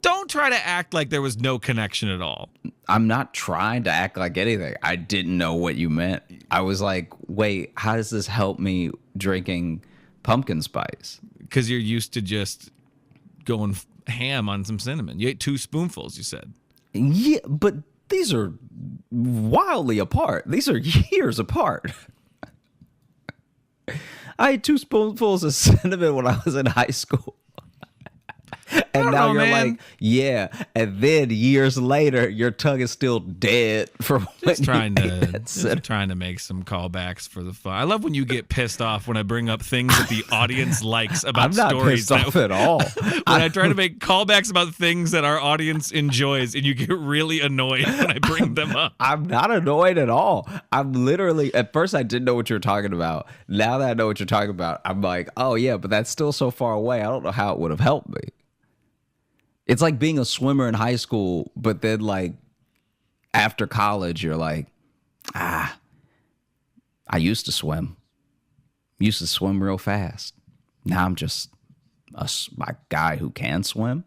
don't try to act like there was no connection at all. I'm not trying to act like anything. I didn't know what you meant. I was like, wait, how does this help me drinking pumpkin spice? Because you're used to just going ham on some cinnamon. You ate 2 spoonfuls, you said. Yeah, but these are wildly apart. These are years apart. I ate 2 spoonfuls of cinnamon when I was in high school. And now you're like, yeah. And then years later, your tongue is still dead from just trying to make some callbacks for the fun. I love when you get pissed off when I bring up things that the audience likes about stories. I'm not pissed off at all. When I try to make callbacks about things that our audience enjoys, and you get really annoyed when I bring them up. I'm not annoyed at all. I'm literally, at first I didn't know what you were talking about. Now that I know what you're talking about, I'm like, oh yeah, but that's still so far away. I don't know how it would have helped me. It's like being a swimmer in high school, but then like after college, you're like, I used to swim. Used to swim real fast. Now I'm just a guy who can swim.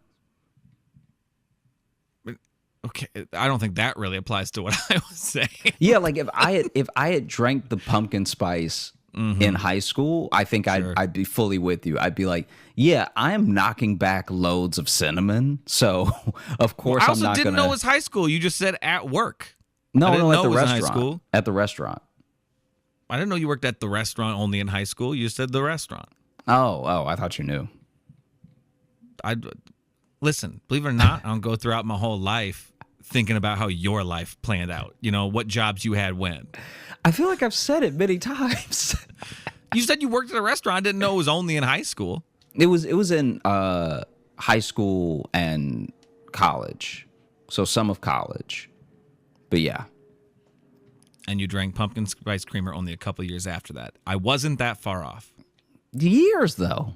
Okay, I don't think that really applies to what I was saying. Yeah, like if I had drank the pumpkin spice in high school, I think I'd be fully with you. I'd be like, yeah, I'm knocking back loads of cinnamon, so of course I'm not gonna. I also didn't know it was high school. You just said at work. No, at the restaurant. High school. At the restaurant. I didn't know you worked at the restaurant only in high school. You said the restaurant. Oh, I thought you knew. Listen, believe it or not, I don't go throughout my whole life thinking about how your life planned out. You know, what jobs you had when. I feel like I've said it many times. You said you worked at a restaurant. I didn't know it was only in high school. It was in high school and college. So some of college. But yeah. And you drank pumpkin spice creamer only a couple of years after that. I wasn't that far off. Years, though.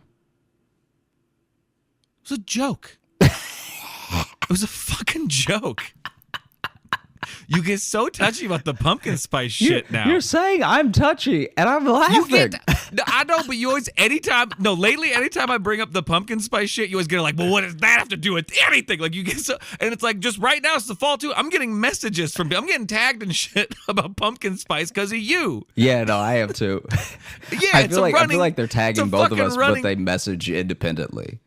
It was a joke. It was a fucking joke. You get so touchy about the pumpkin spice shit now. You're saying I'm touchy, and I'm laughing. I know, but you always, lately, anytime I bring up the pumpkin spice shit, you always get like, well, what does that have to do with anything? Like, you get so, and it's like, just right now, it's the fall too. I'm getting messages I'm getting tagged and shit about pumpkin spice because of you. Yeah, no, I have too. Yeah, I feel like they're tagging both of us, but they message independently.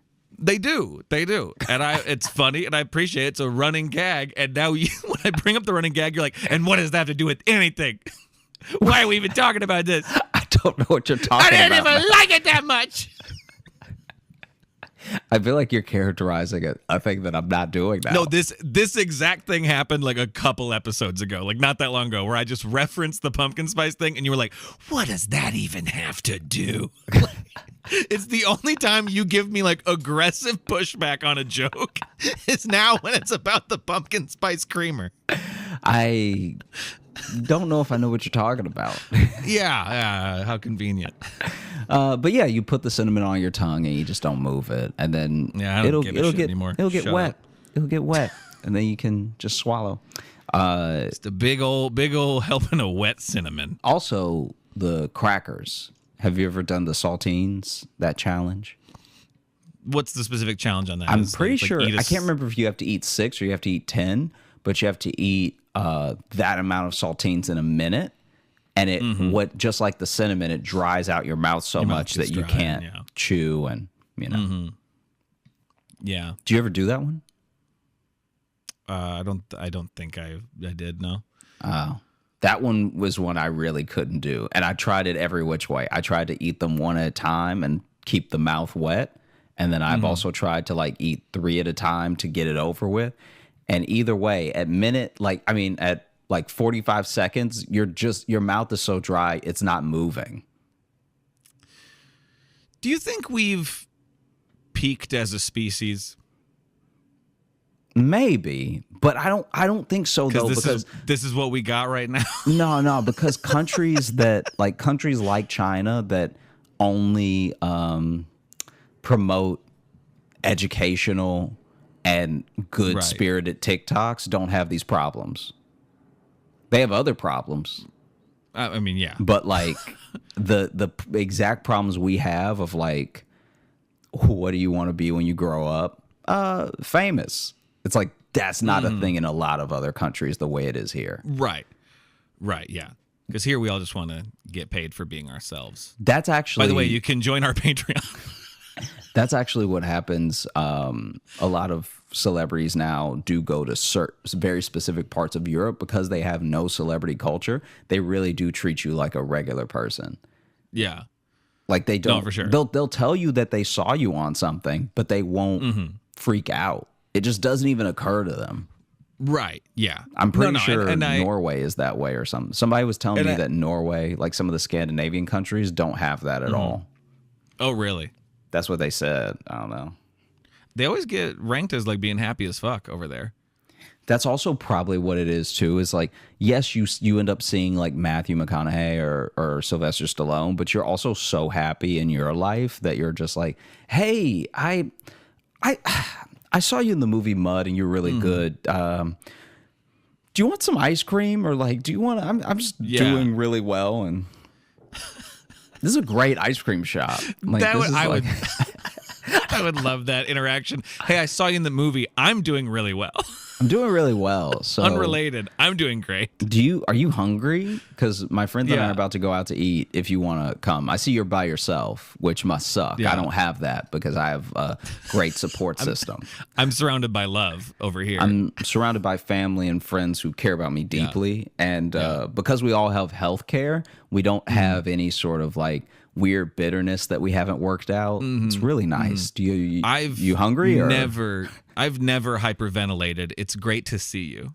They do. And it's funny, and I appreciate it. It's a running gag. And now when I bring up the running gag, you're like, and what does that have to do with anything? Why are we even talking about this? I don't know what you're talking about. I didn't even like it that much. I feel like you're characterizing a thing that I'm not doing now. No, this exact thing happened like a couple episodes ago, like not that long ago, where I just referenced the pumpkin spice thing, and you were like, what does that even have to do? It's the only time you give me like aggressive pushback on a joke is now when it's about the pumpkin spice creamer. I don't know if I know what you're talking about. Yeah, how convenient. But yeah, you put the cinnamon on your tongue and you just don't move it, and then I don't give a shit anymore. It'll get Shut wet. up. It'll get wet, and then you can just swallow. It's the big old helping of wet cinnamon. Also, the crackers. Have you ever done the saltines, that challenge? What's the specific challenge on that? I'm Is pretty sure. eat I can't remember if you have to eat 6 or you have to eat 10, but you have to eat that amount of saltines in a minute. And it just like the cinnamon, it dries out your mouth so much that you can't chew, and Yeah. Do you ever do that one? I don't think I did, no. Oh. That one was one I really couldn't do. And I tried it every which way. I tried to eat them one at a time and keep the mouth wet. And then I've also tried to like eat 3 at a time to get it over with. And either way, at 45 seconds, your mouth is so dry, it's not moving. Do you think we've peaked as a species? Maybe, but I don't think so though, because this is what we got right now. no, because countries like China that only promote educational and good spirited TikToks don't have these problems. They have other problems. I mean, yeah. But like the exact problems we have of like, what do you want to be when you grow up? Famous. It's like that's not a thing in a lot of other countries the way it is here. Right, yeah. Because here we all just want to get paid for being ourselves. That's actually. By the way, you can join our Patreon. That's actually what happens. A lot of celebrities now do go to very specific parts of Europe because they have no celebrity culture. They really do treat you like a regular person. Yeah. Like they don't. No, for sure. They'll tell you that they saw you on something, but they won't freak out. It just doesn't even occur to them. Right. Yeah. I'm pretty sure Norway is that way or something. Somebody was telling me that Norway, like some of the Scandinavian countries, don't have that at all. Oh, really? That's what they said. I don't know. They always get ranked as like being happy as fuck over there. That's also probably what it is too. Is like, yes, you end up seeing like Matthew McConaughey or Sylvester Stallone, but you're also so happy in your life that you're just like, hey, I saw you in the movie Mud and you're really good. Do you want some ice cream or like, do you want? I'm just doing really well, and this is a great ice cream shop. Like, I would love that interaction. Hey, I saw you in the movie. I'm doing really well. I'm doing really well. So unrelated. I'm doing great. Are you hungry? Because my friends and I are about to go out to eat. If you want to come, I see you're by yourself, which must suck. Yeah. I don't have that because I have a great support system. I'm surrounded by love over here. I'm surrounded by family and friends who care about me deeply, and because we all have health care, we don't have any sort of like weird bitterness that we haven't worked out. It's really nice. Do you hungry? I've never hyperventilated. It's great to see you.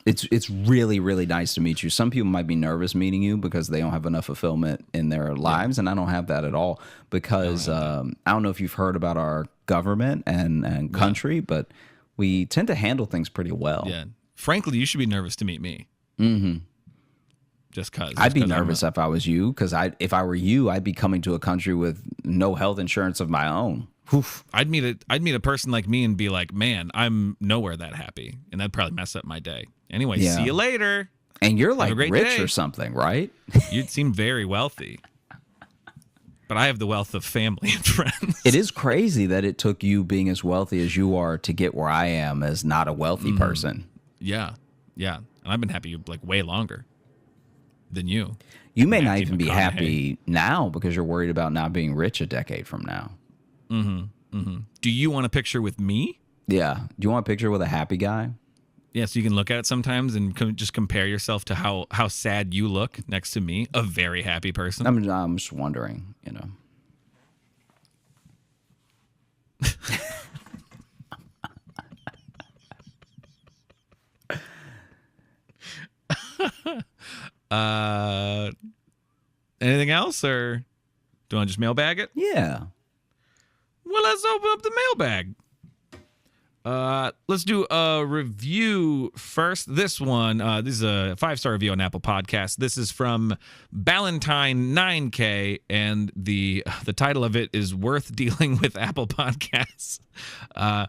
It's really, really nice to meet you. Some people might be nervous meeting you because they don't have enough fulfillment in their lives, and I don't have that at all because I don't know if you've heard about our government and country, but we tend to handle things pretty well. Yeah. Frankly, you should be nervous to meet me. Just because. I'd be nervous if I was you, because if I were you, I'd be coming to a country with no health insurance of my own. Oof. I'd meet a person like me and be like, man, I'm nowhere that happy, and that'd probably mess up my day. Anyway, see you later. And you're like rich day. Or something, right? You'd seem very wealthy, but I have the wealth of family and friends. It is crazy that it took you being as wealthy as you are to get where I am as not a wealthy person. Yeah, and I've been happy like way longer than you. You may not even be happy now because you're worried about not being rich a decade from now. Do you want a picture with me? Yeah. Do you want a picture with a happy guy? Yeah, so you can look at it sometimes and just compare yourself to how sad you look next to me, a very happy person. I'm just wondering, Anything else, or do you want to just mailbag it? Yeah. Well, let's open up the mailbag. Let's do a review first. This one, this is a 5-star review on Apple Podcasts. This is from Ballantyne 9K, and the title of it is "Worth Dealing with Apple Podcasts." I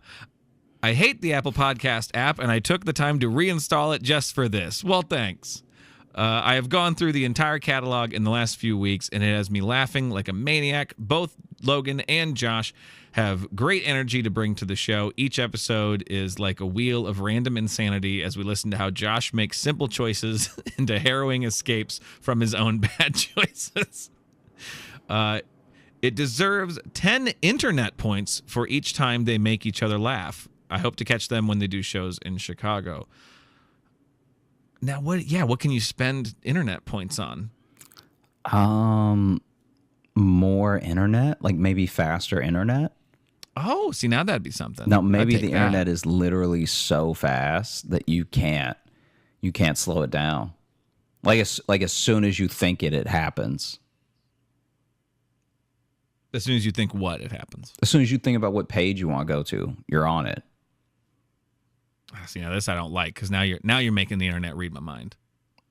hate the Apple Podcast app, and I took the time to reinstall it just for this. Well, thanks. I have gone through the entire catalog in the last few weeks, and it has me laughing like a maniac. Both Logan and Josh have great energy to bring to the show. Each episode is like a wheel of random insanity as we listen to how Josh makes simple choices into harrowing escapes from his own bad choices. It deserves 10 internet points for each time they make each other laugh. I hope to catch them when they do shows in Chicago. Now, what can you spend internet points on? More internet, like maybe faster internet. Oh, see, now that'd be something. No, maybe I'd take the internet is literally so fast that you can't slow it down. Like as soon as you think it happens. As soon as you think what, it happens. As soon as you think about what page you want to go to, you're on it. See, now this I don't like, because now you're making the internet read my mind.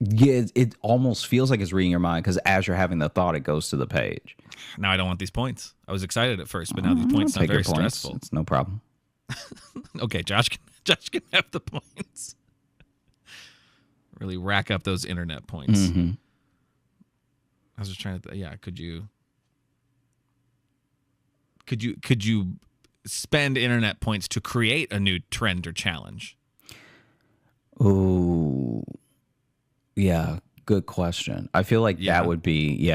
Yeah, it almost feels like it's reading your mind because as you're having the thought, it goes to the page. Now I don't want these points. I was excited at first, but now these points sound very stressful. It's no problem. Okay, Josh can have the points. Really rack up those internet points. Mm-hmm. I was just trying to could you spend internet points to create a new trend or challenge? Ooh. Yeah, good question. I feel like that would be,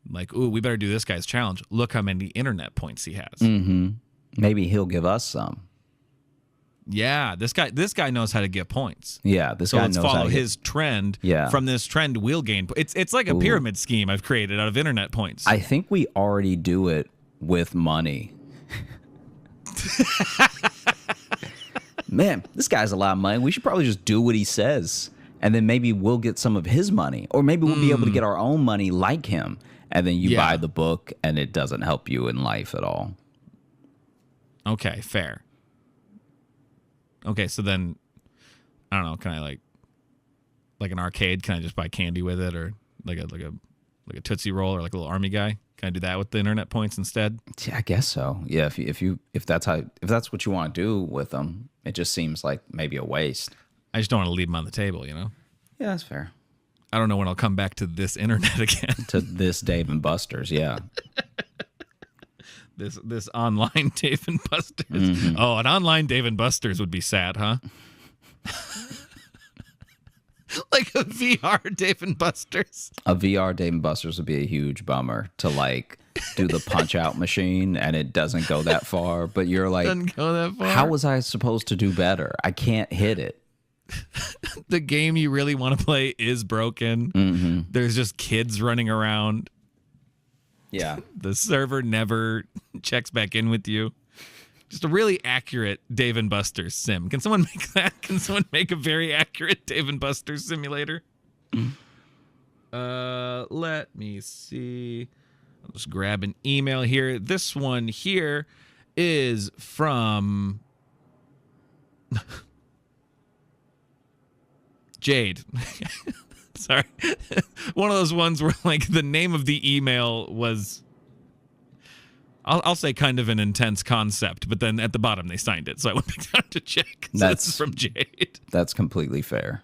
Like, ooh, we better do this guy's challenge. Look how many internet points he has. Mm-hmm. Maybe he'll give us some. Yeah, this guy knows how to get points. Yeah, this so guy let's knows how follow to his trend. Yeah. From this trend, we'll gain. It's like a pyramid scheme I've created out of internet points. I think we already do it with money. Man, this guy's a lot of money. We should probably just do what he says. And then maybe we'll get some of his money. Or maybe we'll be able to get our own money like him. And then you buy the book and it doesn't help you in life at all. Okay, fair. Okay, so then, I don't know, can I like an arcade, can I just buy candy with it? Or like a Tootsie Roll or like a little army guy? Can I do that with the internet points instead? Yeah, I guess so. Yeah, if that's what you want to do with them, it just seems like maybe a waste. I just don't want to leave them on the table, Yeah, that's fair. I don't know when I'll come back to this internet again. To this Dave and Buster's, yeah. This online Dave and Buster's. Mm-hmm. Oh, an online Dave and Buster's would be sad, huh? Like a VR Dave and Buster's. A VR Dave and Buster's would be a huge bummer to like do the punch out machine and it doesn't go that far. But you're like, Doesn't go that far. how was I supposed to do better? I can't hit it. The game you really want to play is broken. Mm-hmm. There's just kids running around. Yeah. The server never checks back in with you. Just a really accurate Dave and Buster's sim. Can someone make that? Can someone make a very accurate Dave and Buster's simulator? Let me see. I'll just grab an email here. This one here is from Jade. Sorry. One of those ones where like the name of the email was, I'll say kind of an intense concept, but then at the bottom they signed it, so I went back down to check. So this is from Jade. That's completely fair.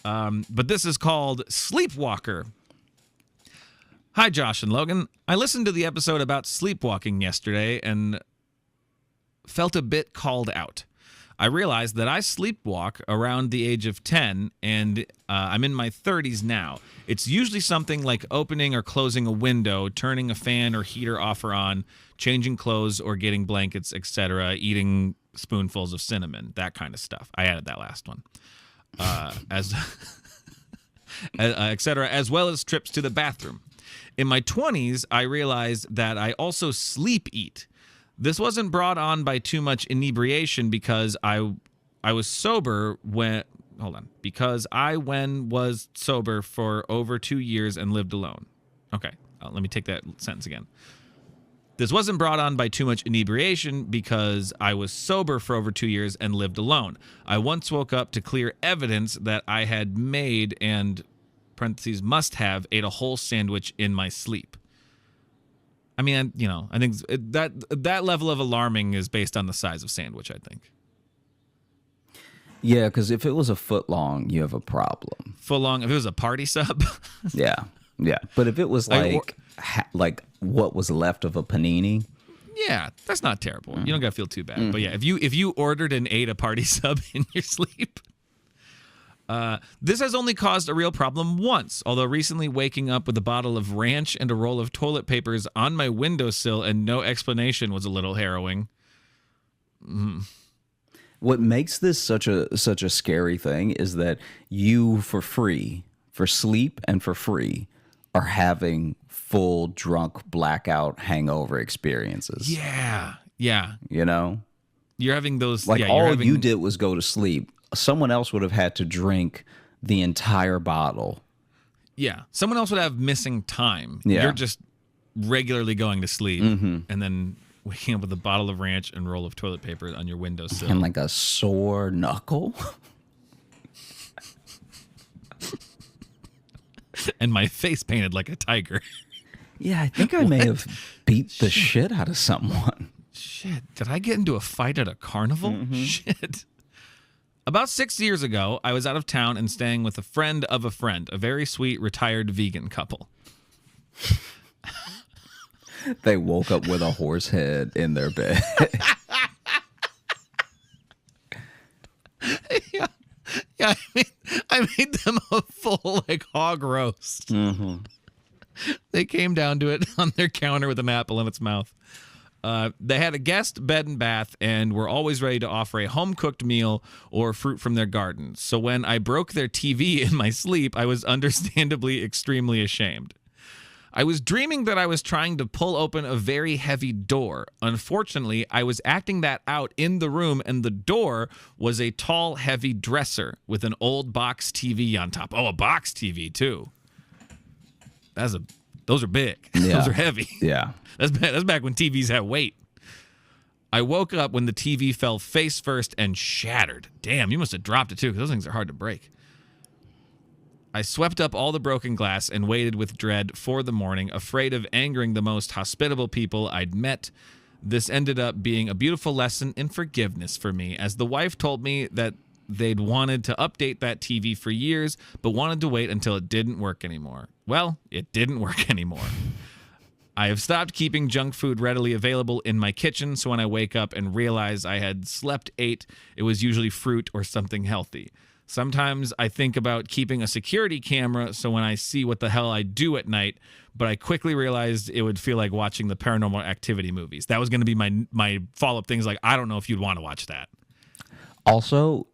But this is called Sleepwalker. Hi, Josh and Logan. I listened to the episode about sleepwalking yesterday and felt a bit called out. I realized that I sleepwalk around the age of 10, and I'm in my 30s now. It's usually something like opening or closing a window, turning a fan or heater off or on, changing clothes or getting blankets, etc., eating spoonfuls of cinnamon, that kind of stuff. I added that last one. Etc., as well as trips to the bathroom. In my 20s, I realized that I also sleep eat. This wasn't brought on by too much inebriation because I was sober when was sober for over 2 years and lived alone. Okay, let me take that sentence again. This wasn't brought on by too much inebriation because I was sober for over 2 years and lived alone. I once woke up to clear evidence that I had made and, parentheses, must have ate a whole sandwich in my sleep. I mean, I think that level of alarming is based on the size of sandwich, I think. Yeah, because if it was a foot long, you have a problem. Foot long, if it was a party sub. Yeah. But if it was like what was left of a panini. Yeah, that's not terrible. You don't got to feel too bad. But yeah, if you ordered and ate a party sub in your sleep. This has only caused a real problem once, although recently waking up with a bottle of ranch and a roll of toilet papers on my windowsill and no explanation was a little harrowing. What makes this such a scary thing is that you, for sleep and for free, are having full drunk blackout hangover experiences. Yeah. You're having those. Like all you did was go to sleep. Someone else would have had to drink the entire bottle. Yeah. Someone else would have missing time. Yeah. You're just regularly going to sleep and then waking up with a bottle of ranch and roll of toilet paper on your windowsill. And like a sore knuckle. And my face painted like a tiger. Yeah, I think I may have beat the shit out of someone. Shit. Did I get into a fight at a carnival? Shit. About 6 years ago, I was out of town and staying with a friend of a friend, a very sweet retired vegan couple. They woke up with a horse head in their bed. Yeah, I made them a full hog roast. They came down to it on their counter with an apple in its mouth. They had a guest bed and bath and were always ready to offer a home-cooked meal or fruit from their garden. So when I broke their TV in my sleep, I was understandably extremely ashamed. I was dreaming that I was trying to pull open a very heavy door. Unfortunately, I was acting that out in the room, and the door was a tall, heavy dresser with an old box TV on top. Oh, a box TV, too. Those are big. Yeah. Those are heavy. Yeah. That's back when TVs had weight. I woke up when the TV fell face first and shattered. Damn, you must have dropped it, too, because those things are hard to break. I swept up all the broken glass and waited with dread for the morning, afraid of angering the most hospitable people I'd met. This ended up being a beautiful lesson in forgiveness for me, as the wife told me that they'd wanted to update that TV for years, but wanted to wait until it didn't work anymore. Well, it didn't work anymore. I have stopped keeping junk food readily available in my kitchen, so when I wake up and realize I had slept 8, it was usually fruit or something healthy. Sometimes I think about keeping a security camera so when I see what the hell I do at night, but I quickly realized it would feel like watching the Paranormal Activity movies. That was going to be my follow-up things. Like, I don't know if you'd want to watch that. Also,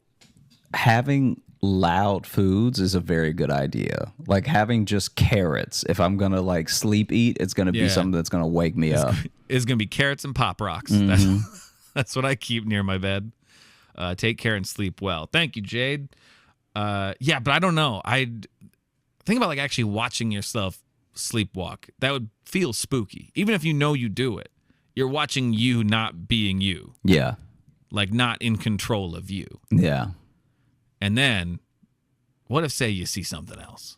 having loud foods is a very good idea. Like having just carrots. If I'm going to like sleep eat, it's going to be something that's going to wake me up. It's going to be carrots and Pop Rocks. That's what I keep near my bed. Take care and sleep well. Thank you, Jade. Yeah, but I don't know. I think about like actually watching yourself sleepwalk. That would feel spooky. Even if you know you do it. You're watching you not being you. Yeah. Like not in control of you. Yeah. And then, what if, say, you see something else?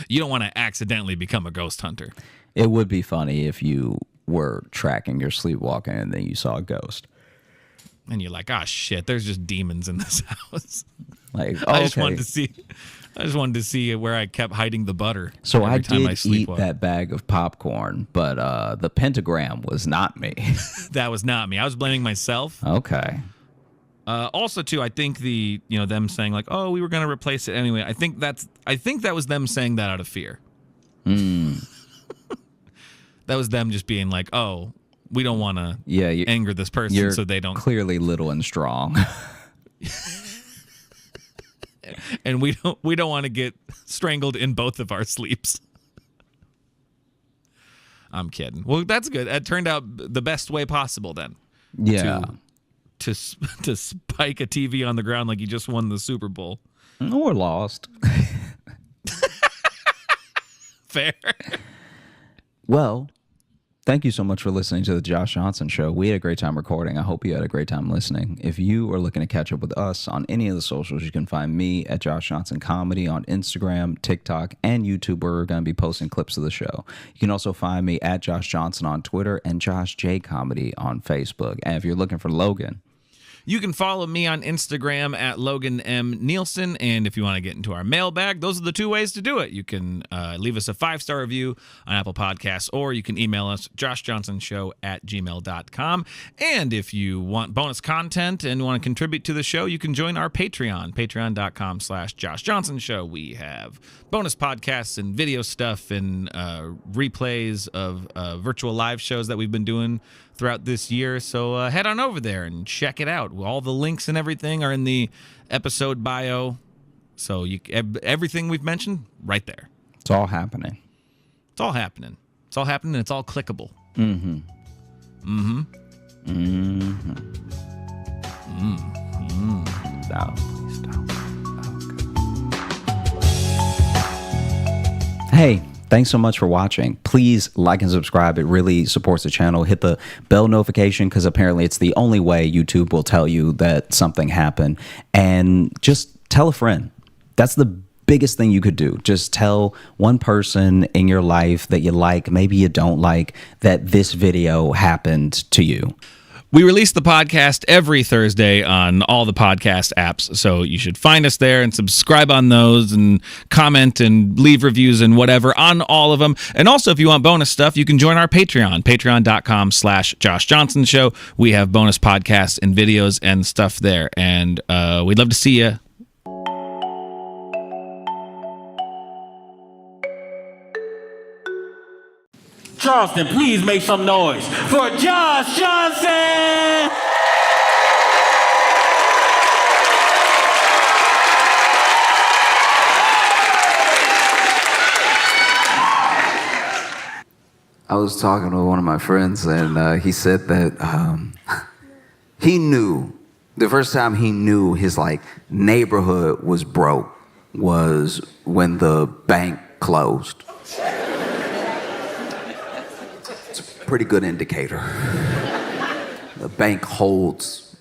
You don't want to accidentally become a ghost hunter. It would be funny if you were tracking your sleepwalking and then you saw a ghost. And you're like, oh, shit, there's just demons in this house. Like, I okay. just wanted to see where I kept hiding the butter. So I every time did I eat sleepwalk. that bag of popcorn, but the pentagram was not me. That was not me. I was blaming myself. Okay. Also, too, I think them saying like, "Oh, we were going to replace it anyway." I think that was them saying that out of fear. That was them just being like, "Oh, we don't want to anger this person, You're so they don't." clearly little and strong. And we don't want to get strangled in both of our sleeps. I'm kidding. Well, that's good. It turned out the best way possible then. Yeah. To spike a TV on the ground like you just won the Super Bowl. Or lost. Fair. Well, thank you so much for listening to the Josh Johnson Show. We had a great time recording. I hope you had a great time listening. If you are looking to catch up with us on any of the socials, you can find me at Josh Johnson Comedy on Instagram, TikTok, and YouTube, where we're going to be posting clips of the show. You can also find me at Josh Johnson on Twitter and Josh J Comedy on Facebook. And if you're looking for Logan, you can follow me on Instagram at Logan M. Nielsen. And if you want to get into our mailbag, those are the two ways to do it. You can leave us a 5-star review on Apple Podcasts, or you can email us, joshjohnsonshow@gmail.com. And if you want bonus content and want to contribute to the show, you can join our Patreon, patreon.com/Josh Johnson Show. We have bonus podcasts and video stuff and replays of virtual live shows that we've been doing throughout this year. So head on over there and check it out. All the links and everything are in the episode bio. So everything we've mentioned, right there. it's all happening. It's all happening. It's all happening. It's all clickable. Stop. Please stop. Okay. Hey, thanks so much for watching. Please like and subscribe. It really supports the channel. Hit the bell notification, because apparently it's the only way YouTube will tell you that something happened. And just tell a friend. That's the biggest thing you could do. Just tell one person in your life that you like, maybe you don't like, that this video happened to you. We release the podcast every Thursday on all the podcast apps, so you should find us there and subscribe on those and comment and leave reviews and whatever on all of them. And also, if you want bonus stuff, you can join our Patreon, patreon.com/Josh Johnson Show. We have bonus podcasts and videos and stuff there, and we'd love to see you. Charleston, please make some noise for Josh Johnson! I was talking to one of my friends, and he said that he knew, the first time he knew his neighborhood was broke was when the bank closed. Pretty good indicator. The bank holds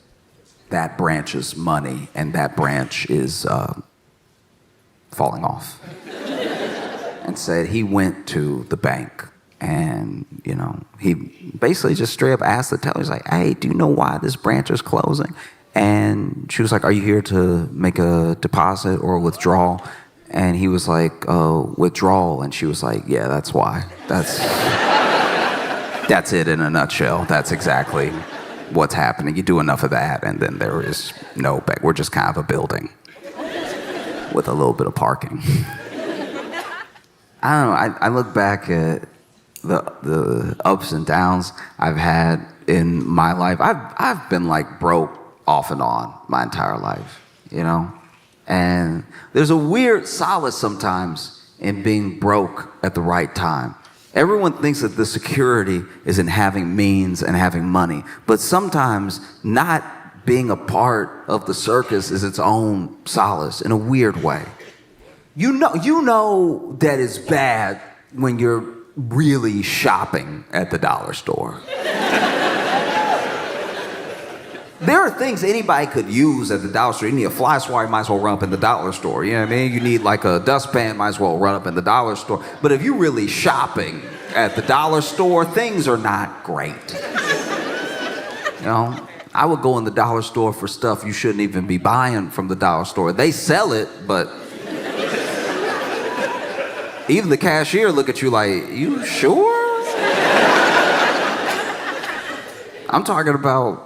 that branch's money, and that branch is falling off. And said he went to the bank, and he basically just straight up asked the teller, he's like, "Hey, do you know why this branch is closing?" And she was like, "Are you here to make a deposit or a withdrawal?" And he was like, "Withdrawal." And she was like, "Yeah, that's why. That's it in a nutshell. That's exactly what's happening. You do enough of that, and then there is no bank. We're just kind of a building with a little bit of parking." I don't know. I look back at the ups and downs I've had in my life. I've been broke off and on my entire life, And there's a weird solace sometimes in being broke at the right time. Everyone thinks that the security is in having means and having money, but sometimes not being a part of the circus is its own solace in a weird way. You know that it's bad when you're really shopping at the dollar store. There are things anybody could use at the dollar store. You need a fly swatter, you might as well run up in the dollar store. You know what I mean? You need a dustpan, might as well run up in the dollar store. But if you're really shopping at the dollar store, things are not great. I would go in the dollar store for stuff you shouldn't even be buying from the dollar store. They sell it, but even the cashier look at you like, you sure? I'm talking about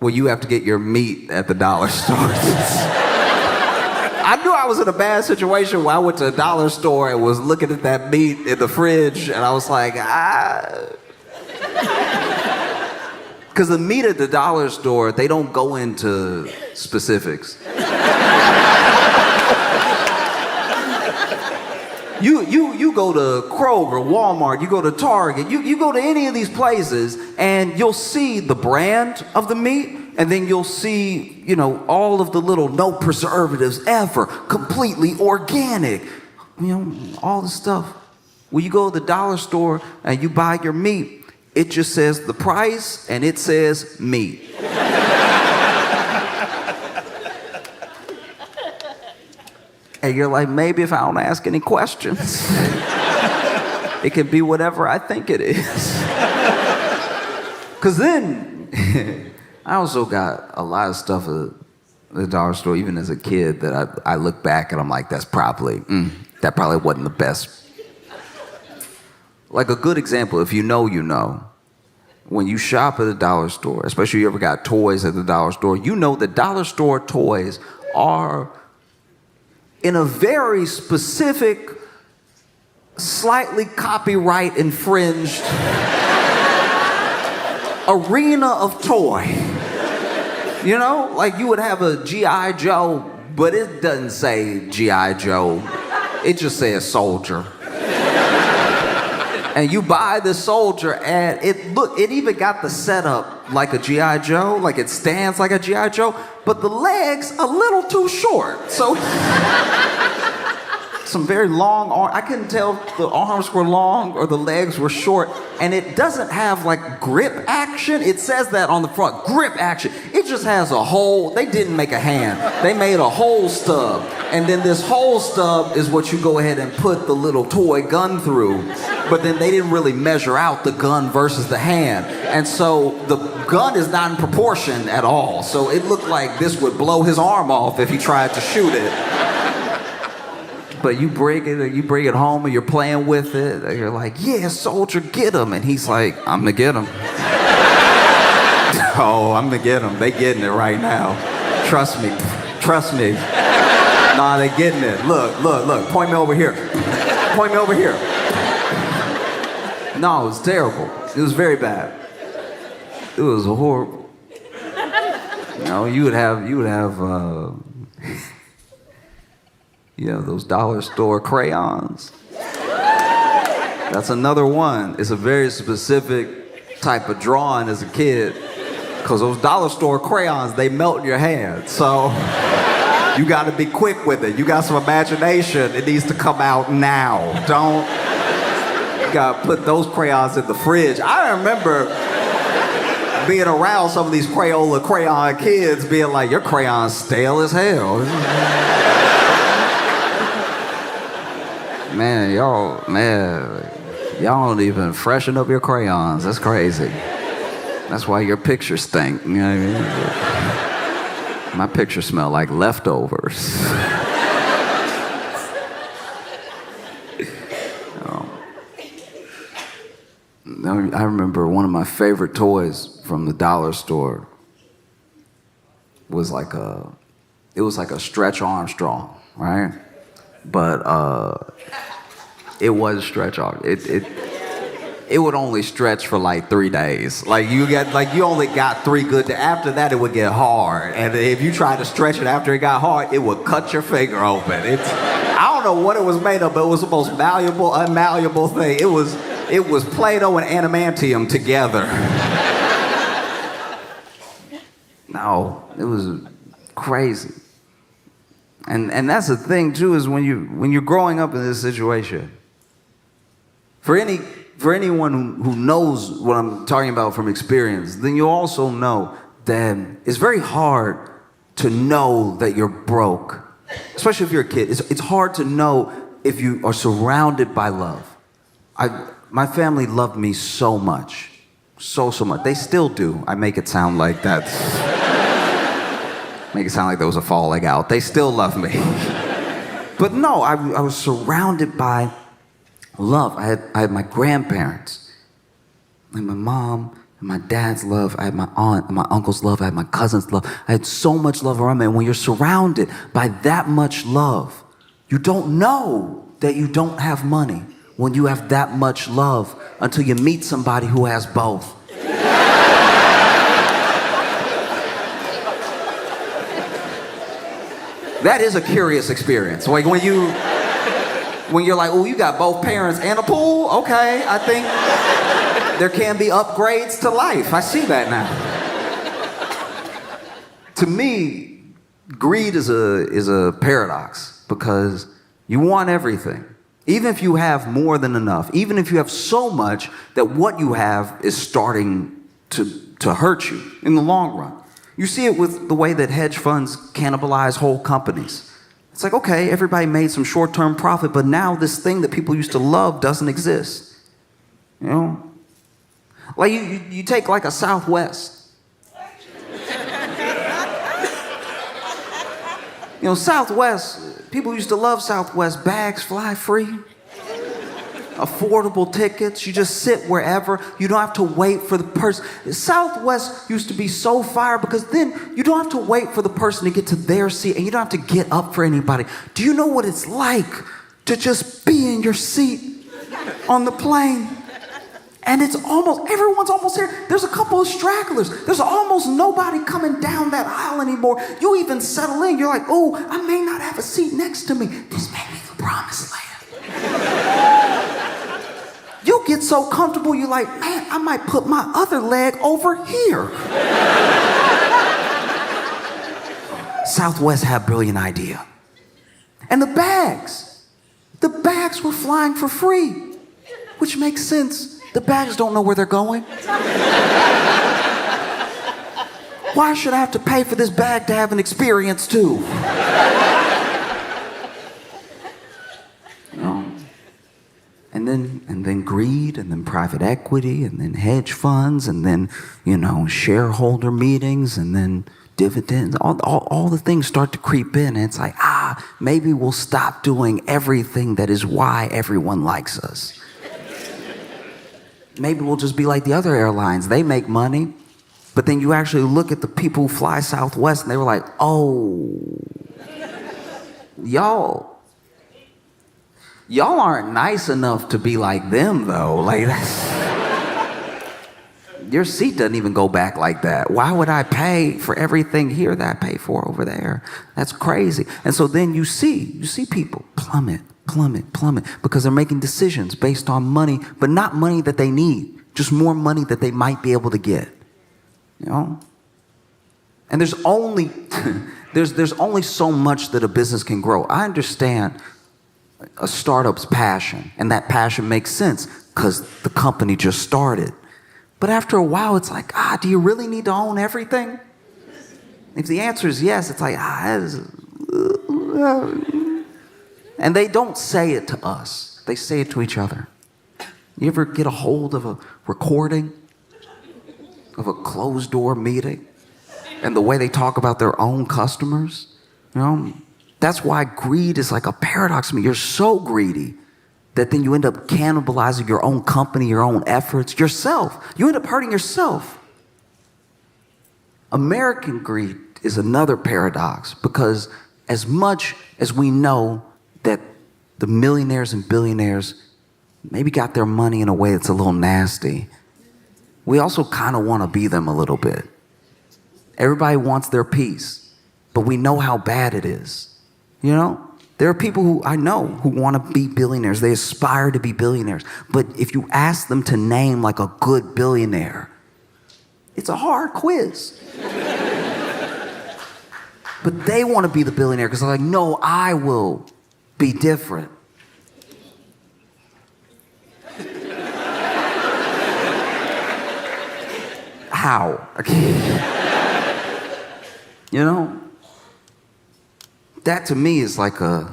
where you have to get your meat at the dollar store. I knew I was in a bad situation when I went to a dollar store and was looking at that meat in the fridge, and I was like, Because the meat at the dollar store, they don't go into specifics. You go to Kroger, Walmart, you go to Target, you go to any of these places, and you'll see the brand of the meat, and then you'll see, all of the little no preservatives ever, completely organic, all the stuff. When you go to the dollar store and you buy your meat, it just says the price and it says meat. And you're like, maybe if I don't ask any questions, it can be whatever I think it is. Because then, I also got a lot of stuff at the dollar store, even as a kid, that I look back and I'm like, that probably wasn't the best. Like a good example, if you know, when you shop at a dollar store, especially if you ever got toys at the dollar store, you know that dollar store toys are in a very specific, slightly copyright infringed arena of toy. Like you would have a G.I. Joe, but it doesn't say G.I. Joe. It just says soldier. And you buy the soldier, and it even got the setup like a G.I. Joe, like it stands like a G.I. Joe, but the legs a little too short. So some very long arms. I couldn't tell if the arms were long or the legs were short. And it doesn't have like grip action. It says that on the front, grip action. It just has a hole. They didn't make a hand. They made a hole stub. And then this hole stub is what you go ahead and put the little toy gun through. But then they didn't really measure out the gun versus the hand. And so the gun is not in proportion at all. So it looked like this would blow his arm off if he tried to shoot it. But you bring it home and you're playing with it. And you're like, yeah, soldier, get him. And he's like, I'm gonna get him. Oh, I'm gonna get him. They getting it right now. Trust me. Nah, they getting it. Look. Point me over here. No, it was terrible. It was very bad. It was horrible. You would have those dollar store crayons. That's another one. It's a very specific type of drawing as a kid, because those dollar store crayons, they melt in your hand. So you got to be quick with it. You got some imagination. It needs to come out now. You got to put those crayons in the fridge. I remember being around some of these crayon kids being like, your crayon's stale as hell. Man, y'all don't even freshen up your crayons. That's crazy. That's why your pictures stink. You know what I mean? My pictures smell like leftovers. I remember one of my favorite toys from the dollar store was like a Stretch Armstrong, right? But it was Stretch Armstrong. It would only stretch for like 3 days. You only got 3 good days. After that, it would get hard. And if you tried to stretch it after it got hard, it would cut your finger open. I don't know what it was made of, but it was the most malleable, unmalleable thing. It was Play-Doh and adamantium together. No, it was crazy. And that's the thing too, is when you're growing up in this situation, for anyone who knows what I'm talking about from experience, then you also know that it's very hard to know that you're broke, especially if you're a kid. It's hard to know if you are surrounded by love. My family loved me so much. So much. They still do. I make it sound like that. Make it sound like there was a falling out. They still love me. But no, I was surrounded by love. I had my grandparents, and my mom, and my dad's love. I had my aunt, and my uncle's love. I had my cousin's love. I had so much love around me. And when you're surrounded by that much love, you don't know that you don't have money when you have that much love until you meet somebody who has both. That is a curious experience. Like when you're like, oh, you got both parents and a pool? Okay, I think there can be upgrades to life. I see that now. To me, greed is a paradox because you want everything. Even if you have more than enough, even if you have so much that what you have is starting to hurt you in the long run. You see it with the way that hedge funds cannibalize whole companies. It's like, okay, everybody made some short-term profit, but now this thing that people used to love doesn't exist. You know? Like you take like a Southwest. You know, Southwest, people used to love Southwest. Bags fly free. Affordable tickets. You just sit wherever. You don't have to wait for the person. Southwest used to be so fire because then you don't have to wait for the person to get to their seat and you don't have to get up for anybody. Do you know what it's like to just be in your seat on the plane? And everyone's almost here. There's a couple of stragglers. There's almost nobody coming down that aisle anymore. You even settle in. You're like, oh, I may not have a seat next to me. This may be the promised land. You get so comfortable, you're like, man, I might put my other leg over here. Southwest had a brilliant idea. And the bags were flying for free, which makes sense. The bags don't know where they're going. Why should I have to pay for this bag to have an experience too? You know? And then greed, and then private equity, and then hedge funds, and then, you know, shareholder meetings, and then dividends. All the things start to creep in, and it's like, maybe we'll stop doing everything that is why everyone likes us. Maybe we'll just be like the other airlines. They make money, but then you actually look at the people who fly Southwest, and they were like, oh, y'all aren't nice enough to be like them, though. Like, your seat doesn't even go back like that. Why would I pay for everything here that I pay for over there? That's crazy. And so then you see people plummet, because they're making decisions based on money, but not money that they need, just more money that they might be able to get. You know? And there's only there's only so much that a business can grow. I understand a startup's passion, and that passion makes sense because the company just started. But after a while, it's like, do you really need to own everything? If the answer is yes, it's like, and they don't say it to us. They say it to each other. You ever get a hold of a recording of a closed door meeting and the way they talk about their own customers? You know, that's why greed is like a paradox to me. You're so greedy that then you end up cannibalizing your own company, your own efforts, yourself. You end up hurting yourself. American greed is another paradox because as much as we know that the millionaires and billionaires maybe got their money in a way that's a little nasty, we also kind of want to be them a little bit. Everybody wants their piece, but we know how bad it is. You know? There are people who I know who want to be billionaires. They aspire to be billionaires. But if you ask them to name like a good billionaire, it's a hard quiz. But they want to be the billionaire because they're like, no, I will be different. How? You know? That to me is like a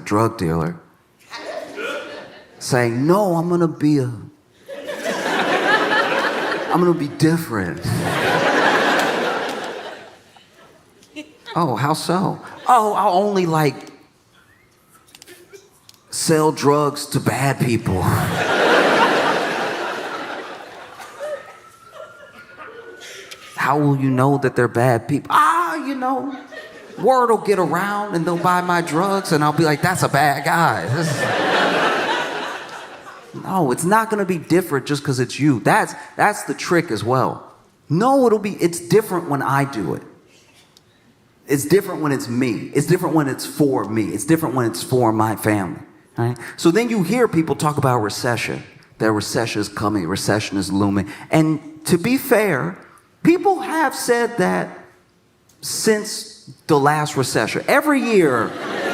drug dealer saying, no, I'm gonna be a I'm gonna be different. Oh, how so? Oh, I'll only like sell drugs to bad people. How will you know that they're bad people? Word will get around and they'll buy my drugs and I'll be like, that's a bad guy. No, it's not gonna be different just because it's you. That's the trick as well. No, it's different when I do it. It's different when it's me. It's different when it's for me. It's different when it's for my family. Right? So then you hear people talk about recession. That recession is coming, recession is looming. And to be fair, people have said that since the last recession. Every year,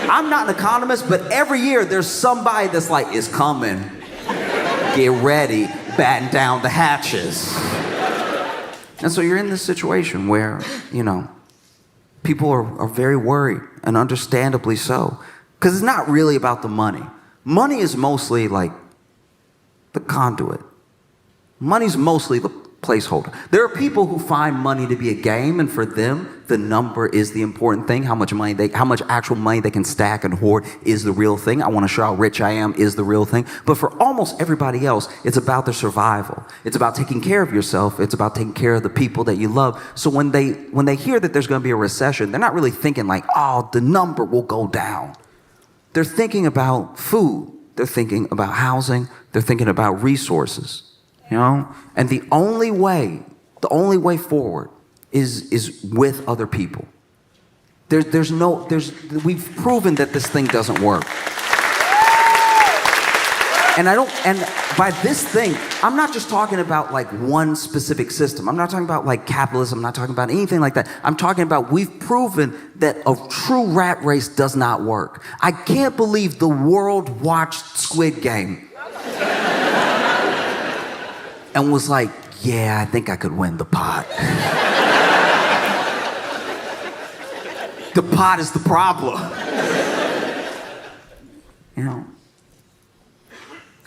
I'm not an economist, but every year there's somebody that's like, it's coming. Get ready, batten down the hatches. And so you're in this situation where, people are very worried, and understandably so. Because it's not really about the money. Money is mostly like the conduit. Money's mostly the placeholder. There are people who find money to be a game, and for them, the number is the important thing. How much actual money they can stack and hoard is the real thing. I want to show how rich I am is the real thing. But for almost everybody else, it's about their survival. It's about taking care of yourself. It's about taking care of the people that you love. So when they hear that there's going to be a recession, they're not really thinking like, oh, the number will go down. They're thinking about food. They're thinking about housing. They're thinking about resources. And the only way forward is with other people. We've proven that this thing doesn't work. And by this thing, I'm not just talking about like one specific system. I'm not talking about like capitalism. I'm not talking about anything like that. I'm talking about we've proven that a true rat race does not work. I can't believe the world watched Squid Game and was like, yeah, I think I could win the pot. The pot is the problem.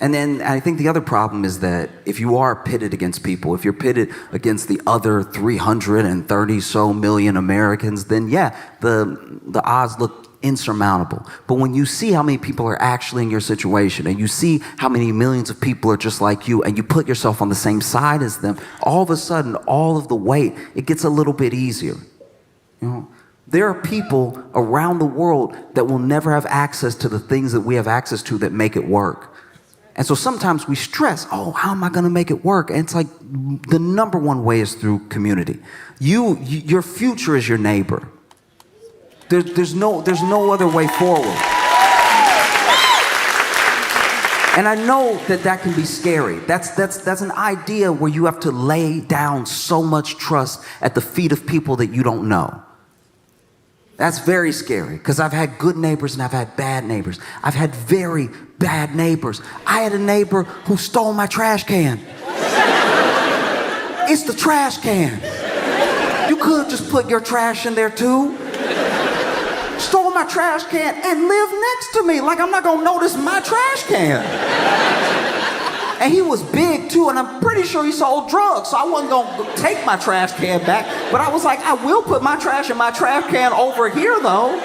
And then I think the other problem is that if you are pitted against people, if you're pitted against the other 330 so million Americans, then yeah, the odds look insurmountable. But when you see how many people are actually in your situation, and you see how many millions of people are just like you, and you put yourself on the same side as them, all of a sudden, all of the weight, it gets a little bit easier. There are people around the world that will never have access to the things that we have access to that make it work. And so sometimes we stress, oh, how am I going to make it work? And it's like the number one way is through community. Your future is your neighbor. There's no other way forward. And I know that can be scary. That's an idea where you have to lay down so much trust at the feet of people that you don't know. That's very scary, because I've had good neighbors and I've had bad neighbors. I've had very bad neighbors. I had a neighbor who stole my trash can. It's the trash can. You could have just put your trash in there too. Stole my trash can and lived next to me. Like I'm not gonna notice my trash can. And he was big too, and I'm pretty sure he sold drugs, so I wasn't gonna take my trash can back. But I was like, I will put my trash in my trash can over here though.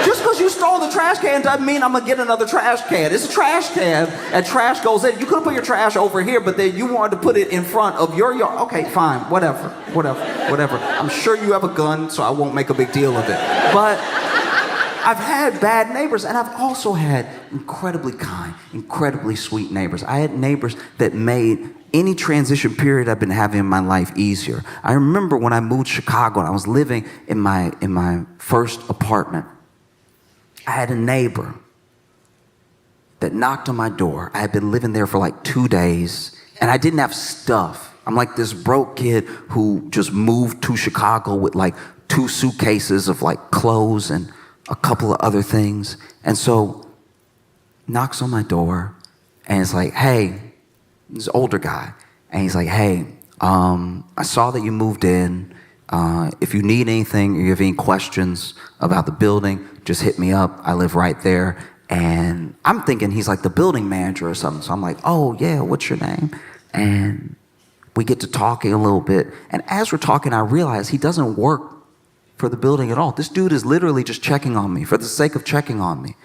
Just because you stole the trash can doesn't mean I'm gonna get another trash can. It's a trash can, and trash goes in. You could have put your trash over here, but then you wanted to put it in front of your yard. Okay, fine, whatever. I'm sure you have a gun, so I won't make a big deal of it. But I've had bad neighbors, and I've also had incredibly kind, incredibly sweet neighbors. I had neighbors that made any transition period I've been having in my life easier. I remember when I moved to Chicago and I was living in my first apartment. I had a neighbor that knocked on my door. I had been living there for like 2 days, and I didn't have stuff. I'm like this broke kid who just moved to Chicago with like 2 suitcases of like clothes and a couple of other things. And so knocks on my door and it's like, hey, this older guy. And he's like, hey, I saw that you moved in. If you need anything or you have any questions about the building, just hit me up. I live right there. And I'm thinking he's like the building manager or something. So I'm like, oh yeah, what's your name? And We get to talking a little bit. And as we're talking, I realize he doesn't work for the building at all. This dude is literally just checking on me for the sake of checking on me.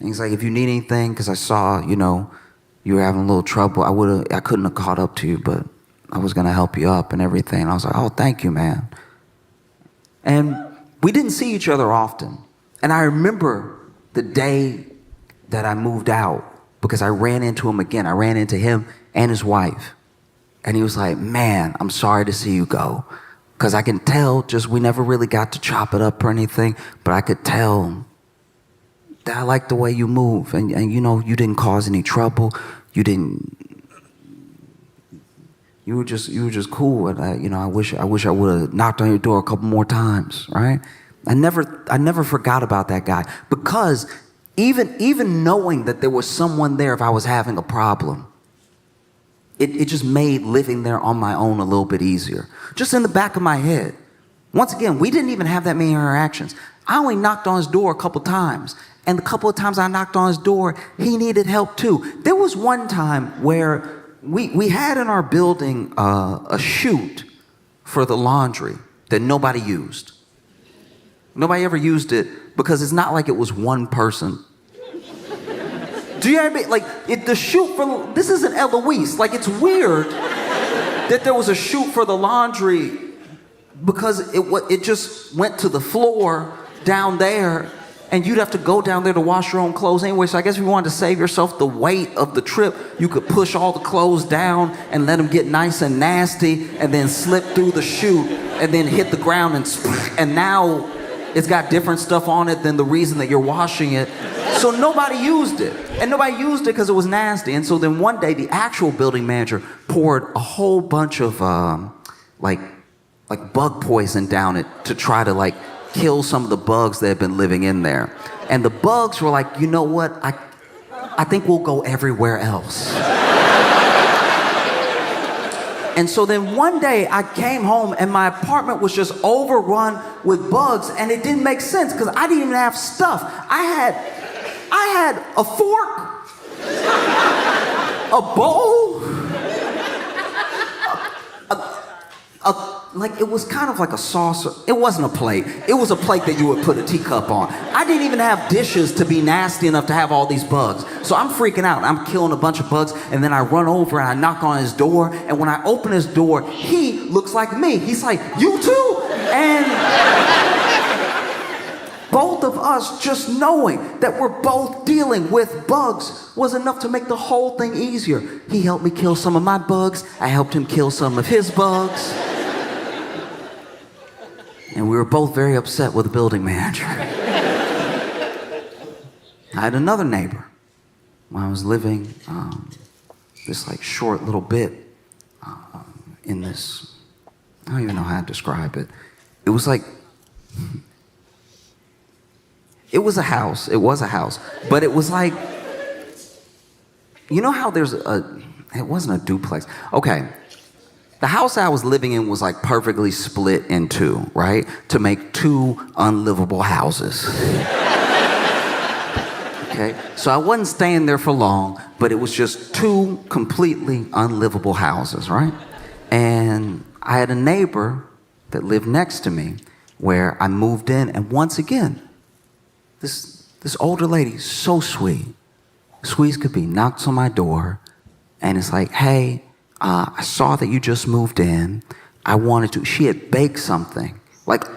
And he's like, if you need anything, because I saw, you were having a little trouble, I couldn't have caught up to you, but I was going to help you up and everything. And I was like, oh, thank you, man. And we didn't see each other often. And I remember the day that I moved out because I ran into him again. I ran into him and his wife. And he was like, man, I'm sorry to see you go. Because I can tell, we never really got to chop it up or anything, but I could tell that I like the way you move. And you didn't cause any trouble. You were just cool. And I wish I would have knocked on your door a couple more times, right? I never forgot about that guy, because even knowing that there was someone there if I was having a problem, it just made living there on my own a little bit easier. Just in the back of my head. Once again, we didn't even have that many interactions. I only knocked on his door a couple times. And the couple of times I knocked on his door, he needed help too. There was one time where we had in our building a chute for the laundry that nobody used. Nobody ever used it because it's not like it was one person. Do you know what I mean? Like, the chute for, this isn't Eloise. Like, it's weird that there was a chute for the laundry because it just went to the floor down there, and you'd have to go down there to wash your own clothes anyway. So I guess if you wanted to save yourself the weight of the trip, you could push all the clothes down and let them get nice and nasty, and then slip through the chute and then hit the ground, and now it's got different stuff on it than the reason that you're washing it. So nobody used it. And nobody used it because it was nasty. And so then one day, the actual building manager poured a whole bunch of like bug poison down it to try to kill some of the bugs that had been living in there. And the bugs were like, you know what? I think we'll go everywhere else. And so then one day I came home and my apartment was just overrun with bugs, and it didn't make sense because I didn't even have stuff. I had a fork, a bowl, it was kind of like a saucer. It wasn't a plate. It was a plate that you would put a teacup on. I didn't even have dishes to be nasty enough to have all these bugs. So I'm freaking out. I'm killing a bunch of bugs, and then I run over and I knock on his door, and when I open his door, he looks like me. He's like, you too? And both of us just knowing that we're both dealing with bugs was enough to make the whole thing easier. He helped me kill some of my bugs. I helped him kill some of his bugs. And we were both very upset with the building manager. I had another neighbor when I was living this short little bit in this, I don't even know how to describe it. It was it was a house. It was a house. But it was you know how there's it wasn't a duplex. Okay. The house I was living in was perfectly split in two, right? To make two unlivable houses. Okay? So I wasn't staying there for long, but it was just two completely unlivable houses, right? And I had a neighbor that lived next to me where I moved in, and once again, this older lady, so sweet as could be, knocks on my door, and it's like, hey, I saw that you just moved in. She had baked something,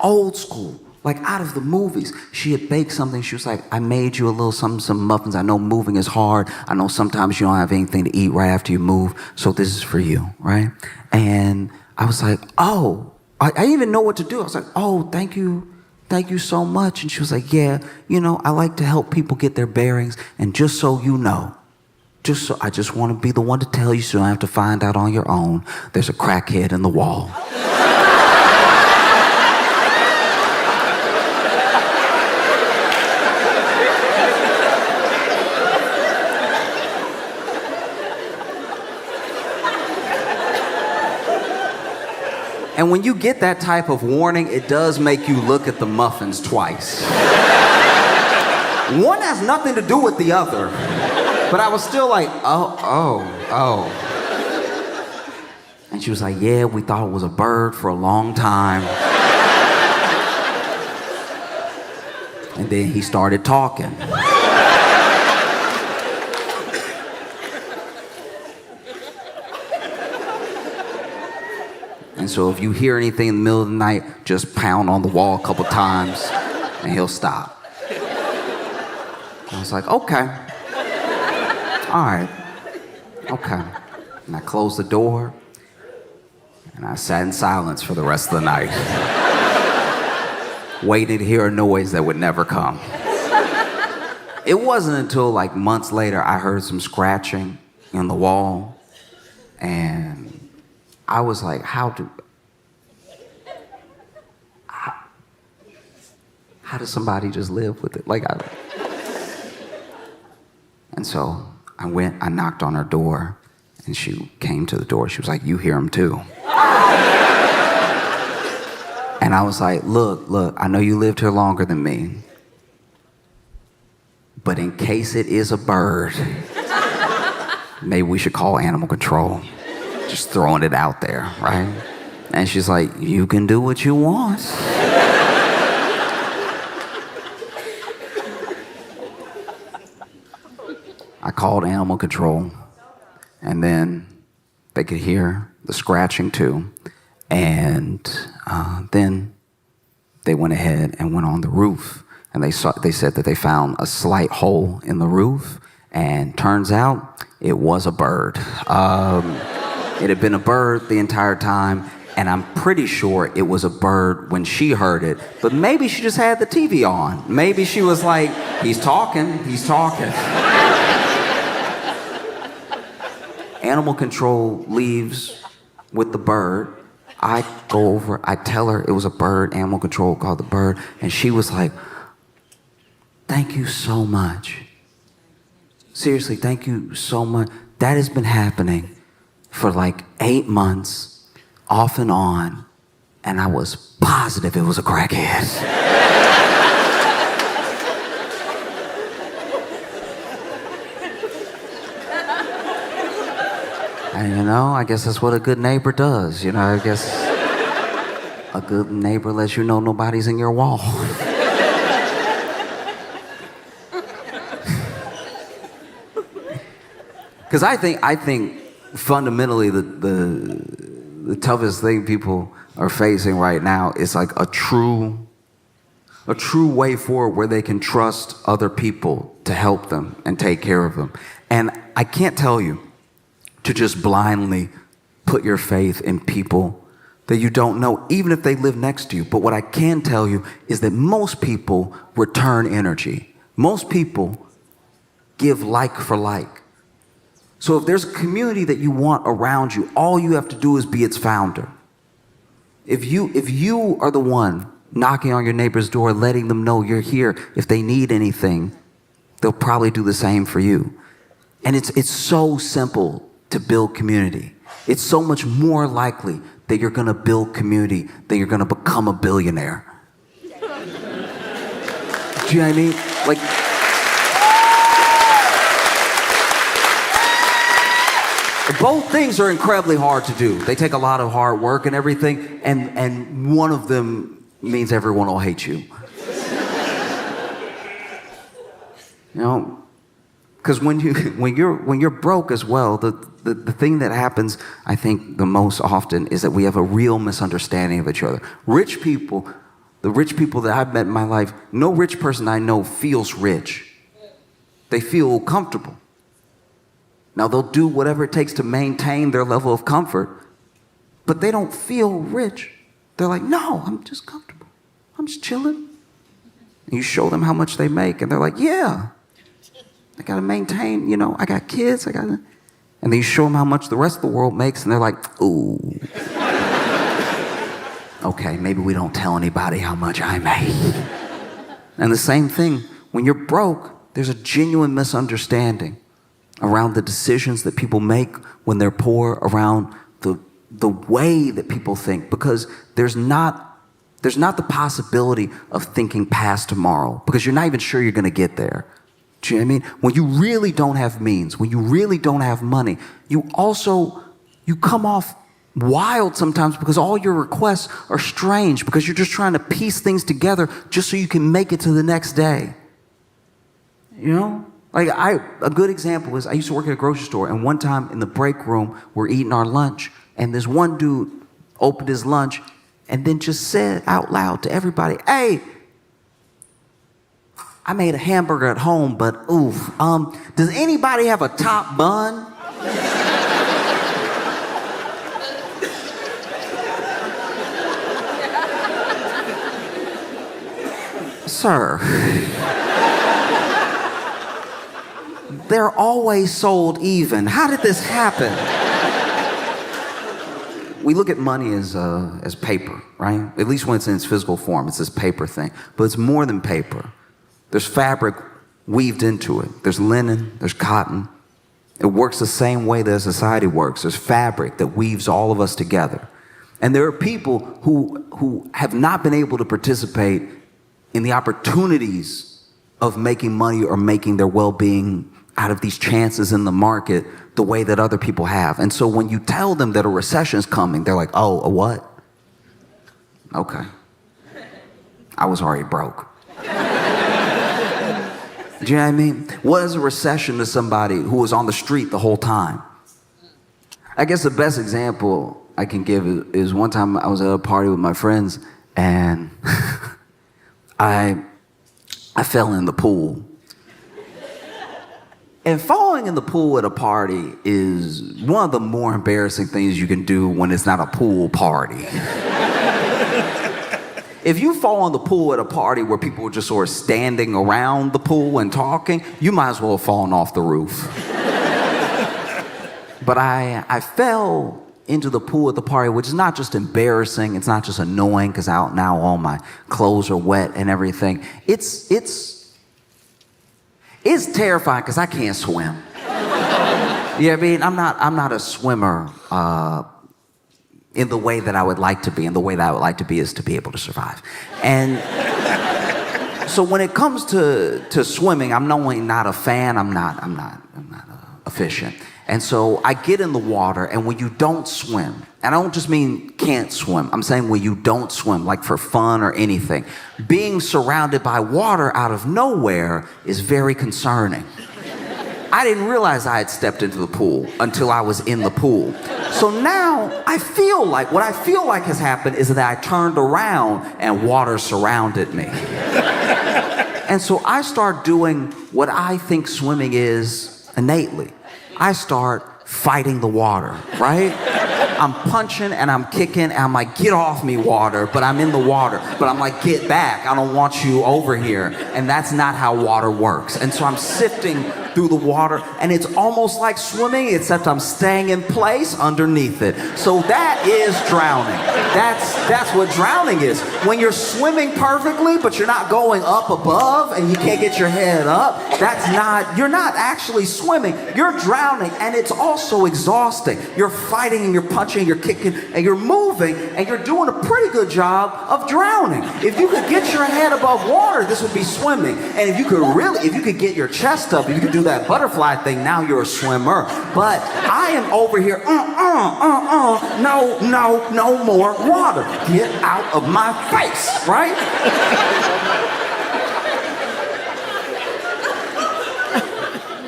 old school, out of the movies. She had baked something. She was like, I made you a little something, some muffins. I know moving is hard. I know sometimes you don't have anything to eat right after you move. So this is for you, right? And I was like, oh, I didn't even know what to do. I was like, oh, thank you. Thank you so much. And she was like, yeah, I like to help people get their bearings. And just so you know, I just want to be the one to tell you so you don't have to find out on your own. There's a crackhead in the wall. And when you get that type of warning, it does make you look at the muffins twice. One has nothing to do with the other. But I was still like, oh. And she was like, yeah, we thought it was a bird for a long time. And then he started talking. And so if you hear anything in the middle of the night, just pound on the wall a couple times and he'll stop. I was like, okay. All right. Okay. And I closed the door and I sat in silence for the rest of the night, waiting to hear a noise that would never come. It wasn't until like months later I heard some scratching in the wall, and I was like, how does somebody just live with it? And so I knocked on her door, and she came to the door. She was like, you hear him too. And I was like, look, I know you lived here longer than me, but in case it is a bird, maybe we should call animal control. Just throwing it out there, right? And she's like, you can do what you want. I called animal control, and then they could hear the scratching too. And then they went ahead and went on the roof, and they said that they found a slight hole in the roof, and turns out it was a bird. It had been a bird the entire time, and I'm pretty sure it was a bird when she heard it, but maybe she just had the TV on. Maybe she was like, he's talking. Animal control leaves with the bird. I go over, I tell her it was a bird, animal control called the bird, and she was like, thank you so much. Seriously, thank you so much. That has been happening for like 8 months, off and on, and I was positive it was a crackhead. And I guess that's what a good neighbor does. I guess a good neighbor lets you know nobody's in your wall. Because I think fundamentally the toughest thing people are facing right now is like a true way forward where they can trust other people to help them and take care of them. And I can't tell you to just blindly put your faith in people that you don't know, even if they live next to you. But what I can tell you is that most people return energy. Most people give like for like. So if there's a community that you want around you, all you have to do is be its founder. If you are the one knocking on your neighbor's door, letting them know you're here, if they need anything, they'll probably do the same for you. And it's so simple to build community. It's so much more likely that you're gonna build community than you're gonna become a billionaire. Do you know what I mean? Like, both things are incredibly hard to do. They take a lot of hard work and everything, and one of them means everyone will hate you. Because when you're broke as well, the thing that happens, I think, the most often is that we have a real misunderstanding of each other. Rich people, the rich people that I've met in my life, no rich person I know feels rich. They feel comfortable. Now, they'll do whatever it takes to maintain their level of comfort, but they don't feel rich. They're like, no, I'm just comfortable. I'm just chilling. And you show them how much they make, and they're like, yeah. I gotta maintain, I got kids, And then you show them how much the rest of the world makes, and they're like, ooh. Okay, maybe we don't tell anybody how much I make. And the same thing, when you're broke, there's a genuine misunderstanding around the decisions that people make when they're poor, around the way that people think, because there's not the possibility of thinking past tomorrow, because you're not even sure you're gonna get there. Do you know what I mean? When you really don't have means, when you really don't have money, you come off wild sometimes because all your requests are strange because you're just trying to piece things together just so you can make it to the next day. You know? Like a good example is I used to work at a grocery store, and one time in the break room, we're eating our lunch, and this one dude opened his lunch and then just said out loud to everybody, "Hey, I made a hamburger at home, but oof, does anybody have a top bun?" Sir, they're always sold even. How did this happen? We look at money as paper, right? At least when it's in its physical form, it's this paper thing. But it's more than paper. There's fabric weaved into it. There's linen, there's cotton. It works the same way that society works. There's fabric that weaves all of us together. And there are people who have not been able to participate in the opportunities of making money or making their well-being out of these chances in the market the way that other people have. And so when you tell them that a recession is coming, they're like, "Oh, a what? Okay. I was already broke." Do you know what I mean? What is a recession to somebody who was on the street the whole time? I guess the best example I can give is one time I was at a party with my friends, and I fell in the pool. And falling in the pool at a party is one of the more embarrassing things you can do when it's not a pool party. If you fall in the pool at a party where people are just sort of standing around the pool and talking, you might as well have fallen off the roof. But I fell into the pool at the party, which is not just embarrassing, it's not just annoying because now all my clothes are wet and everything. It's terrifying because I can't swim. Yeah, I mean, I'm not a swimmer in the way that I would like to be, and the way that I would like to be is to be able to survive. And so when it comes to swimming, I'm not only not a fan, I'm not efficient. And so I get in the water, and when you don't swim, and I don't just mean can't swim, I'm saying when you don't swim, like for fun or anything, being surrounded by water out of nowhere is very concerning. I didn't realize I had stepped into the pool until I was in the pool. So now what I feel like has happened is that I turned around and water surrounded me. And so I start doing what I think swimming is innately. I start fighting the water, right? I'm punching and I'm kicking and I'm like, "Get off me, water," but I'm in the water. But I'm like, "Get back, I don't want you over here." And that's not how water works. And so I'm sifting through the water, and it's almost like swimming, except I'm staying in place underneath it. So that is drowning. That's what drowning is. When you're swimming perfectly, but you're not going up above and you can't get your head up, you're not actually swimming, you're drowning, and it's also exhausting. You're fighting and you're punching, you're kicking, and you're moving, and you're doing a pretty good job of drowning. If you could get your head above water, this would be swimming. And if you could get your chest up, if you could do that butterfly thing, now you're a swimmer. But I am over here, no more water. Get out of my face, right?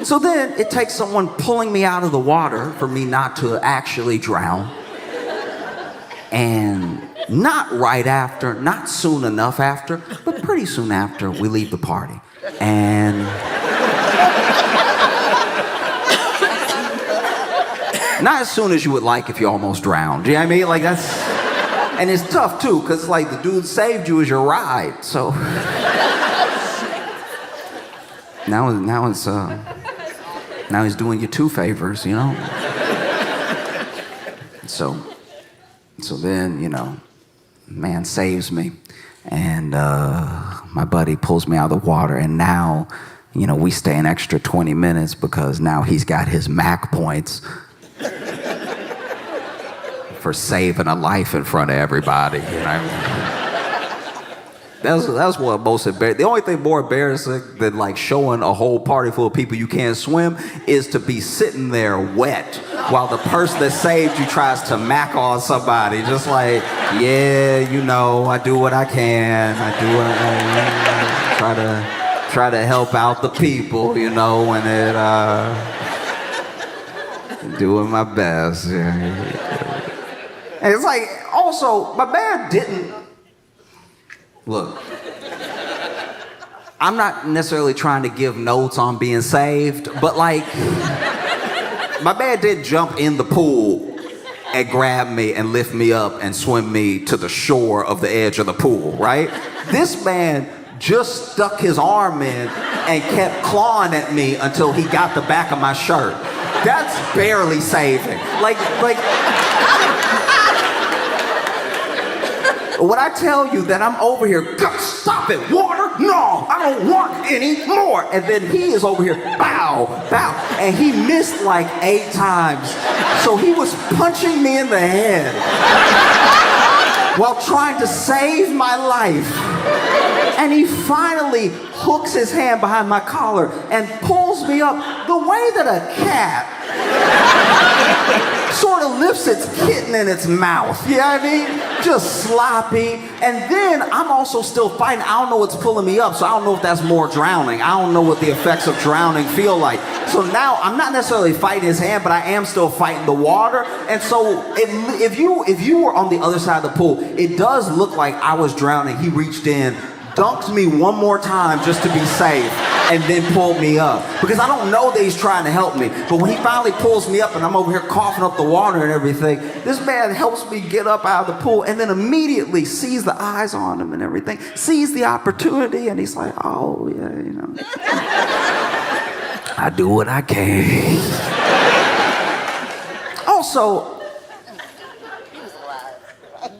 So then it takes someone pulling me out of the water for me not to actually drown. And not right after, not soon enough after, but pretty soon after, we leave the party. And not as soon as you would like if you almost drowned. You know what I mean? Like and it's tough too, because like the dude saved you as your ride. So now he's doing you two favors, you know? So then, man saves me, and my buddy pulls me out of the water, and now, we stay an extra 20 minutes because now he's got his Mac points for saving a life in front of everybody, That's what most embarrassing. The only thing more embarrassing than like showing a whole party full of people you can't swim is to be sitting there wet while the person that saved you tries to mac on somebody. Just like, yeah, you know, I do what I can. I do what I try to help out the people, you know, and doing my best. And it's like, also, my man didn't. Look, I'm not necessarily trying to give notes on being saved, but like, my man did jump in the pool and grab me and lift me up and swim me to the shore of the edge of the pool, right? This man just stuck his arm in and kept clawing at me until he got the back of my shirt. That's barely saving. Like, when I tell you that I'm over here, stop it, water, no, I don't want any more. And then he is over here, bow, bow. And he missed like 8 times. So he was punching me in the head while trying to save my life. And he finally hooks his hand behind my collar and pulls me up the way that a cat sort of lifts its kitten in its mouth. You know what I mean? Just sloppy. And then I'm also still fighting. I don't know what's pulling me up, so I don't know if that's more drowning. I don't know what the effects of drowning feel like. So now I'm not necessarily fighting his hand, but I am still fighting the water. And so if you were on the other side of the pool, it does look like I was drowning. He reached in, dunked me one more time just to be safe, and then pulled me up. Because I don't know that he's trying to help me. But when he finally pulls me up and I'm over here coughing up the water and everything, this man helps me get up out of the pool and then immediately sees the eyes on him and everything, sees the opportunity, and he's like, oh, yeah, you know. I do what I can. Also,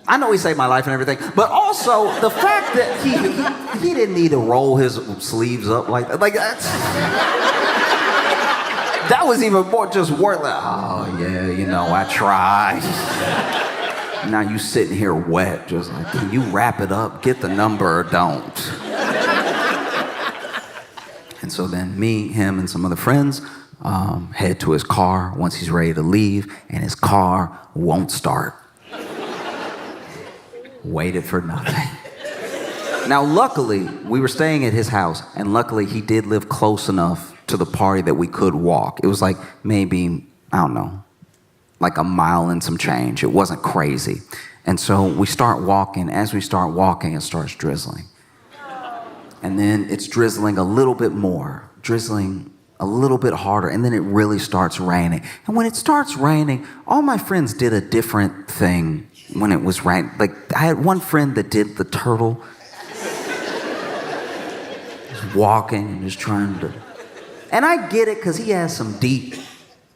I know he saved my life and everything, but also the fact that he didn't need to roll his sleeves up like that. Like that was even more just worth like, oh yeah, you know, I tried. Now you sitting here wet, just like, can you wrap it up, get the number or don't? And so then me, him, and some other friends head to his car once he's ready to leave, and his car won't start. Waited for nothing. Now, luckily, we were staying at his house, and luckily he did live close enough to the party that we could walk. It was like maybe, I don't know, like a mile and some change. It wasn't crazy. And so we start walking. As we start walking, it starts drizzling. And then it's drizzling a little bit more, drizzling a little bit harder, and then it really starts raining. And when it starts raining, all my friends did a different thing when it was raining. Like, I had one friend that did the turtle. Just walking and just trying to... And I get it, because he has some deep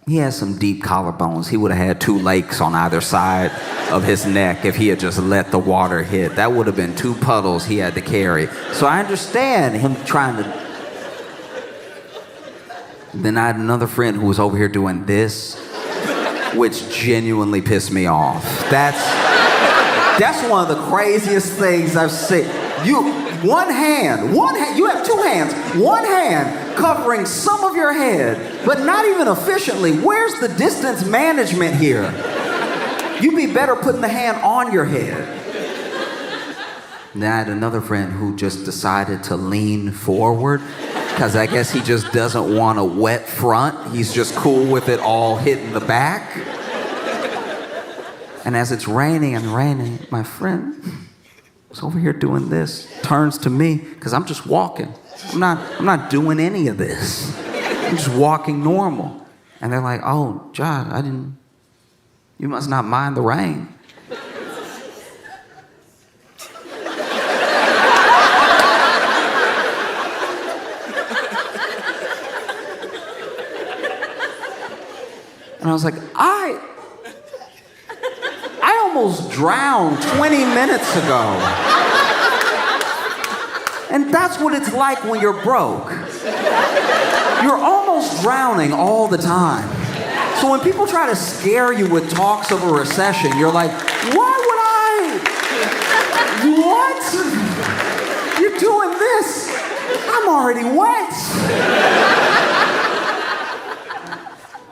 collarbones. He would have had 2 lakes on either side of his neck if he had just let the water hit. That would have been 2 puddles he had to carry. So I understand him trying to... Then I had another friend who was over here doing this, which genuinely pissed me off. That's one of the craziest things I've seen. You have 2 hands, one hand covering some of your head, but not even efficiently. Where's the distance management here? You'd be better putting the hand on your head. Then I had another friend who just decided to lean forward, because I guess he just doesn't want a wet front. He's just cool with it all hitting the back. And as it's raining and raining, my friend was over here doing this, turns to me, because I'm just walking. I'm not doing any of this. I'm just walking normal. And they're like, oh, Josh, you must not mind the rain. And I was like, I almost drowned 20 minutes ago. And that's what it's like when you're broke. You're almost drowning all the time. So when people try to scare you with talks of a recession, you're like, why would I? What? already went.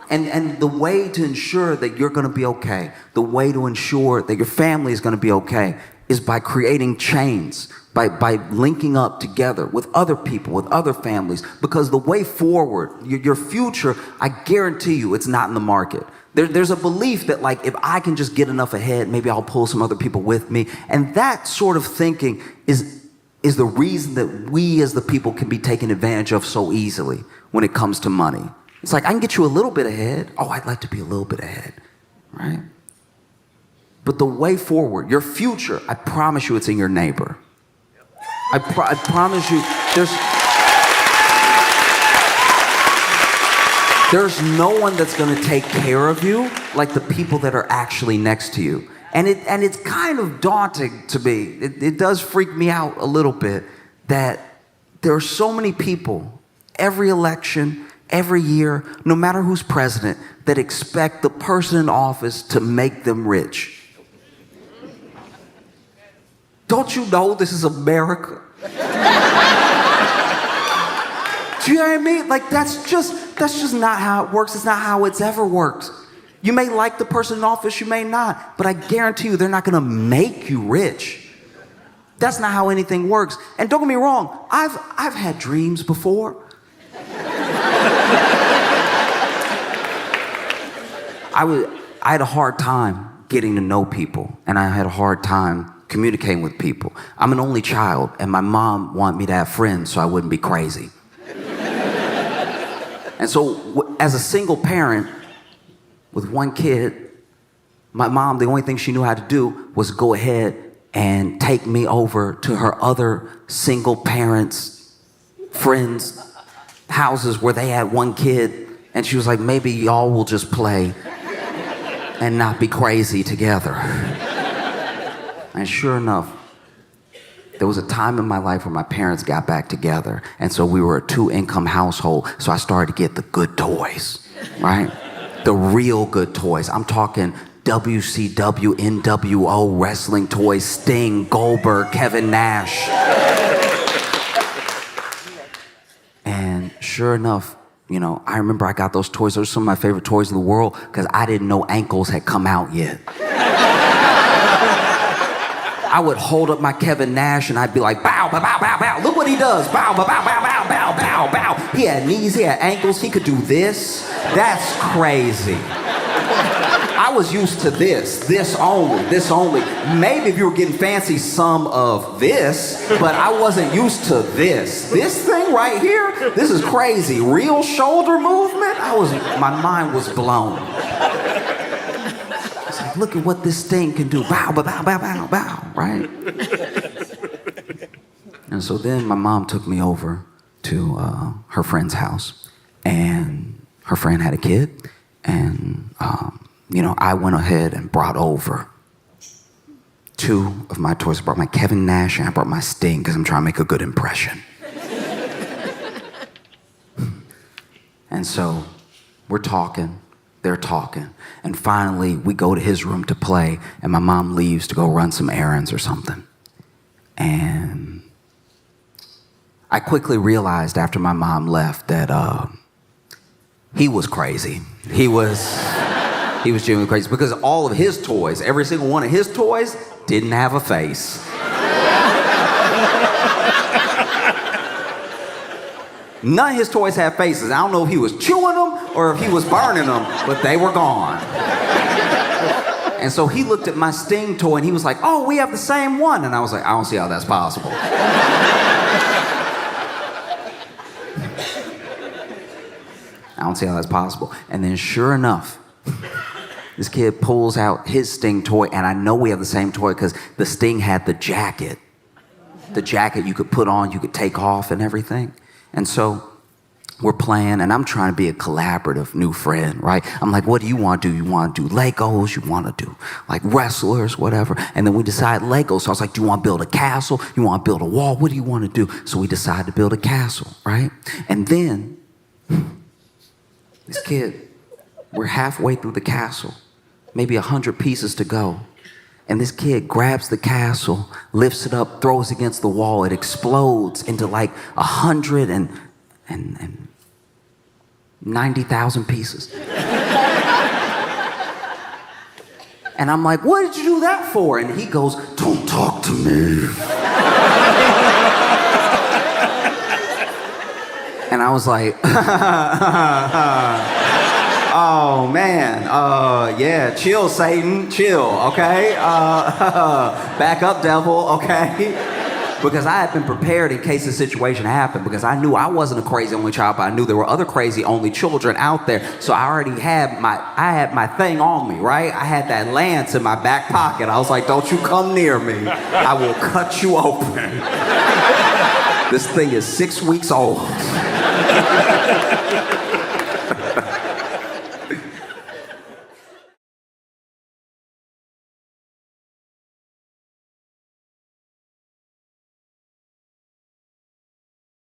And the way to ensure that you're going to be okay, the way to ensure that your family is going to be okay, is by creating chains, by linking up together with other people, with other families. Because the way forward, your future, I guarantee you, it's not in the market. There's a belief that, like, if I can just get enough ahead, maybe I'll pull some other people with me. And that sort of thinking is the reason that we as the people can be taken advantage of so easily when it comes to money. It's like, I can get you a little bit ahead. Oh, I'd like to be a little bit ahead, right? But the way forward, your future, I promise you, it's in your neighbor. I promise you, there's no one that's going to take care of you like the people that are actually next to you. And it's kind of daunting to me. It does freak me out a little bit that there are so many people, every election, every year, no matter who's president, that expect the person in office to make them rich. Don't you know this is America? Do you know what I mean? Like, that's just not how it works. It's not how it's ever worked. You may like the person in office, you may not, but I guarantee you they're not gonna make you rich. That's not how anything works. And don't get me wrong, I've had dreams before. I had a hard time getting to know people, and I had a hard time communicating with people. I'm an only child, and my mom wanted me to have friends so I wouldn't be crazy. And so, as a single parent with one kid, my mom, the only thing she knew how to do was go ahead and take me over to her other single parents' friends' houses where they had one kid, and she was like, maybe y'all will just play and not be crazy together. And sure enough, there was a time in my life where my parents got back together, and so we were a 2-income household, so I started to get the good toys, right? The real good toys. I'm talking WCW, NWO, wrestling toys, Sting, Goldberg, Kevin Nash. And sure enough, you know, I remember I got those toys. Those are some of my favorite toys in the world because I didn't know ankles had come out yet. I would hold up my Kevin Nash and I'd be like, bow, bow, bow, bow, bow. Look what he does. Bow, bow, bow, bow, bow, bow, bow, bow. He had knees, he had ankles, he could do this. That's crazy. I was used to this only. Maybe if you were getting fancy, some of this, but I wasn't used to this. This thing right here, this is crazy. Real shoulder movement? My mind was blown. It's like, look at what this thing can do. Bow, bow, bow, bow, bow, bow, right? And so then my mom took me over to her friend's house, and her friend had a kid, and you know, I went ahead and brought over 2 of my toys. I brought my Kevin Nash and I brought my Sting because I'm trying to make a good impression. And so we're talking, they're talking, and finally we go to his room to play, and my mom leaves to go run some errands or something. And I quickly realized after my mom left that he was crazy. He was genuinely crazy because all of his toys, every single one of his toys, didn't have a face. None of his toys had faces. I don't know if he was chewing them or if he was burning them, but they were gone. And so he looked at my Sting toy and he was like, oh, we have the same one. And I was like, I don't see how that's possible. I don't see how that's possible. And then sure enough, this kid pulls out his Sting toy, and I know we have the same toy because the Sting had the jacket. The jacket you could put on, you could take off and everything. And so we're playing, and I'm trying to be a collaborative new friend, right? I'm like, what do you want to do? You want to do Legos? You want to do like wrestlers, whatever? And then we decide Legos. So I was like, do you want to build a castle? You want to build a wall? What do you want to do? So we decided to build a castle, right? And then this kid, we're halfway through the castle, maybe 100 pieces to go. And this kid grabs the castle, lifts it up, throws it against the wall. It explodes into like 190,000 pieces. And I'm like, what did you do that for? And he goes, don't talk to me. And I was like, oh man, yeah, chill, Satan, chill, okay? Back up, devil, okay? Because I had been prepared in case the situation happened, because I knew I wasn't a crazy only child, but I knew there were other crazy only children out there. So I already had my thing on me, right? I had that lance in my back pocket. I was like, don't you come near me. I will cut you open. This thing is 6 weeks old.